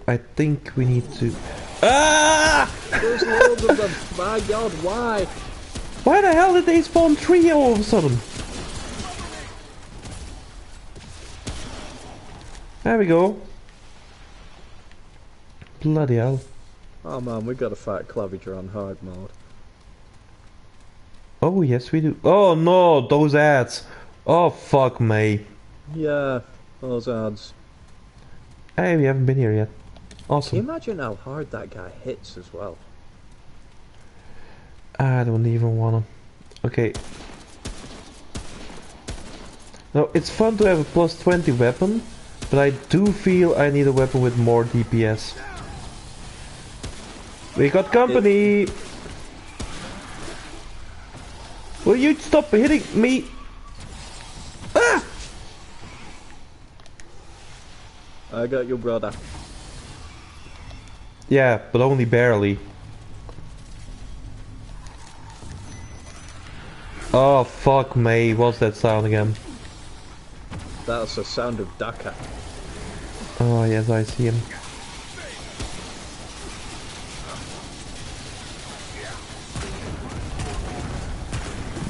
I think we need to... Ah! There's loads of them. My god, why? Why the hell did they spawn 3 all of a sudden? There we go. Bloody hell. Oh man, we gotta fight Claviger on hard mode. Oh, yes we do. Oh no, those ads. Oh, fuck me. Yeah, those ads. Hey, we haven't been here yet. Can you Awesome. imagine how hard that guy hits as well? I don't even wanna. Okay. No, it's fun to have a plus 20 weapon, but I do feel I need a weapon with more DPS. We got company! Will you stop hitting me? Ah! I got you, brother. Yeah, but only barely. Oh, fuck me. What's that sound again? That's the sound of Daka. Oh, yes, I see him.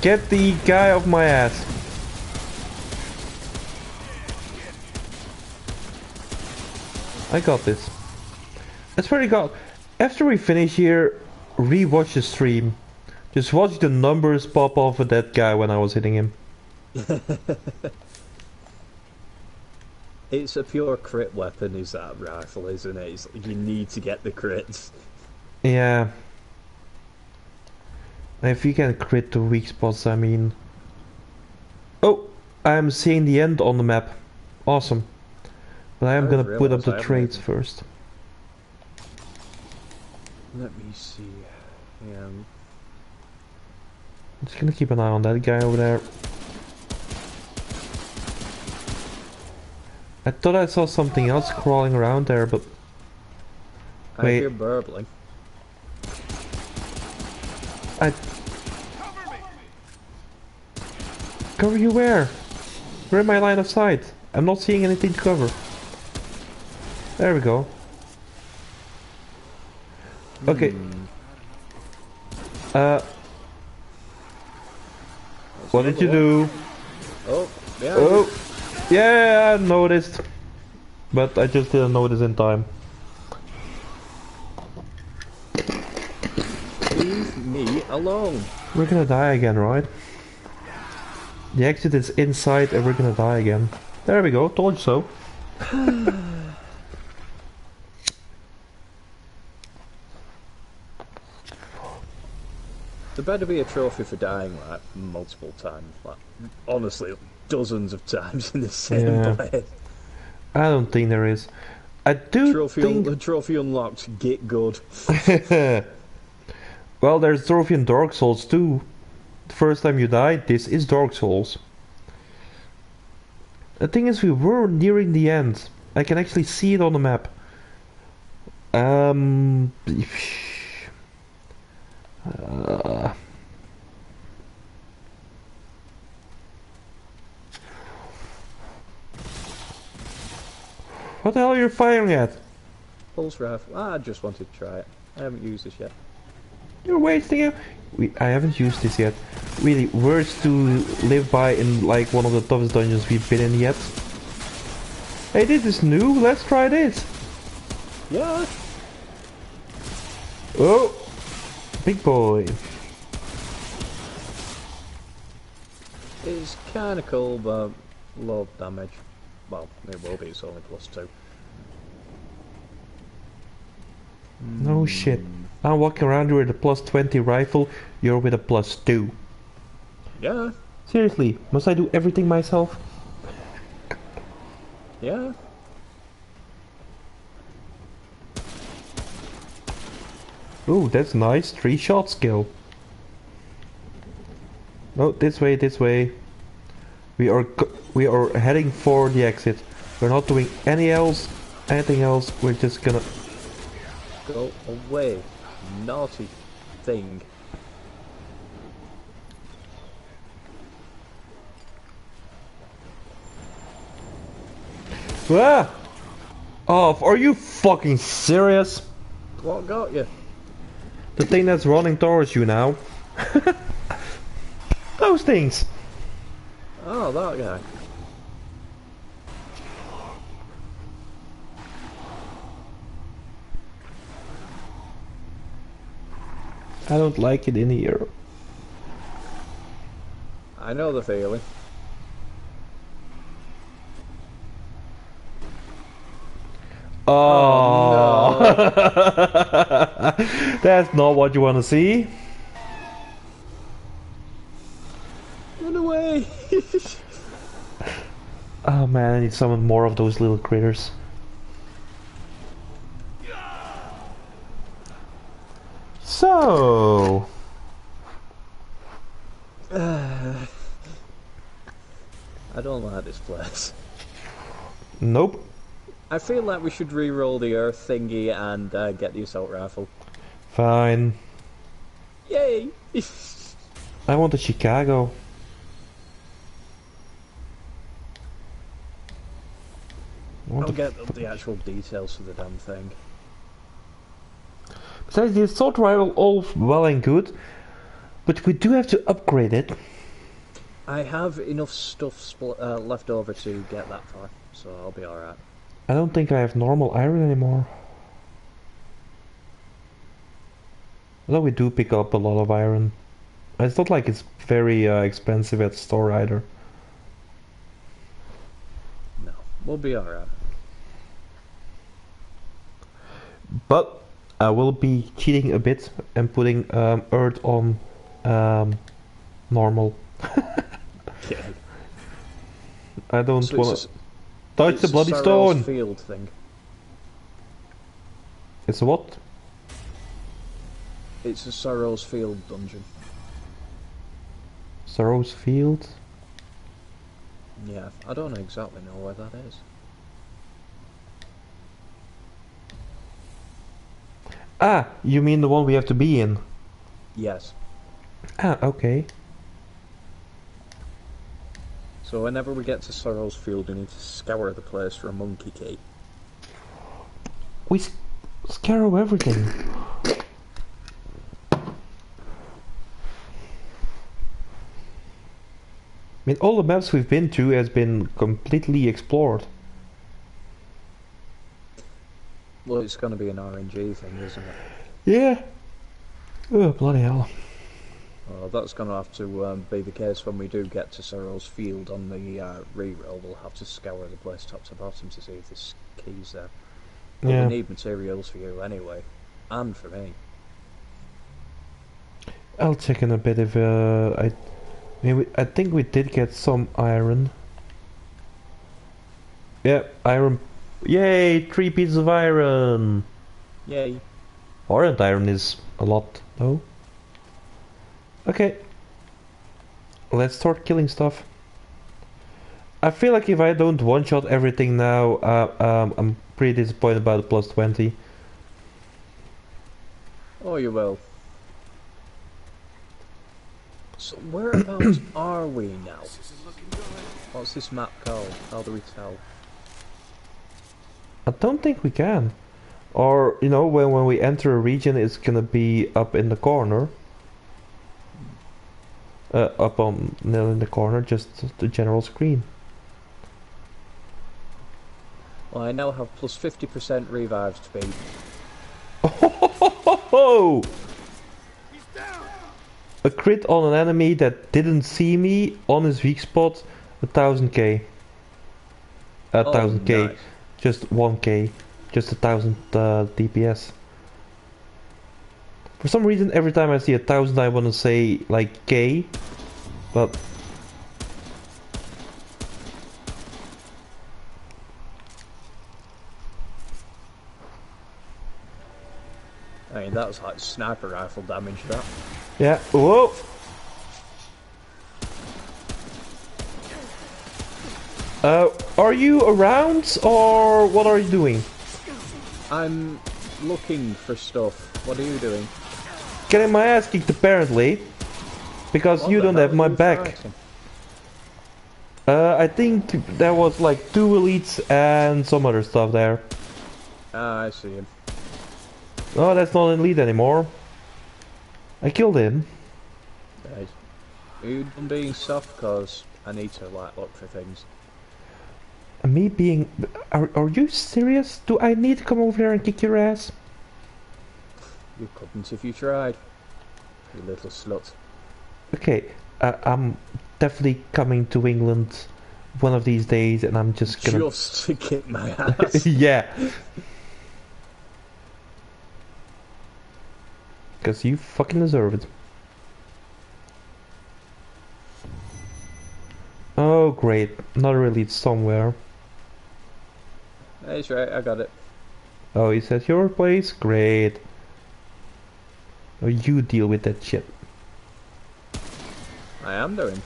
Get the guy off my ass. I got this. I swear to God, after we finish here, re-watch the stream. Just watch the numbers pop off of that guy when I was hitting him. It's a pure crit weapon, is that rifle, isn't it? It's, you need to get the crits. Yeah. If you can crit the weak spots, I mean... Oh! I'm seeing the end on the map. Awesome. But I am I gonna put up realised I the haven't trades even- first. Let me see. I'm just gonna keep an eye on that guy over there. I thought I saw something else crawling around there, but... I Wait. hear burbling. I... Cover you where? You're in my line of sight. I'm not seeing anything to cover. There we go. Okay. What did you do? Oh, yeah. Oh! Yeah, I noticed. But I just didn't notice in time. Leave me alone. We're gonna die again, right? The exit is inside and we're gonna die again. There we go, told you so. There better be a trophy for dying like multiple times. Like, honestly, dozens of times in the same Yeah. place. I don't think there is. I do think... Trophy unlocked. Get good. Well, there's trophy in Dark Souls too. The first time you die, this is Dark Souls. The thing is, we were nearing the end. I can actually see it on the map. What the hell are you firing at? Pulse rifle. I just wanted to try it. I haven't used this yet. You're wasting it. I haven't used this yet. Really, words to live by in like one of the toughest dungeons we've been in yet. Hey, this is new. Let's try this. Yeah. Oh, big boy. It's kind of cool, but low damage. Well, it will be. It's only +2. No shit. I'm walking around with a +20 rifle. You're with a +2. Yeah. Seriously, must I do everything myself? Yeah. Ooh, that's nice. 3-shot skill. Oh, this way, this way. We are heading for the exit. We're not doing anything else. We're just gonna... Go away. Naughty thing. Ah! Oh, are you fucking serious? What got you? The thing that's running towards you now. Those things. Oh, that guy. I don't like it in here. I know the feeling. Oh, no. That's not what you want to see. Run away! Oh man, I need to summon more of those little critters. So... I don't like this place. Nope. I feel like we should re-roll the earth thingy and get the assault rifle. Fine. Yay! I want the Chicago. I'll get the actual details for the damn thing. Besides, the assault rifle, all well and good, but we do have to upgrade it. I have enough stuff left over to get that far, so I'll be alright. I don't think I have normal iron anymore. Although we do pick up a lot of iron. It's not like it's very expensive at the store either. No, we'll be alright. But I will be cheating a bit and putting earth on normal. Yeah. I don't So want it's to touch the bloody stone. Field thing. It's a what? It's a Sorrow's Field dungeon. Sorrow's Field? Yeah, I don't exactly know where that is. Ah, you mean the one we have to be in? Yes. Ah, okay. So whenever we get to Sorrow's Field, we need to scour the place for a monkey key. We scarrow everything. I mean, all the maps we've been to has been completely explored. Well, it's going to be an RNG thing, isn't it? Yeah. Oh, bloody hell. Oh, that's going to have to be the case when we do get to Sorrow's Field on the reroll. We'll have to scour the place top to bottom to see if there's keys there. But Yeah. we need materials for you anyway, and for me. I'll check in a bit if I think we did get some iron. Yeah, iron. Yay, 3 pieces of iron. Yay. Orange iron is a lot, though. Okay, let's start killing stuff. I feel like if I don't one-shot everything now, I'm pretty disappointed about the plus 20. Oh, you will. So whereabouts are we now? This isn't looking good. What's this map called? How do we tell? I don't think we can. Or, you know, when we enter a region, it's gonna be up in the corner. Up on, no, in the corner, just the general screen. Well, I now have plus 50% revive speed. Oh! He's down. A crit on an enemy that didn't see me on his weak spot, 1000k. Oh, 1000k, nice. just 1k, just 1000 DPS. For some reason, every time I see 1000, I want to say like k, but I mean, that's like sniper rifle damage, that. yeah. Whoa! Are you around or what are you doing? I'm looking for stuff. What are you doing? Getting my ass kicked apparently, because What you the don't hell have are my you back. fighting? I think there was like 2 elites and some other stuff there. Ah, I see him. Oh, that's not an elite anymore. I killed him. Right. Are you done being soft? Cause I need to like look for things. Me being... Are you serious? Do I need to come over there and kick your ass? You couldn't if you tried. You little slut. Okay, I'm definitely coming to England one of these days and I'm just gonna... Just to kick my ass. yeah. Because you fucking deserve it. Oh great, another elite somewhere. That's right, I got it. Oh, he's at your place? Great. Oh, you deal with that shit. I am doing.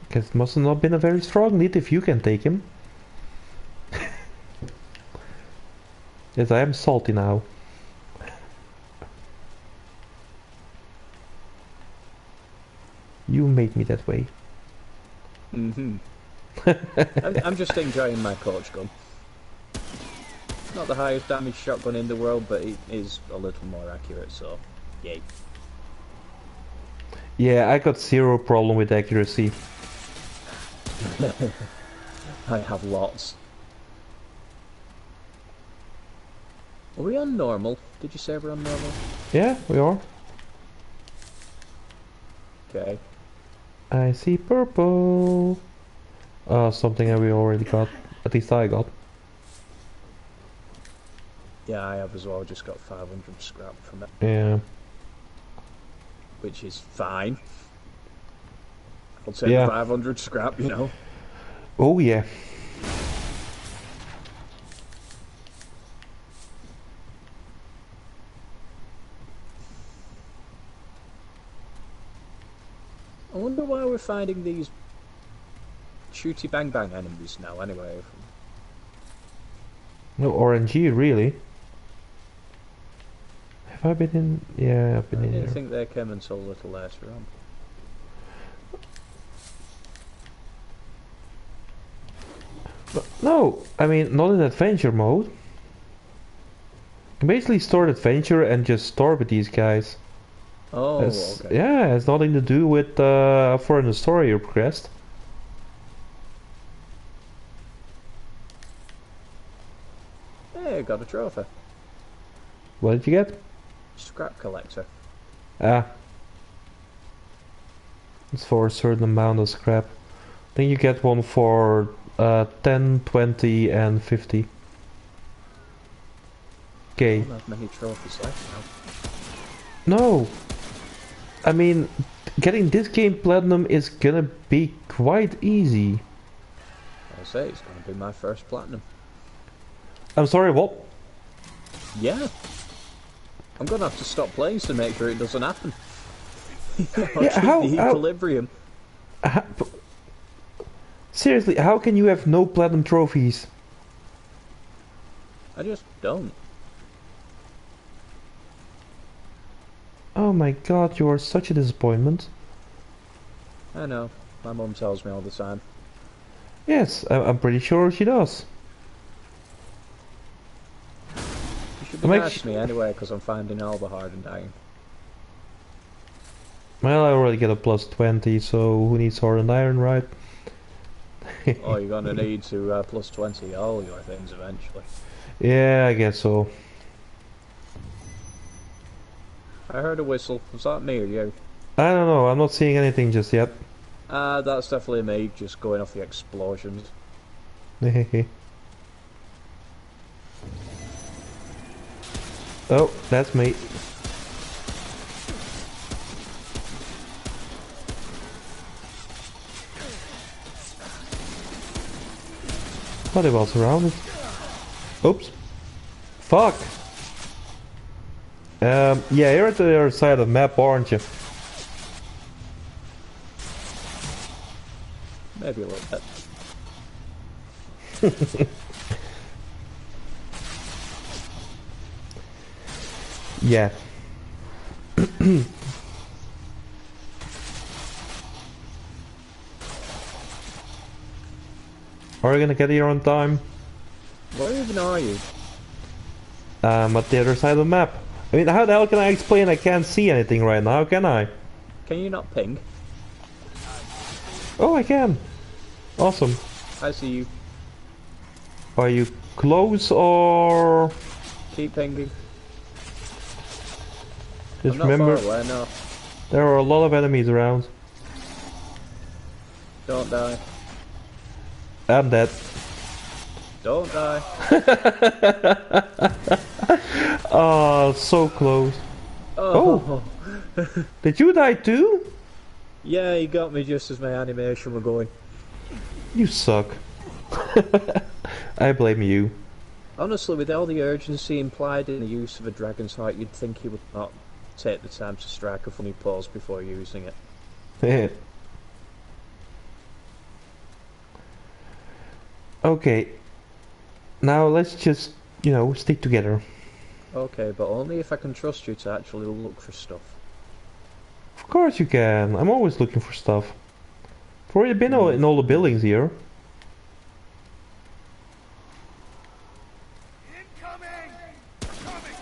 Because it must have not been a very strong lead if you can take him. Yes, I am salty now. You made me that way. Mm-hmm. I'm just enjoying my coach gun. Not the highest damage shotgun in the world, but it is a little more accurate, so yay. Yeah, I got zero problem with accuracy. I have lots. Are we on normal? Did you say we're on normal? Yeah, we are. Okay. I see purple. Something that we already got. At least I got. Yeah, I have as well, just got 500 scrap from it, Yeah. which is fine. I'll take Yeah. 500 scrap, you know. Oh yeah. I wonder why we're finding these shooty bang bang enemies now anyway. No RNG really. Have I been in? Yeah, I've I been in didn't here. think they came until a little later on. But no, I mean not in adventure mode. You can basically start adventure and just start with these guys. Oh, okay. Yeah, it has nothing to do with for in the story you progressed. Hey, got a trophy. What did you get? Scrap collector. Ah. It's for a certain amount of scrap. Then you get one for 10, 20 and 50. I Okay. don't have many trophies left now. No! I mean, getting this game platinum is gonna be quite easy. I say it's going to be my first platinum. I'm sorry, what? Yeah. I'm going to have to stop playing to make sure it doesn't happen. I'll Yeah, keep how- the how- equilibrium. Seriously, how can you have no platinum trophies? I just don't. Oh my god, you are such a disappointment. I know. My mum tells me all the time. Yes, I'm pretty sure she does. You should be Make nice to me anyway, because I'm finding all the hard and dying. Well, I already get a plus 20, so who needs sword and iron, right? Oh, you're going to need to plus 20 all your things eventually. Yeah, I guess so. I heard a whistle. Was that me or you? I don't know, I'm not seeing anything just yet. That's definitely me, just going off the explosions. Oh, that's me. Oh, they were surrounded. Oops. Fuck. Yeah, you're at the other side of the map, aren't you? Maybe a little bit. Yeah. Are you gonna get here on time? Where even are you? At the other side of the map. I mean, how the hell can I explain I can't see anything right now, can I? Can you not ping? Oh, I can. Awesome. I see you. Are you close or... Keep pinging. Just I'm not remember, far away, no. there are a lot of enemies around. Don't die. I'm dead. Don't die. Oh, so close. Oh. Did you die too? Yeah, he got me just as my animation were going. You suck. I blame you. Honestly, with all the urgency implied in the use of a dragon's heart, you'd think he would not take the time to strike a funny pose before using it. Okay. Now let's just, stick together. Okay, but only if I can trust you to actually look for stuff. Of course you can. I'm always looking for stuff. I've already been in all the buildings here. Incoming! Coming!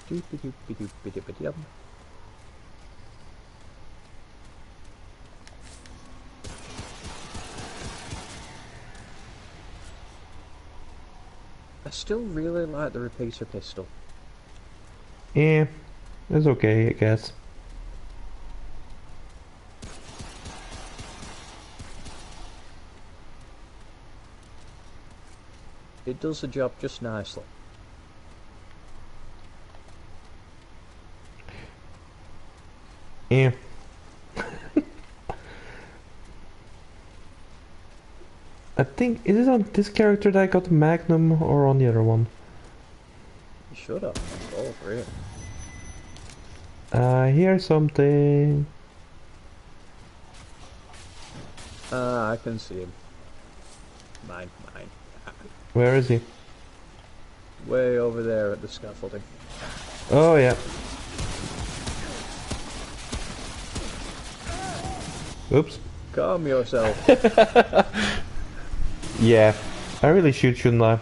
Doopy-doopy-doopy-doopy-dum. I still really like the repeater pistol. Yeah, it's okay, I guess. It does the job just nicely. Yeah. I think, is it on this character that I got the Magnum or on the other one? You should have. On both, really. I hear something. Ah, I can see him. Mine. Where is he? Way over there at the scaffolding. Oh yeah. Oops. Calm yourself. Yeah. I really should, shouldn't I?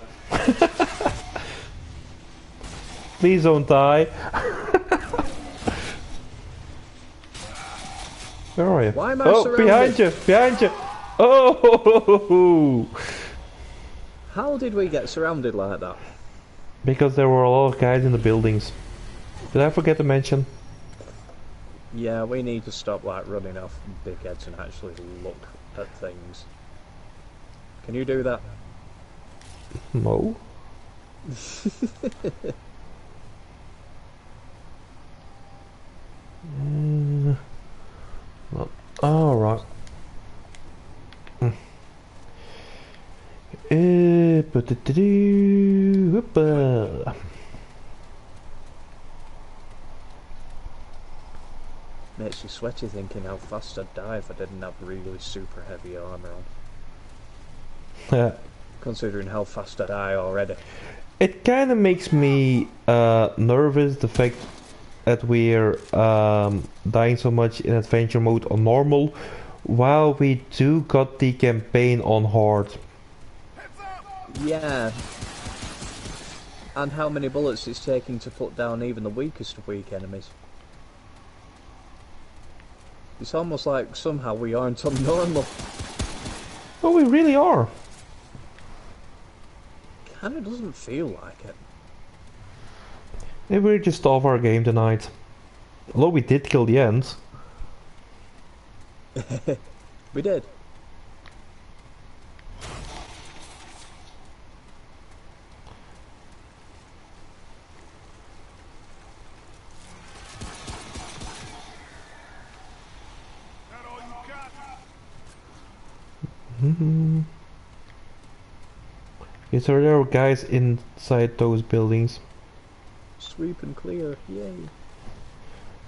Please don't die. Where are you? Why am I oh, surrounded? behind you! Behind you! Oh! How did we get surrounded like that? Because there were a lot of guys in the buildings. Did I forget to mention? Yeah, we need to stop like running off big heads and actually look at things. Can you do that? No. Well, alright. Whoopa. Makes you sweaty thinking how fast I'd die if I didn't have really super heavy armour on. Considering how fast I die already. It kind of makes me nervous, the fact that we're dying so much in adventure mode on normal, while we do got the campaign on hard. Yeah. And how many bullets it's taking to put down even the weakest of weak enemies. It's almost like somehow we aren't on normal. Oh, we really are. Kinda doesn't feel like it. Maybe we're just off our game tonight. Although we did kill the ants. We did. That all you got? Yes, there are guys inside those buildings. Sweep and clear, yay.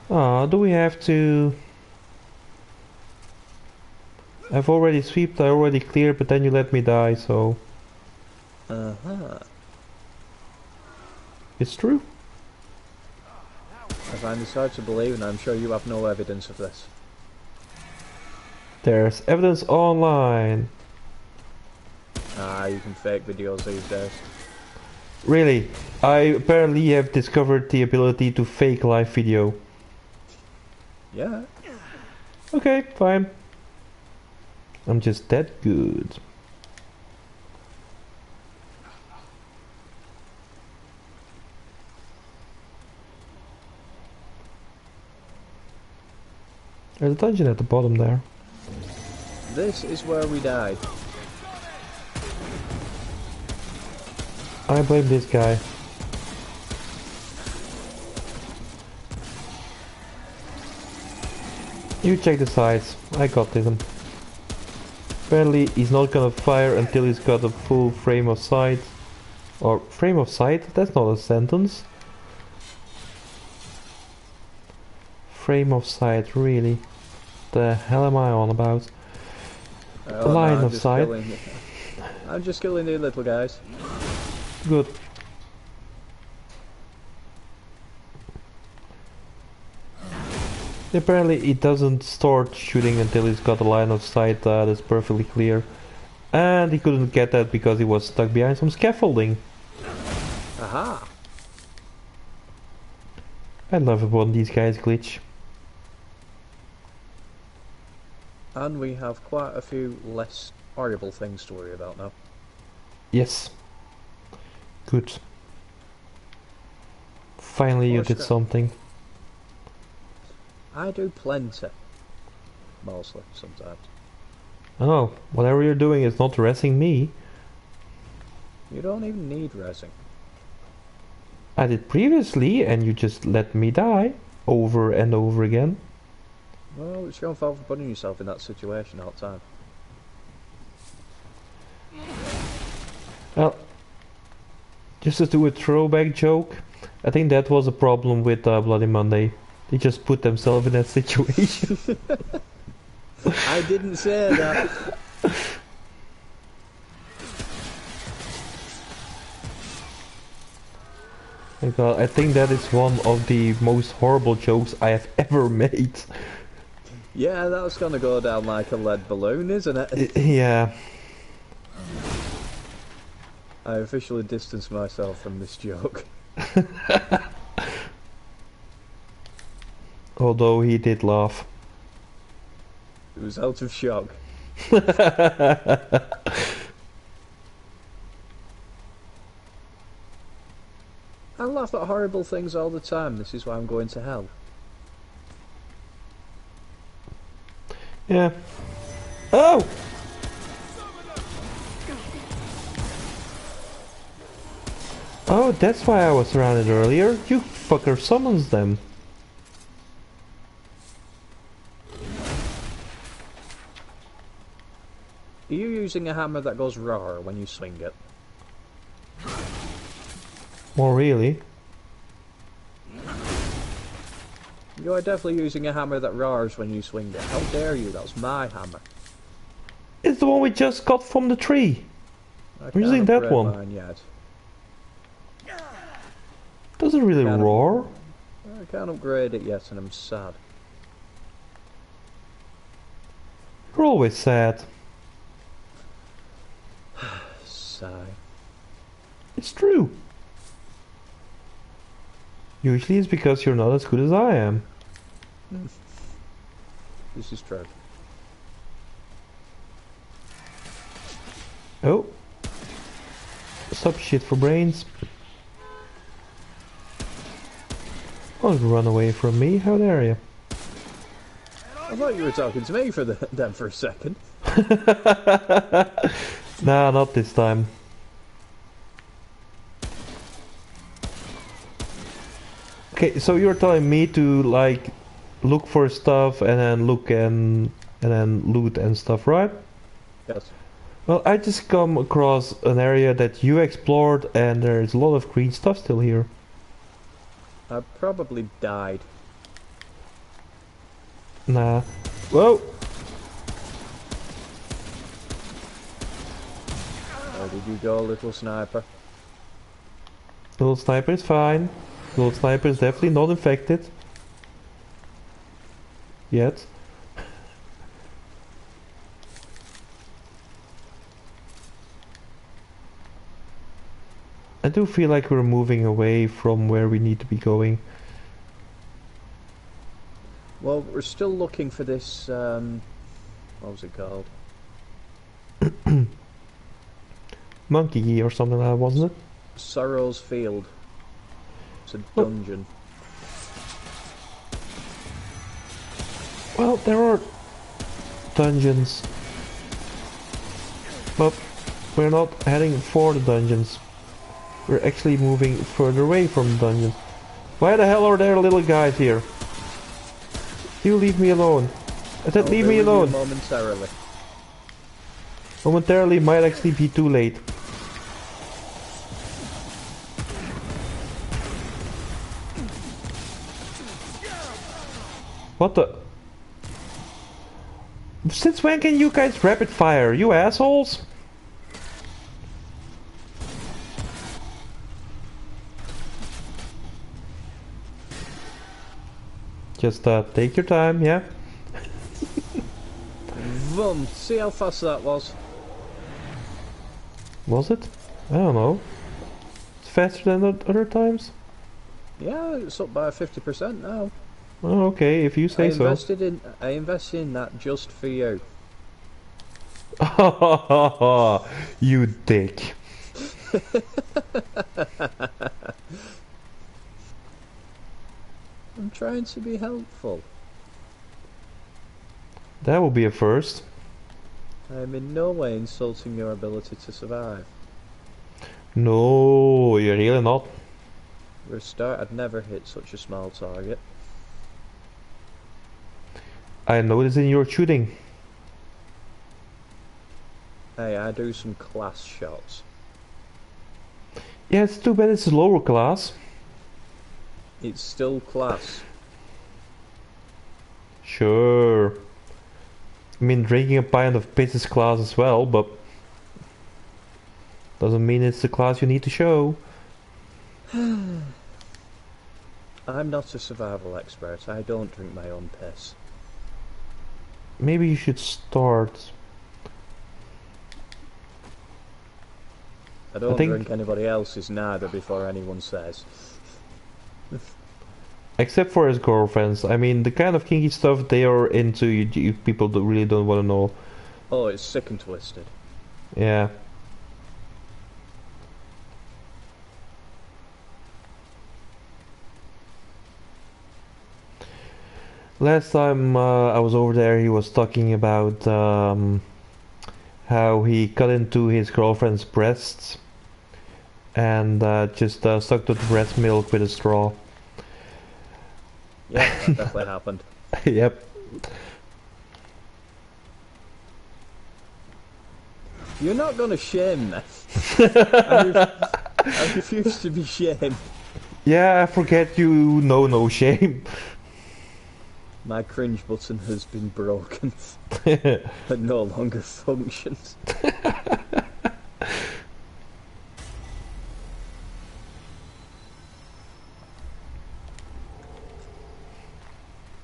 Ah, do we have to... I've already sweeped, I already cleared, but then you let me die, so... Uh-huh. It's true. I find this hard to believe and I'm sure you have no evidence of this. There's evidence online. Ah, you can fake videos these days. Really, I apparently have discovered the ability to fake live video. Yeah. Okay, fine. I'm just that good. There's a dungeon at the bottom there. This is where we died. I blame this guy. You check the sides. I got him. Apparently he's not gonna fire until he's got a full frame of sight. Or frame of sight? That's not a sentence. Frame of sight, really? The hell am I on about? Oh, Line no, of sight. I'm just killing the little guys. Good. Apparently he doesn't start shooting until he's got a line of sight that's perfectly clear. And he couldn't get that because he was stuck behind some scaffolding. Aha! I love it when these guys glitch. And we have quite a few less horrible things to worry about now. Yes. Good. Finally you did something. I do plenty. Mostly, sometimes. Oh, whatever you're doing is not harassing me. You don't even need resin. I did previously and you just let me die. Over and over again. Well, it's your own fault for putting yourself in that situation all the time. Well, just to do a throwback joke, I think that was a problem with Bloody Monday. They just put themselves in that situation. I didn't say that. My God, I think that is one of the most horrible jokes I have ever made. Yeah, that's gonna go down like a lead balloon, isn't it? Yeah. I officially distanced myself from this joke. Although he did laugh. It was out of shock. I laugh at horrible things all the time. This is why I'm going to hell. Yeah. Oh! Oh, that's why I was surrounded earlier. You fucker summons them. Are you using a hammer that goes raw when you swing it. Oh, really? You are definitely using a hammer that roars when you swing it. How dare you? That's my hammer. It's the one we just got from the tree. I I'm using can't that upgrade one. mine yet. Doesn't really Can't up- roar. I can't upgrade it yet, and I'm sad. You're always sad. Sigh. It's true. Usually it's because you're not as good as I am. This is true. Oh. Stop shit for brains. Don't run away from me, how dare you? I thought you were talking to me then for a second. Nah, not this time. Okay, so you're telling me to like look for stuff and then look and then loot and stuff, right? Yes. Well, I just come across an area that you explored and there's a lot of green stuff still here. I probably died. Nah. Whoa! Where did you go, little sniper? Little sniper is fine. Little sniper is definitely not infected. Yet. I do feel like we're moving away from where we need to be going. Well, we're still looking for this, what was it called? Monkey or something like that, wasn't it? Sorrow's Field. It's a Oh. dungeon. Well, there are dungeons. But we're not heading for the dungeons. We're actually moving further away from the dungeons. Why the hell are there little guys here? You leave me alone. I said leave me alone. Momentarily. Momentarily might actually be too late. What the? Since when can you guys rapid fire, you assholes? Just take your time, yeah? Boom! See how fast that was? Was it? I don't know. It's faster than other times? Yeah, it's up by 50% now. Oh, okay, if you say so. I invested in that just for you. You dick. I'm trying to be helpful. That will be a first. I am in no way insulting your ability to survive. No, you're really not. For a start, I'd never hit such a small target. I noticed in your shooting. Hey, I do some class shots. Yeah, it's too bad it's a lower class. It's still class. Sure. I mean, drinking a pint of piss is class as well, but doesn't mean it's the class you need to show. I'm not a survival expert. I don't drink my own piss. Maybe you should start. I don't think- drink anybody else's neither before anyone says. Except for his girlfriends. I mean, the kind of kinky stuff they are into, you people really don't want to know. Oh, it's sick and twisted. Yeah. Last time I was over there, he was talking about how he cut into his girlfriend's breasts and just sucked up the breast milk with a straw. Yeah, that definitely happened. Yep. You're not gonna shame me. I refuse to be shamed. Yeah, I forget you know no shame. My cringe button has been broken and no longer functions.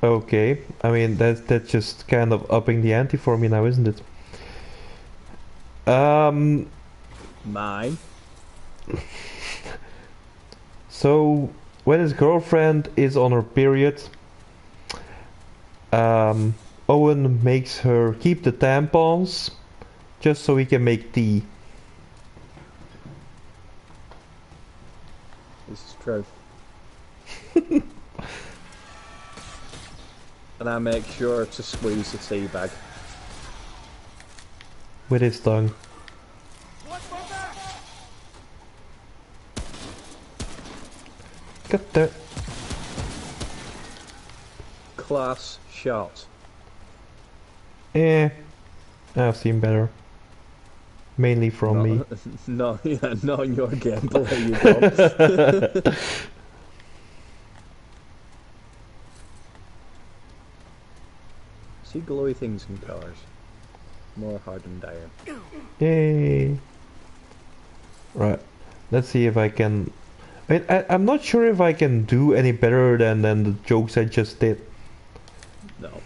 Okay, I mean that's just kind of upping the ante for me now, isn't it? Mine. So when his girlfriend is on her period, Owen makes her keep the tampons just so he can make tea. This is true. And I make sure to squeeze the tea bag. With his tongue. Got that. Class shot. I've seen better. Mainly from me. No, yeah, not in your game, but there you go. See glowy things in cars. More hardened iron. Yay! Right. Let's see if I can... I'm not sure if I can do any better than the jokes I just did. No.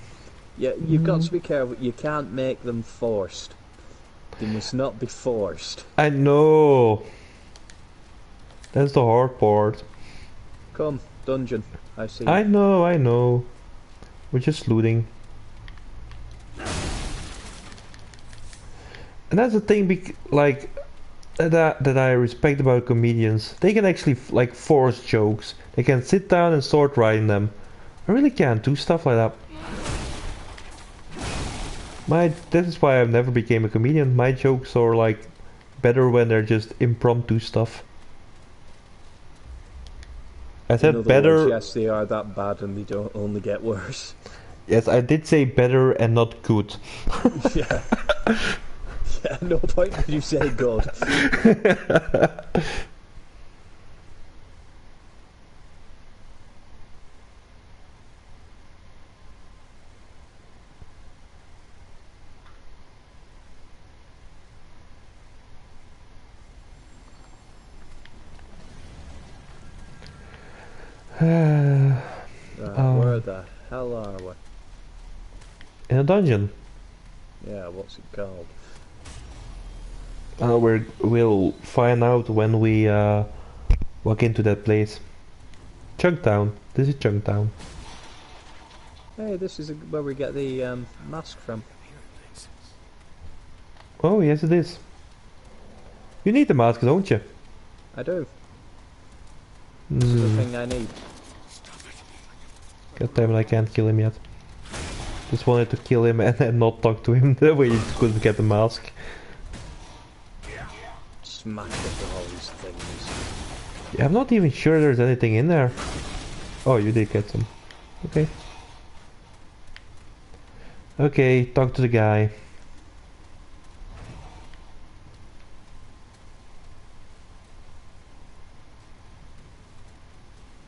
Yeah, you've got to be careful. You can't make them forced. They must not be forced. I know! That's the hard part. Come, dungeon. I see. I know. We're just looting. And that's the thing, like, that I respect about comedians. They can actually, like, force jokes. They can sit down and start writing them. I really can't do stuff like that. That is why I've never became a comedian. My jokes are, like, better when they're just impromptu stuff. I said better... Words, yes, they are that bad and they don't only get worse. Yes, I did say better and not good. Yeah. Yeah, no point did you say good. Where the hell are we? In a dungeon. Yeah, what's it called? We'll find out when we walk into that place. Chunktown. This is Chunktown. Hey, this is where we get the mask from. Oh, yes it is. You need the mask, don't you? I do. It's the thing I need. God damn it, I can't kill him yet. Just wanted to kill him and then not talk to him, that way he couldn't get the mask. Smash up all these things. Yeah, I'm not even sure there's anything in there. Oh, you did get some. Okay. Okay, talk to the guy.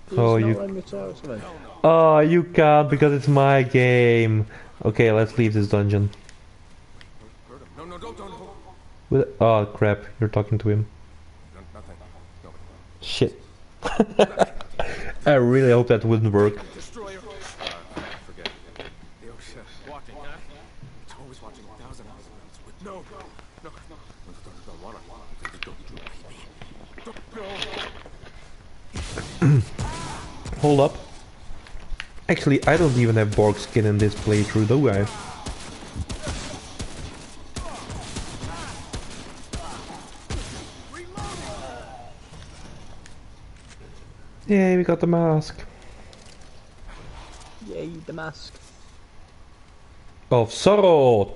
Please Oh, not you... let me talk to him. Oh, you can't because it's my game. Okay, let's leave this dungeon. No, don't. Oh crap, you're talking to him. Nothing. No. Shit. I really hope that wouldn't work. Destroyer. Forget it. The ocean. Walking, huh? It's always watching 1,000 hours with no. Don't wanna. Don't. Hold up. Actually, I don't even have Borg skin in this playthrough, do I? Yay, we got the mask. Yay, the mask. Of sorrow.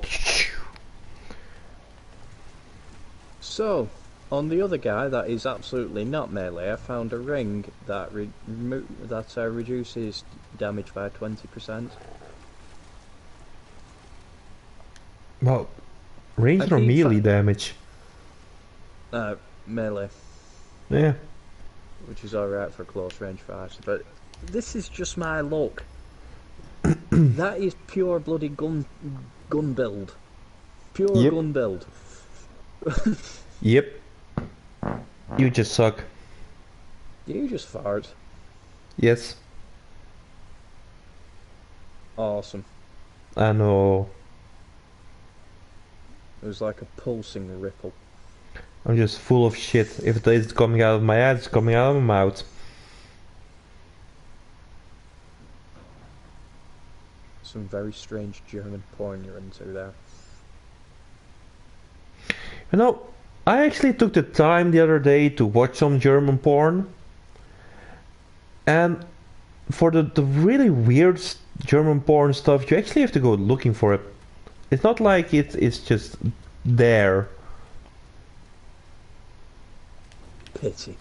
So, on the other guy that is absolutely not melee, I found a ring that reduces damage by 20%. Well, Ranged or keep melee damage? Melee, Yeah. which is alright for close range fights, but this is just my luck. That is pure bloody gun build. Pure Yep. gun build. Yep. You just suck. You just fart. Yes. Awesome. I know. It was like a pulsing ripple. I'm just full of shit. If it is coming out of my ass, it's coming out of my mouth. Some very strange German porn you're into there. You know, I actually took the time the other day to watch some German porn. And for the really weird German porn stuff, you actually have to go looking for it. It's not like it's just there. Pity.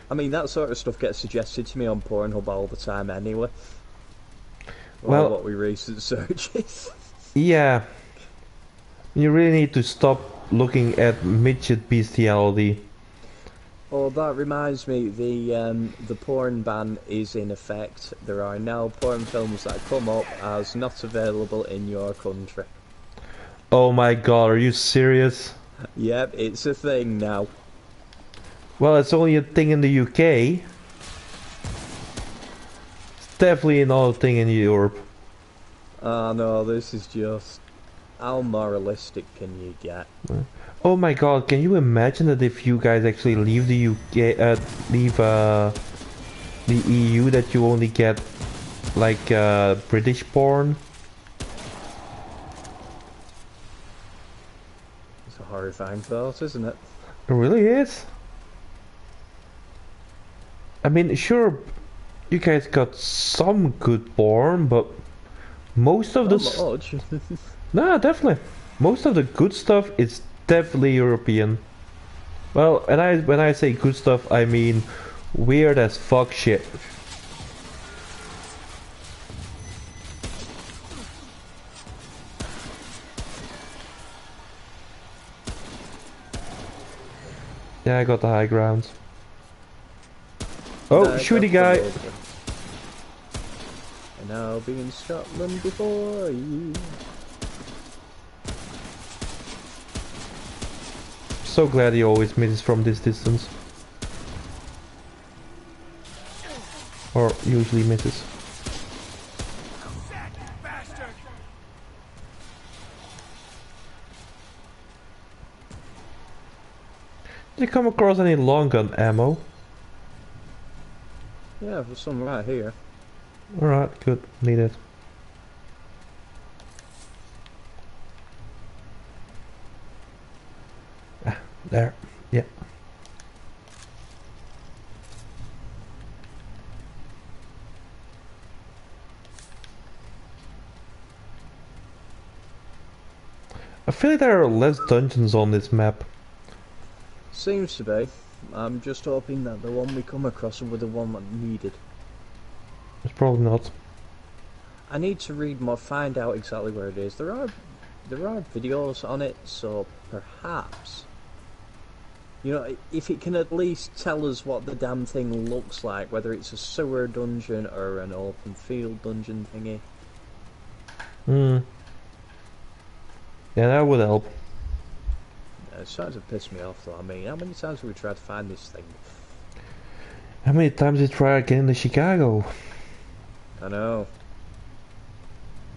I mean, that sort of stuff gets suggested to me on Pornhub all the time anyway. Well, what we recent searches. Yeah. You really need to stop looking at midget bestiality. Oh, that reminds me, the porn ban is in effect. There are now porn films that come up as not available in your country. Oh my god, are you serious? Yep, it's a thing now. Well, it's only a thing in the UK. It's definitely not a thing in Europe. Oh no, this is just... How moralistic can you get? Oh my god, can you imagine that if you guys actually leave the UK, leave the EU, that you only get like British porn? It's a horrifying thought, isn't it? It really is. I mean, sure, you guys got some good porn, but most of the Not much. no, definitely, most of the good stuff is definitely European. Well, and when I say good stuff, I mean weird as fuck shit. Yeah, I got the high ground. Oh, shooty guy! And I'll be in Scotland before you. So glad he always misses from this distance. Or usually misses. Did you come across any long gun ammo? Yeah, there's some right here. Alright, good. Need it. Ah, there. Yeah. I feel like there are less dungeons on this map. Seems to be. I'm just hoping that the one we come across will be the one that needed. It's probably not. I need to read more, find out exactly where it is. There are videos on it, so perhaps, you know, if it can at least tell us what the damn thing looks like, whether it's a sewer dungeon or an open field dungeon thingy. Hmm. Yeah, that would help. It's starting to piss me off though. I mean, how many times have we tried to find this thing? How many times did you try getting to Chicago? I know.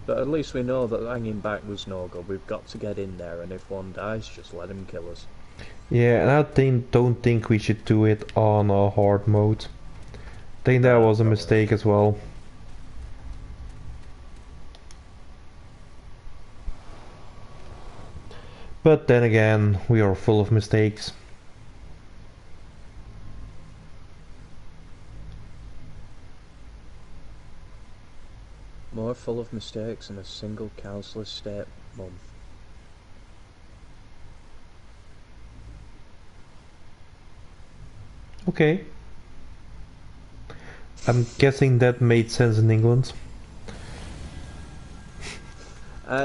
But at least we know that hanging back was no good. We've got to get in there, and if one dies, just let him kill us. Yeah, and I don't think we should do it on a hard mode. I think that was a mistake as well. But then again, we are full of mistakes. More full of mistakes than a single councillor state mum. Okay. I'm guessing that made sense in England.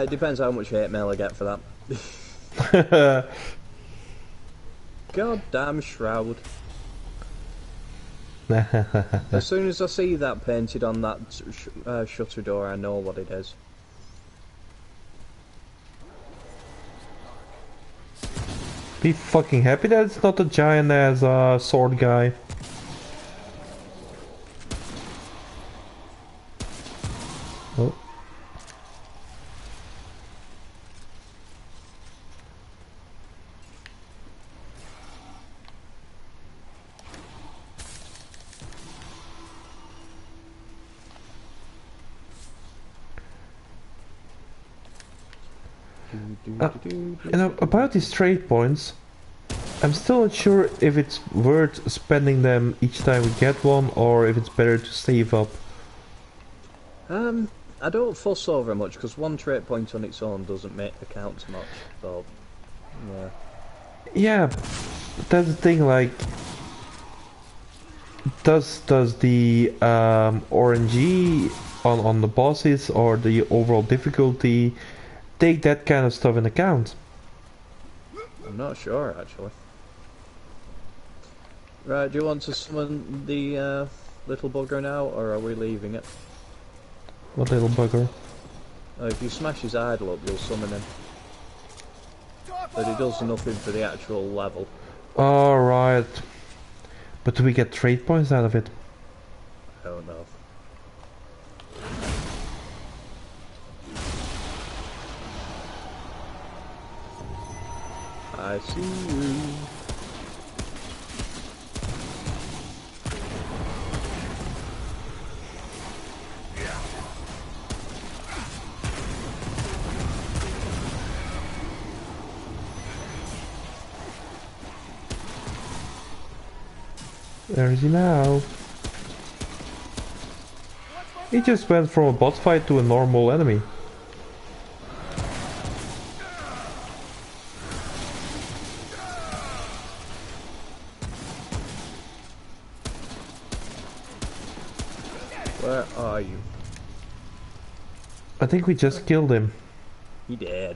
It depends how much hate mail I get for that. Goddamn shroud. As soon as I see that painted on that shutter door, I know what it is. Be fucking happy that it's not a giant ass sword guy. Oh. You know, about these trade points, I'm still not sure if it's worth spending them each time we get one, or if it's better to save up. I don't fuss over it much, because one trait point on its own doesn't account to much, so, yeah. Yeah, but that's the thing, like, does the RNG on the bosses or the overall difficulty take that kind of stuff in account? I'm not sure, actually. Right, do you want to summon the little bugger now, or are we leaving it? What little bugger? If you smash his idol up, you'll summon him. But it does nothing for the actual level. Alright. But do we get trade points out of it? I don't know. I see you. Where is he now? He just went from a boss fight to a normal enemy. Where are you? I think we just killed him. He dead.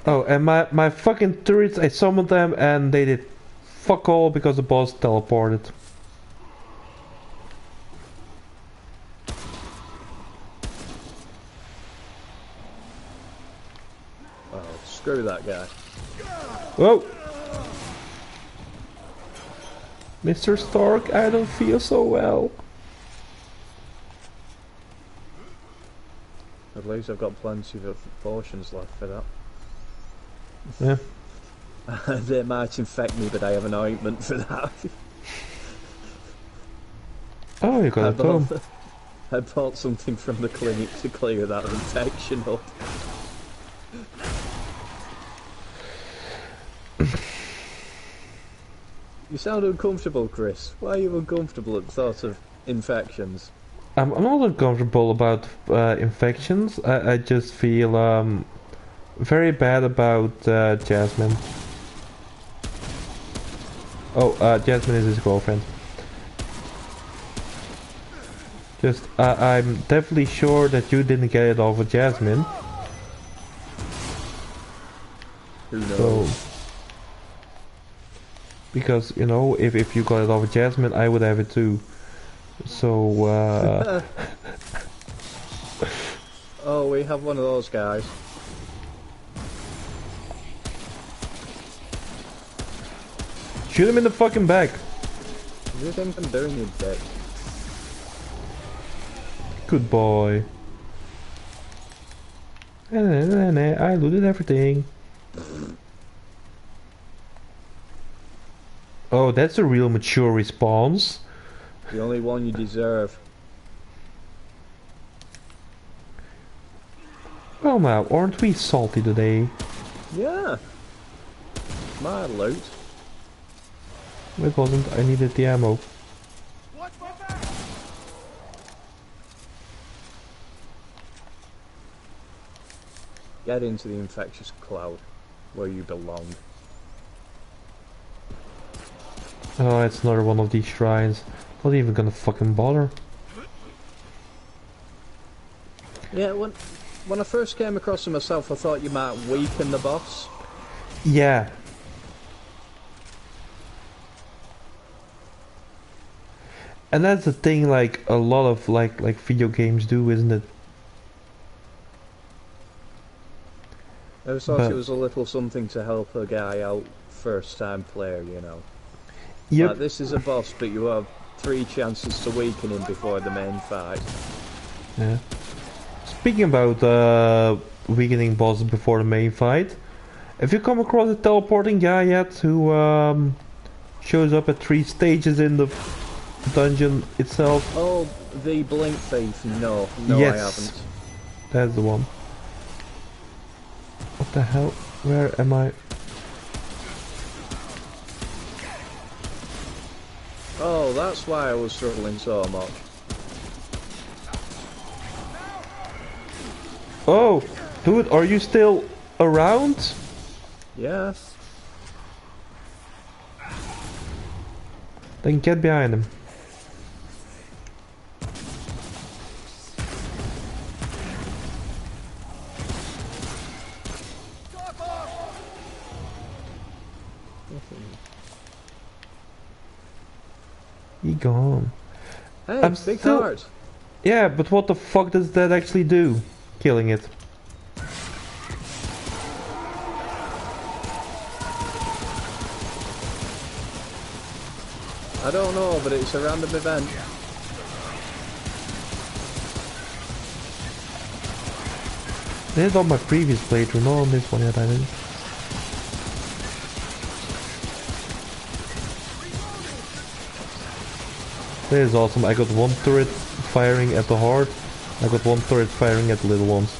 Oh, and my fucking turrets, I summoned them and they did fuck all because the boss teleported. Oh, screw that guy. Whoa! Mr. Stark, I don't feel so well. At least I've got plenty of potions left for that. Yeah. They might infect me, but I have an ointment for that. Oh, you got a comb. I bought something from the clinic to clear that infection up. You sound uncomfortable, Chris. Why are you uncomfortable at the thought of infections? I'm not uncomfortable about infections. I just feel very bad about Jasmine. Oh, Jasmine is his girlfriend. Just, I'm definitely sure that you didn't get it off of Jasmine. Who knows? So, because, you know, if you got it off of Jasmine, I would have it too. So, Oh, we have one of those guys. shoot him in the fucking back. What do you think I'm doing, you dick? Good boy. I looted everything. Oh, that's a real mature response. The only one you deserve. Well now, aren't we salty today? Yeah. My loot. It wasn't, I needed the ammo. Get into the infectious cloud, where you belong. Oh, it's another one of these shrines. Not even gonna fucking bother. Yeah, when I first came across him myself, I thought you might weaken the boss. Yeah. And that's the thing, like a lot of like video games do, isn't it? I just thought But it was a little something to help a guy out, first time player, you know. yep. Like, this is a boss, but you have 3 chances to weaken him before the main fight. Yeah. Speaking about weakening bosses before the main fight, have you come across a teleporting guy yet who shows up at 3 stages in the dungeon itself? Oh, the Blink Thief. No, I Yes. haven't. That's the one. What the hell? Where am I? Oh, that's why I was struggling so much. Oh, dude, are you still around? Yeah. Then get behind him. He gone. Hey, I'm big still- heart. Yeah, but what the fuck does that actually do? Killing it. I don't know, but it's a random event. This is on my previous playthrough, not on this one yet, I think. This is awesome. I got one turret firing at the heart. I got one turret firing at the little ones.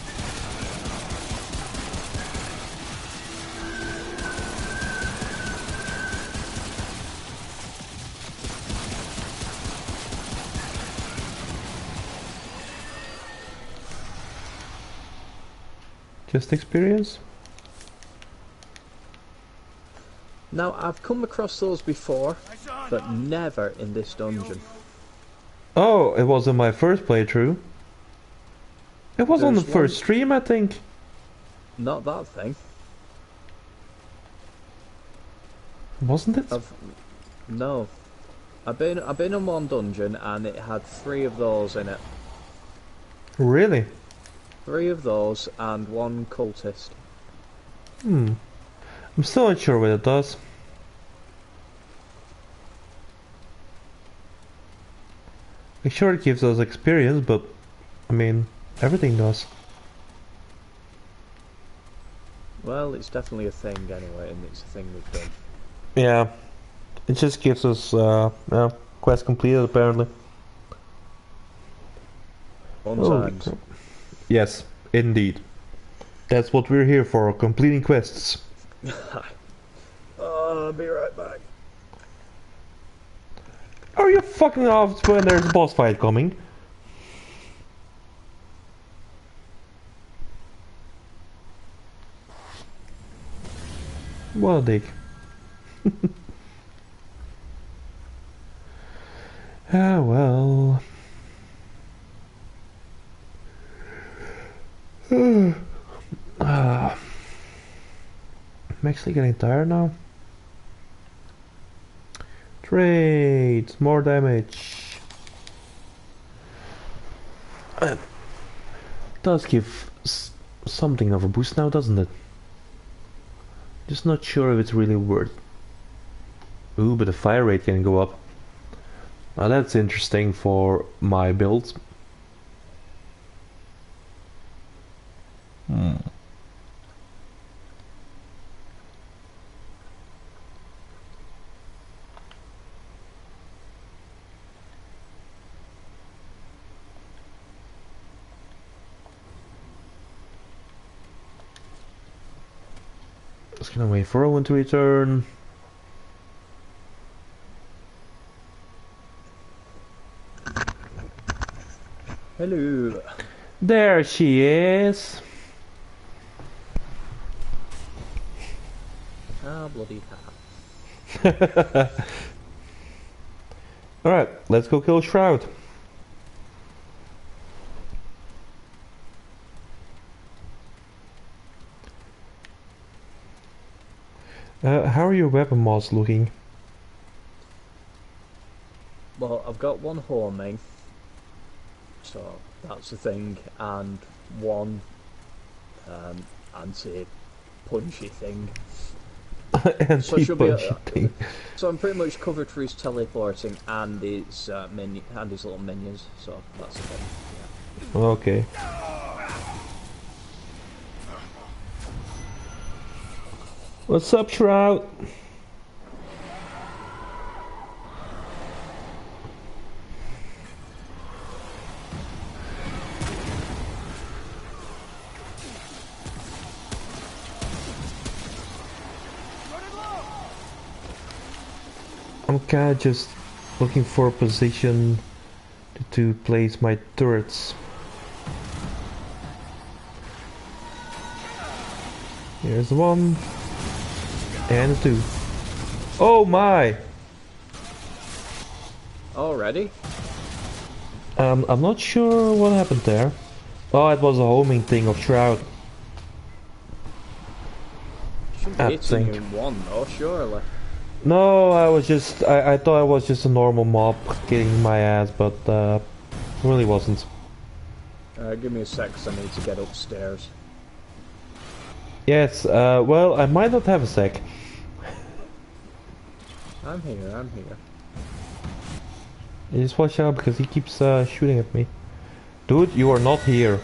Just experience? Now, I've come across those before, but never in this dungeon. Oh, it was in my first playthrough. It was on the There's first one- stream, I think. Not that thing. Wasn't it? No. I've been in one dungeon and it had 3 of those in it. Really? 3 of those and 1 cultist. I'm still not sure what it does. I'm sure it gives us experience, but I mean, everything does. Well, it's definitely a thing anyway, and it's a thing we've done. Yeah, it just gives us quest completed apparently. Fun Holy times. crap. Yes, indeed. That's what we're here for, completing quests. I'll be right back. Are you fucking off when there's a boss fight coming? What a dick. Ah, well. I'm actually getting tired now. Trade, more damage. Does give something of a boost now, doesn't it? Just not sure if it's really worth. Ooh, but the fire rate can go up. Now that's interesting for my build. Just gonna wait for Owen to return. Hello. There she is. Ah, bloody hell. Alright, let's go kill Shroud. How are your weapon mods looking? Well, I've got one homing, so that's the thing, and one anti-punchy thing. So she'll be. Anti-punchy thing. So I'm pretty much covered for his teleporting and his and his little minions. So that's the thing. Yeah. Okay. What's up, Shroud? I'm kinda just looking for a position to place my turrets. Here's one. And two. Oh my! Already? I'm not sure what happened there. Oh, it was a homing thing of Shroud. Should I be hitting think. you in one though, surely. No, I thought I was just a normal mob kicking my ass, but really wasn't. Give me a sec, 'cause I need to get upstairs. Yes, well, I might not have a sec. I'm here, I'm here. You just watch out because he keeps shooting at me. Dude, you are not here.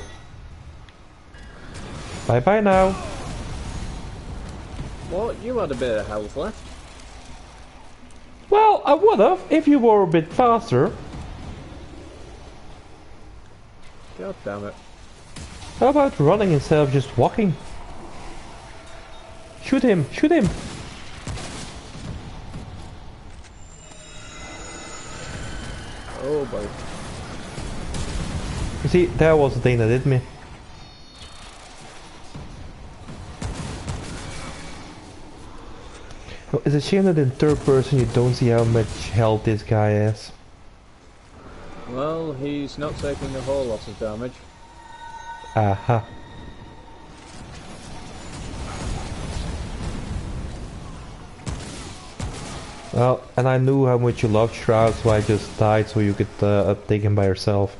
Bye bye now. What? You had a bit of health left. Well, I would have if you were a bit faster. God damn it. How about running instead of just walking? Shoot him! Shoot him! Oh boy. You see, that was the thing that hit me. Well, it's a shame that in third person you don't see how much health this guy has. Well, he's not taking a whole lot of damage. Aha. Well, and I knew how much you loved Shroud, so I just died so you could take him by yourself.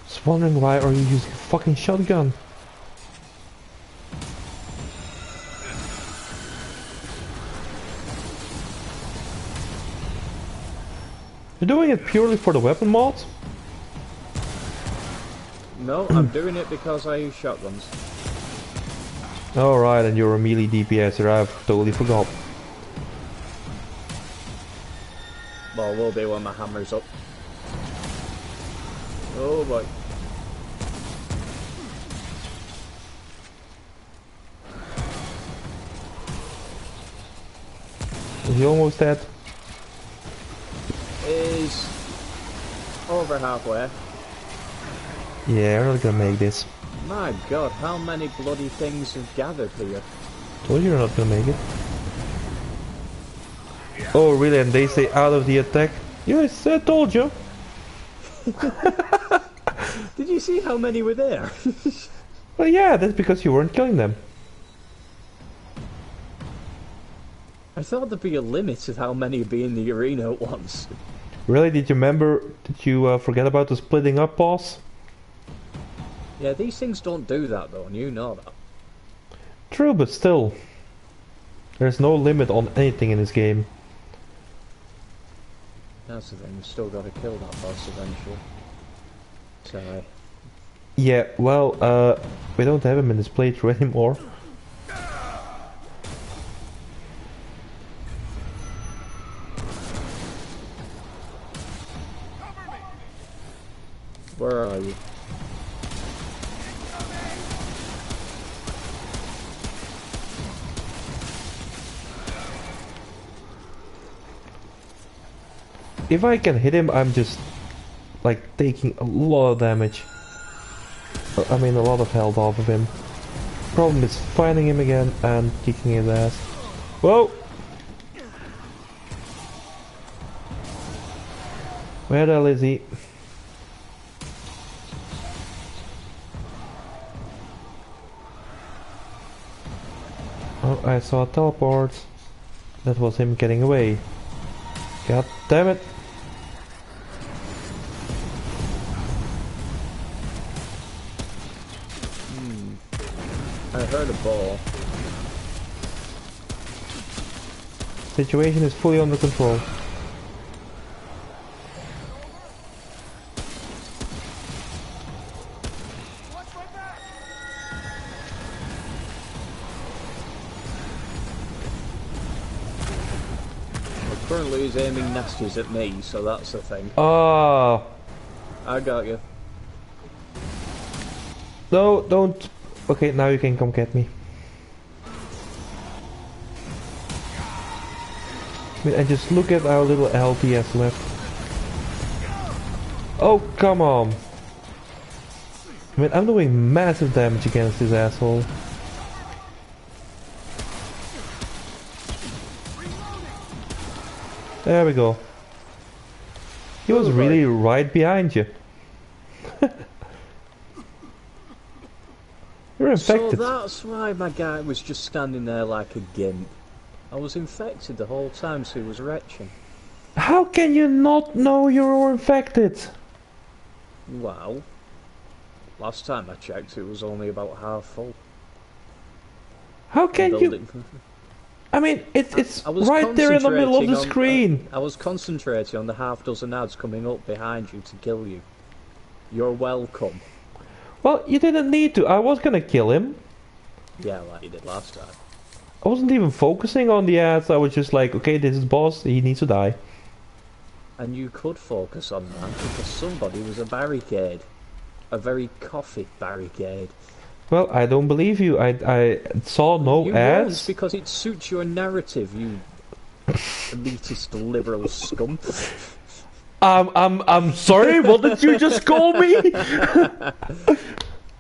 Just wondering why are you using a fucking shotgun? You're doing it purely for the weapon mods? No, I'm doing it because I use shotguns. Alright, and you're a melee DPSer, I've totally forgot. Well, will be when my hammer's up. Oh boy. Is he almost dead? Is over halfway. Yeah, we're not gonna make this. My god, how many bloody things have gathered here? Told you you're not gonna make it. Oh really, and they say out of the attack? Yes, I told you. Did you see how many were there? Well yeah, that's because you weren't killing them. I thought there'd be a limit to how many would be in the arena at once. Really, did you forget about the splitting up boss? Yeah, these things don't do that though, and you know that. True, but still. There's no limit on anything in this game. That's the thing, we've still got to kill that boss eventually. So, Yeah, well, we don't have him in this playthrough anymore. where are you? If I can hit him, I'm just like taking a lot of damage. I mean, a lot of health off of him. Problem is finding him again and kicking his ass. Whoa! Where the hell is he? Oh, I saw a teleport. That was him getting away. God damn it. I heard a ball. Situation is fully under control. Well, currently he's aiming nasties at me, so that's the thing. Oh. I got you. No, don't. Okay, now you can come get me. I mean, and just look at our little LPS left. Oh, come on. I mean, I'm doing massive damage against this asshole. There we go. He was really right behind you. You're infected. So that's why my guy was just standing there like a gimp. I was infected the whole time, so he was retching. How can you not know you're infected? Well, last time I checked, it was only about half full. How can you? Building. I mean, it's I was right there in the middle of the concentrating screen. I was concentrating on the half dozen ads coming up behind you to kill you. You're welcome. Well, you didn't need to. I was gonna kill him. Yeah, like you did last time. I wasn't even focusing on the ads. I was just like, okay, this is boss. He needs to die. And you could focus on that because somebody was a barricade. A very coffee barricade. Well, I don't believe you. I saw no You ads. won't because it suits your narrative, you elitist liberal scum. I'm sorry. What did you just call me?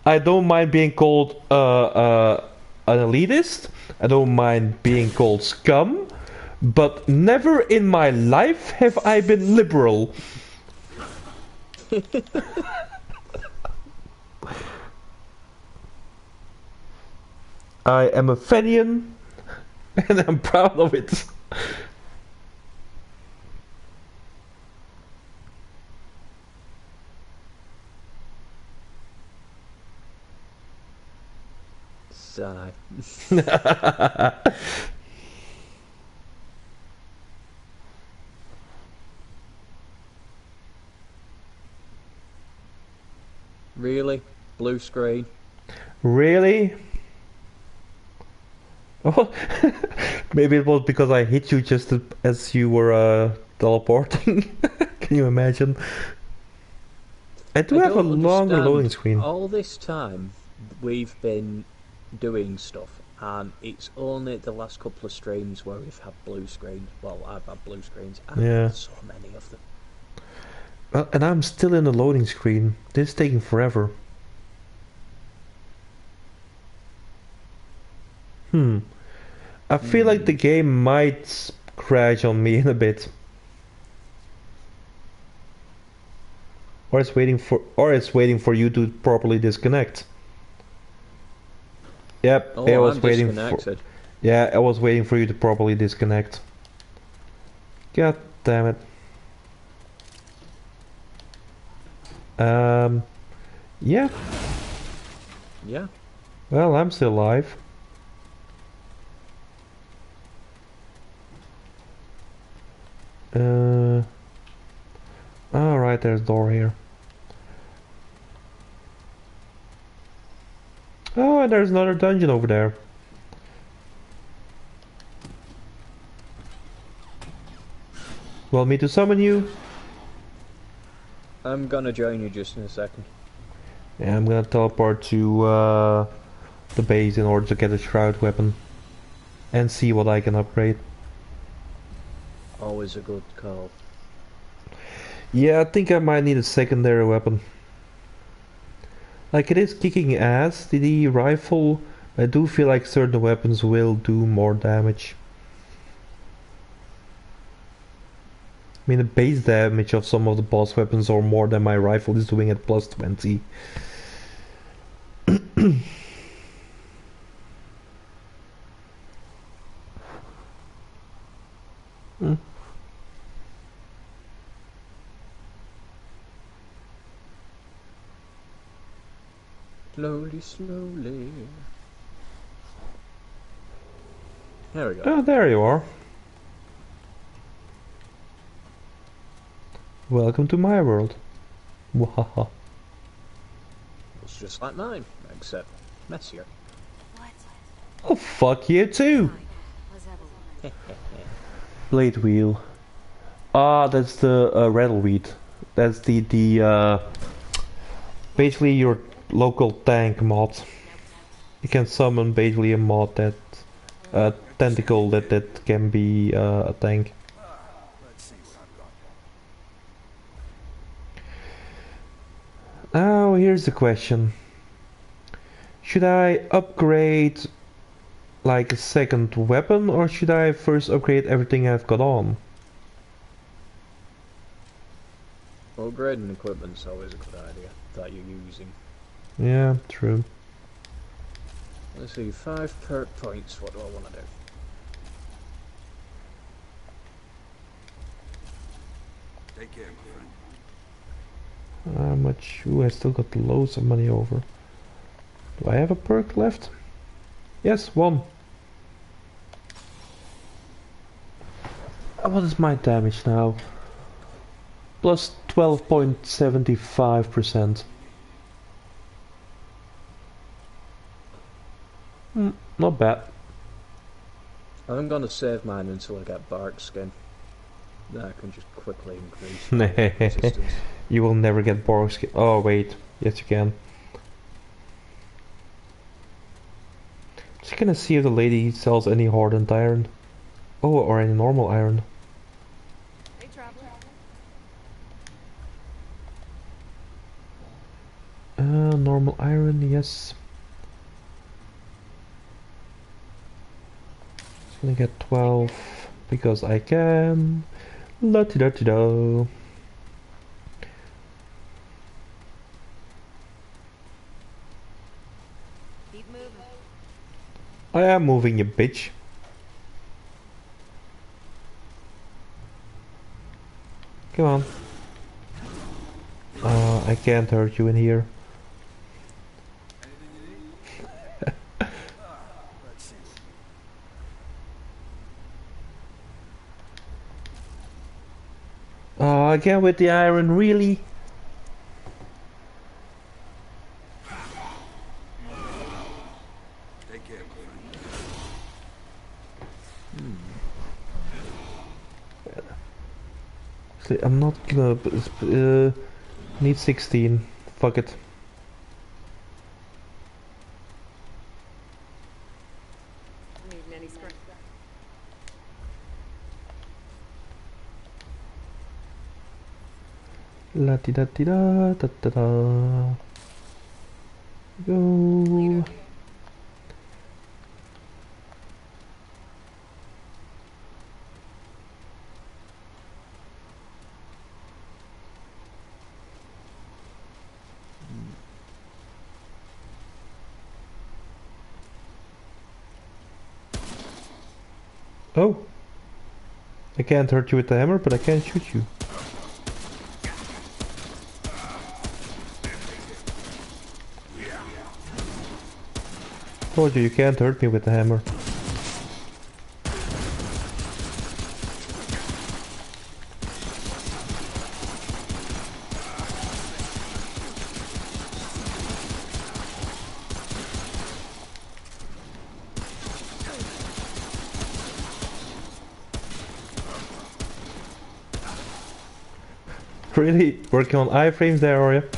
I don't mind being called an elitist. I don't mind being called scum. But never in my life have I been liberal. I am a Fenian, and I'm proud of it. Sigh. Really? Blue screen? Really? Oh, maybe it was because I hit you just as you were teleporting. Can you imagine? I do have a don't longer understand. loading screen. All this time we've been doing stuff, and it's only the last couple of streams where we've had blue screens. Well, I've had blue screens. I've Yeah. had so many of them. Well, and I'm still in the loading screen. This is taking forever. I feel like the game might crash on me in a bit. Or it's waiting for you to properly disconnect. Yep, Oh, I was I'm waiting disconnected. Yeah, I was waiting for you to properly disconnect. God damn it. Yeah. Yeah. Well, I'm still alive. Alright, there's a door here. Oh, and there's another dungeon over there. Want me to summon you? I'm gonna join you just in a second. Yeah, I'm gonna teleport to the base in order to get a shroud weapon. And see what I can upgrade. Always a good call. Yeah, I think I might need a secondary weapon. Like, it is kicking ass, the rifle. I do feel like certain weapons will do more damage. I mean, the base damage of some of the boss weapons are more than my rifle is doing at plus 20. Hmm. Slowly, slowly. There we go. Oh, there you are. Welcome to my world. Wahaha. It's just like mine, except messier. What? Oh, fuck you too! Fine. Let's have a look. Blade wheel. Ah, that's the rattleweed. That's the basically your local tank mod. You can summon basically a mod that tentacle that can be a tank. Now here's the question. Should I upgrade like a second weapon or should I first upgrade everything I've got on? Upgrading equipment's always a good idea that you're using. Yeah, true. Let's see, 5 perk points. What do I want to do? Take care, my friend. How much? Ooh, I still got loads of money over. Do I have a perk left? Yes, one. What is my damage now? Plus 12.75%. Not bad. I'm gonna save mine until I get bark skin. Then I can just quickly increase my resistance. You will never get Borg skin. Oh wait, yes you can. Just gonna see if the lady sells any hardened iron. Oh, or any normal iron. Hey, traveler. Normal iron, yes. Just gonna get 12 because I can. La ti da ti da. Keep moving. I am moving, you bitch. Come on. I can't hurt you in here. Oh, again with the iron, really? Take care, my friend. See, I'm not gonna need 16. Fuck it. Need any strength. La ti da ti da da da da. Go. Oh. I can't hurt you with the hammer, but I can shoot you. Told you, you can't hurt me with the hammer. Really? Working on iframes there, are you? Good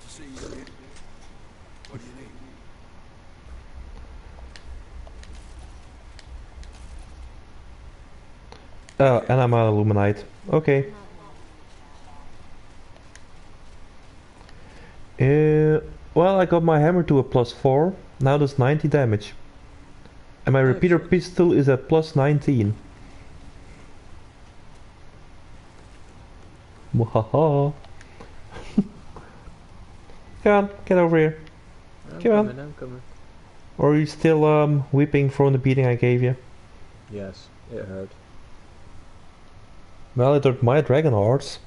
to see you again. What do you need? Oh, and I'm an Illuminite. Okay. Well, I got my hammer to a +4. Now that's 90 damage. And my repeater pistol is at +19. Muhaha. Come on, get over here. I'm Come on. coming, I'm coming. Or are you still weeping from the beating I gave you? Yes, it hurt. Well, it hurt my dragon hearts.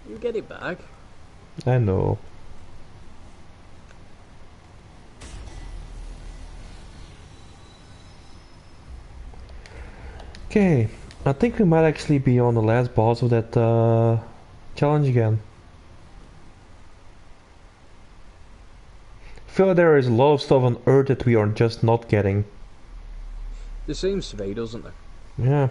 You get it back. I know. Okay, I think we might actually be on the last boss of that challenge again. I feel like there is a lot of stuff on Earth that we are just not getting. There seems to be, doesn't there? Yeah.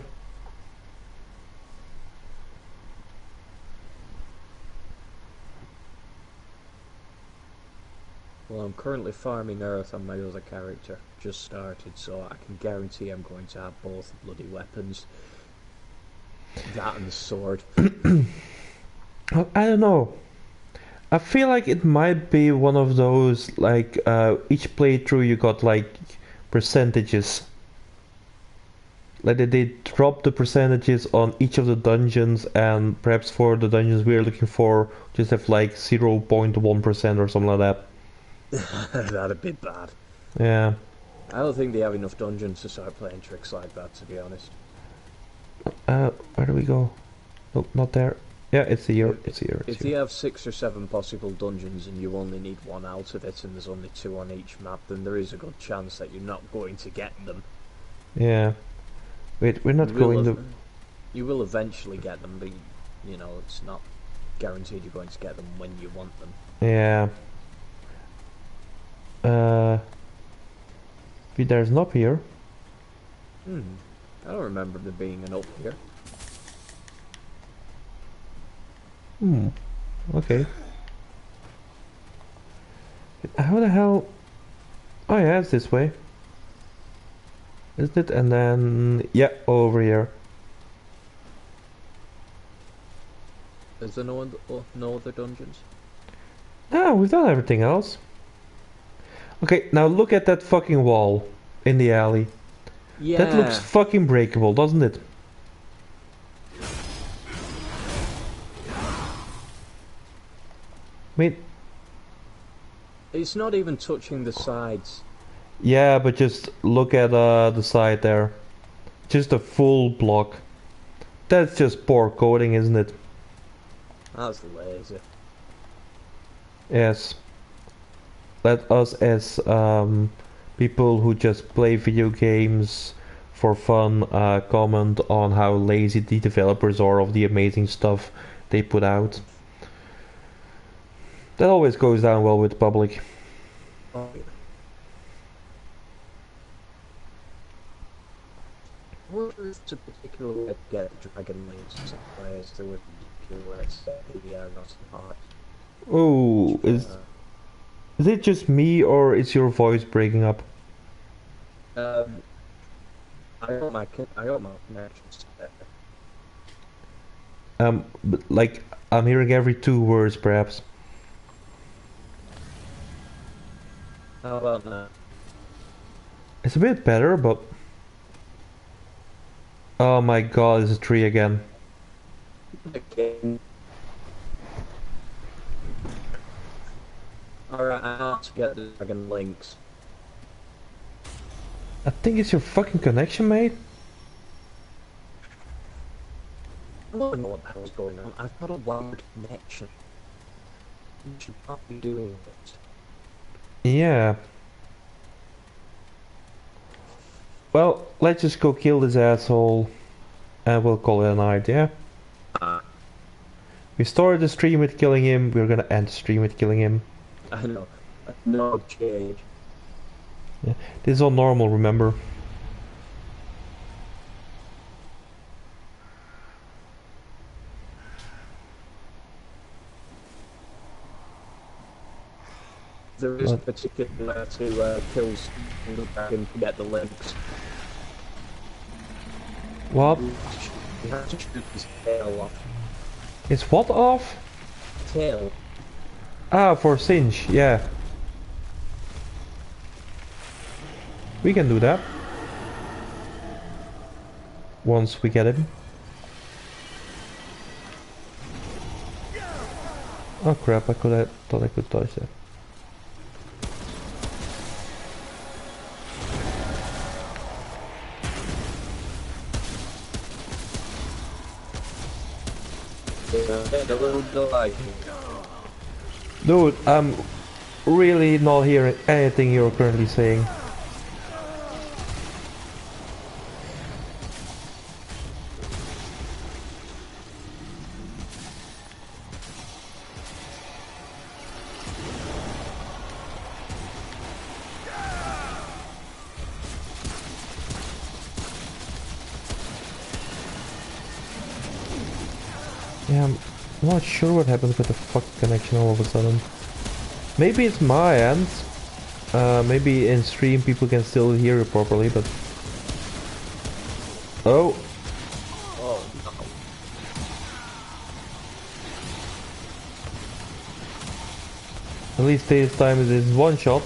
Well, I'm currently farming Earth on my other character. Just started, so I can guarantee I'm going to have both bloody weapons. That and the sword. I don't know. I feel like it might be one of those, like, each playthrough you got, like, percentages. Like, they drop the percentages on each of the dungeons, and perhaps for the dungeons we're looking for, just have, like, 0.1% or something like that. That'd be bad. Yeah. I don't think they have enough dungeons to start playing tricks like that, to be honest. Where do we go? Nope, not there. Yeah, it's here. It's here. It's If they here. have 6 or 7 possible dungeons and you only need 1 out of it and there's only 2 on each map, then there is a good chance that you're not going to get them. Yeah. Wait, we're not You going will to... You will eventually get them, but you know, it's not guaranteed you're going to get them when you want them. Yeah. There's an up here. I don't remember there being an up here. Okay. How the hell... Oh yeah, it's this way. Isn't it? And then... Yeah, over here. Is there no other dungeons? No, we've done everything else. Okay, now look at that fucking wall in the alley. Yeah. That looks fucking breakable, doesn't it? I mean, It's not even touching the sides. yeah, but just look at the side there. Just a full block. That's just poor coding, isn't it? That's lazy. Yes. Let us as people who just play video games for fun comment on how lazy the developers are of the amazing stuff they put out. That always goes down well with the public. Oh, yeah. I wonder if it's a particular way to get dragon links or something, as there would be a particular way to set the not hard. Oh, is it just me or is your voice breaking up? I got my connections set. But, like, I'm hearing every 2 words perhaps. How about that? It's a bit better, but... Oh my god, it's a tree again. Again. Alright, I have to get the dragon links. I think it's your fucking connection, mate. I don't know what the hell's going on. I've got a wired connection. You should not be doing this. Yeah. Well, let's just go kill this asshole and we'll call it a night, yeah? We started the stream with killing him, we're gonna end the stream with killing him. I know. No change. Yeah. This is all normal, remember? There is a particular way to kill the dragon to get the links. What? You have to shoot his tail off. It's what off? Tail. Ah, for Singe, yeah. We can do that. Once we get him. Oh crap, I thought I could touch that. A little delay. Dude, I'm really not hearing anything you're currently saying. Yeah, I'm not sure what happened with the fucking connection all of a sudden. Maybe it's my end. Maybe in stream people can still hear it properly, but... Oh! Oh, no. At least this time it is one shot.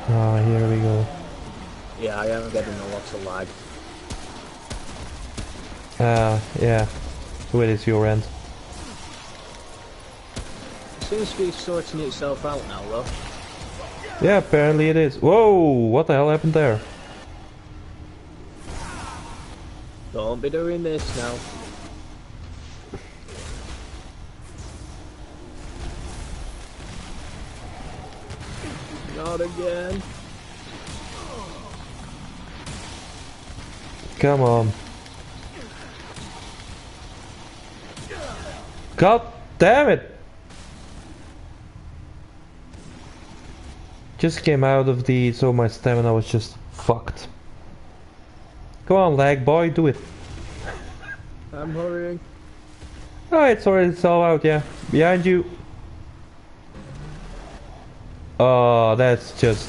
Ah, here we go. Yeah, I am getting a lot of lag. Yeah. So it is your end. It seems to be sorting itself out now, though. Yeah, apparently it is. Whoa! What the hell happened there? Don't be doing this now. Not again. Come on. God damn it! Just came out of the... so my stamina was just fucked. Come on, lag boy, do it. I'm hurrying. Alright, sorry, it's all out, yeah. Behind you. Oh, that's just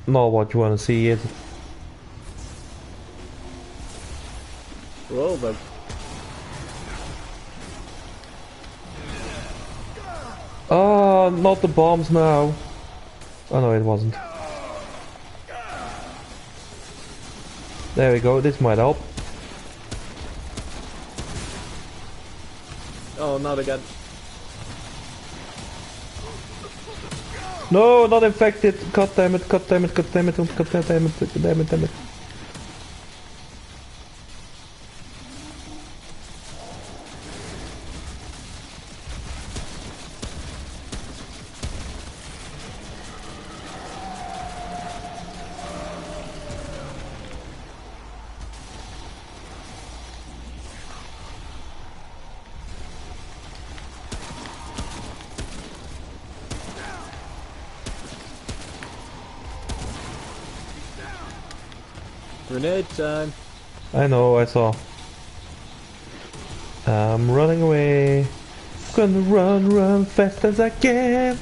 not what you want to see, is it? Whoa, but Oh, not the bombs now. Oh no, it wasn't. There we go, this might help. oh, not again. No, not infected. God damn it, god damn it, god damn it, god damn it, damn it, damn it. Grenade time. I know, I saw. I'm running away. Gonna run fast as I can.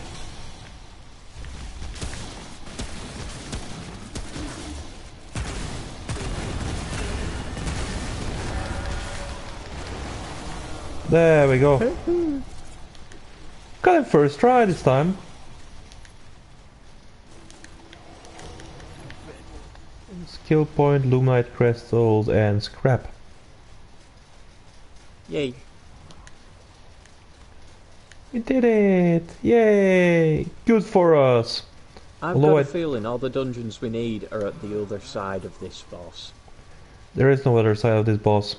There we go. Got it first try this time. Skill point, luminite crystals, and scrap. Yay. We did it! Yay! Good for us! I've Although got a feeling all the dungeons we need are at the other side of this boss. There is no other side of this boss.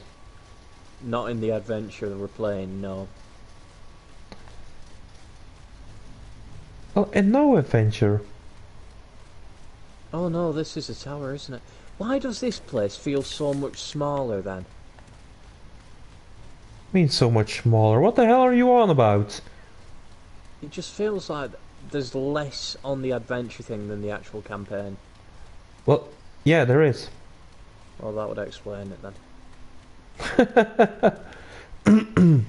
Not in the adventure that we're playing, no. Oh, and no adventure. Oh no, this is a tower, isn't it? Why does this place feel so much smaller then? Means so much smaller. What the hell are you on about? It just feels like there's less on the adventure thing than the actual campaign. Well, yeah, there is. Well, that would explain it then. And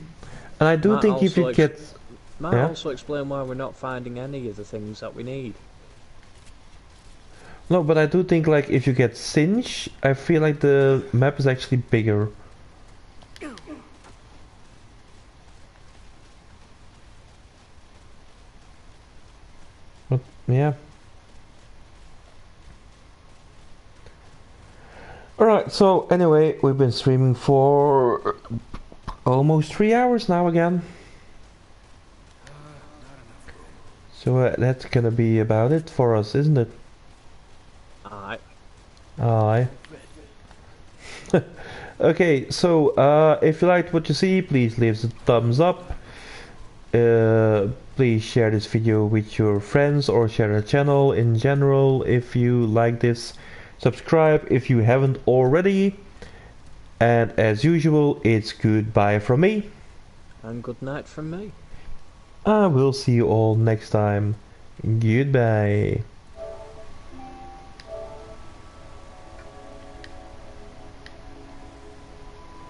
I do Might think if also it gets... Might Yeah? also explain why we're not finding any of the things that we need. No, but I do think like if you get Singe, I feel like the map is actually bigger. But, yeah. So anyway, we've been streaming for almost 3 hours now again. So that's gonna be about it for us, isn't it? Aye. Aye. Okay, so if you liked what you see, please leave a thumbs up. Please share this video with your friends or share the channel in general if you like this. Subscribe if you haven't already. And as usual, it's goodbye from me. And good night from me. I will see you all next time. Goodbye.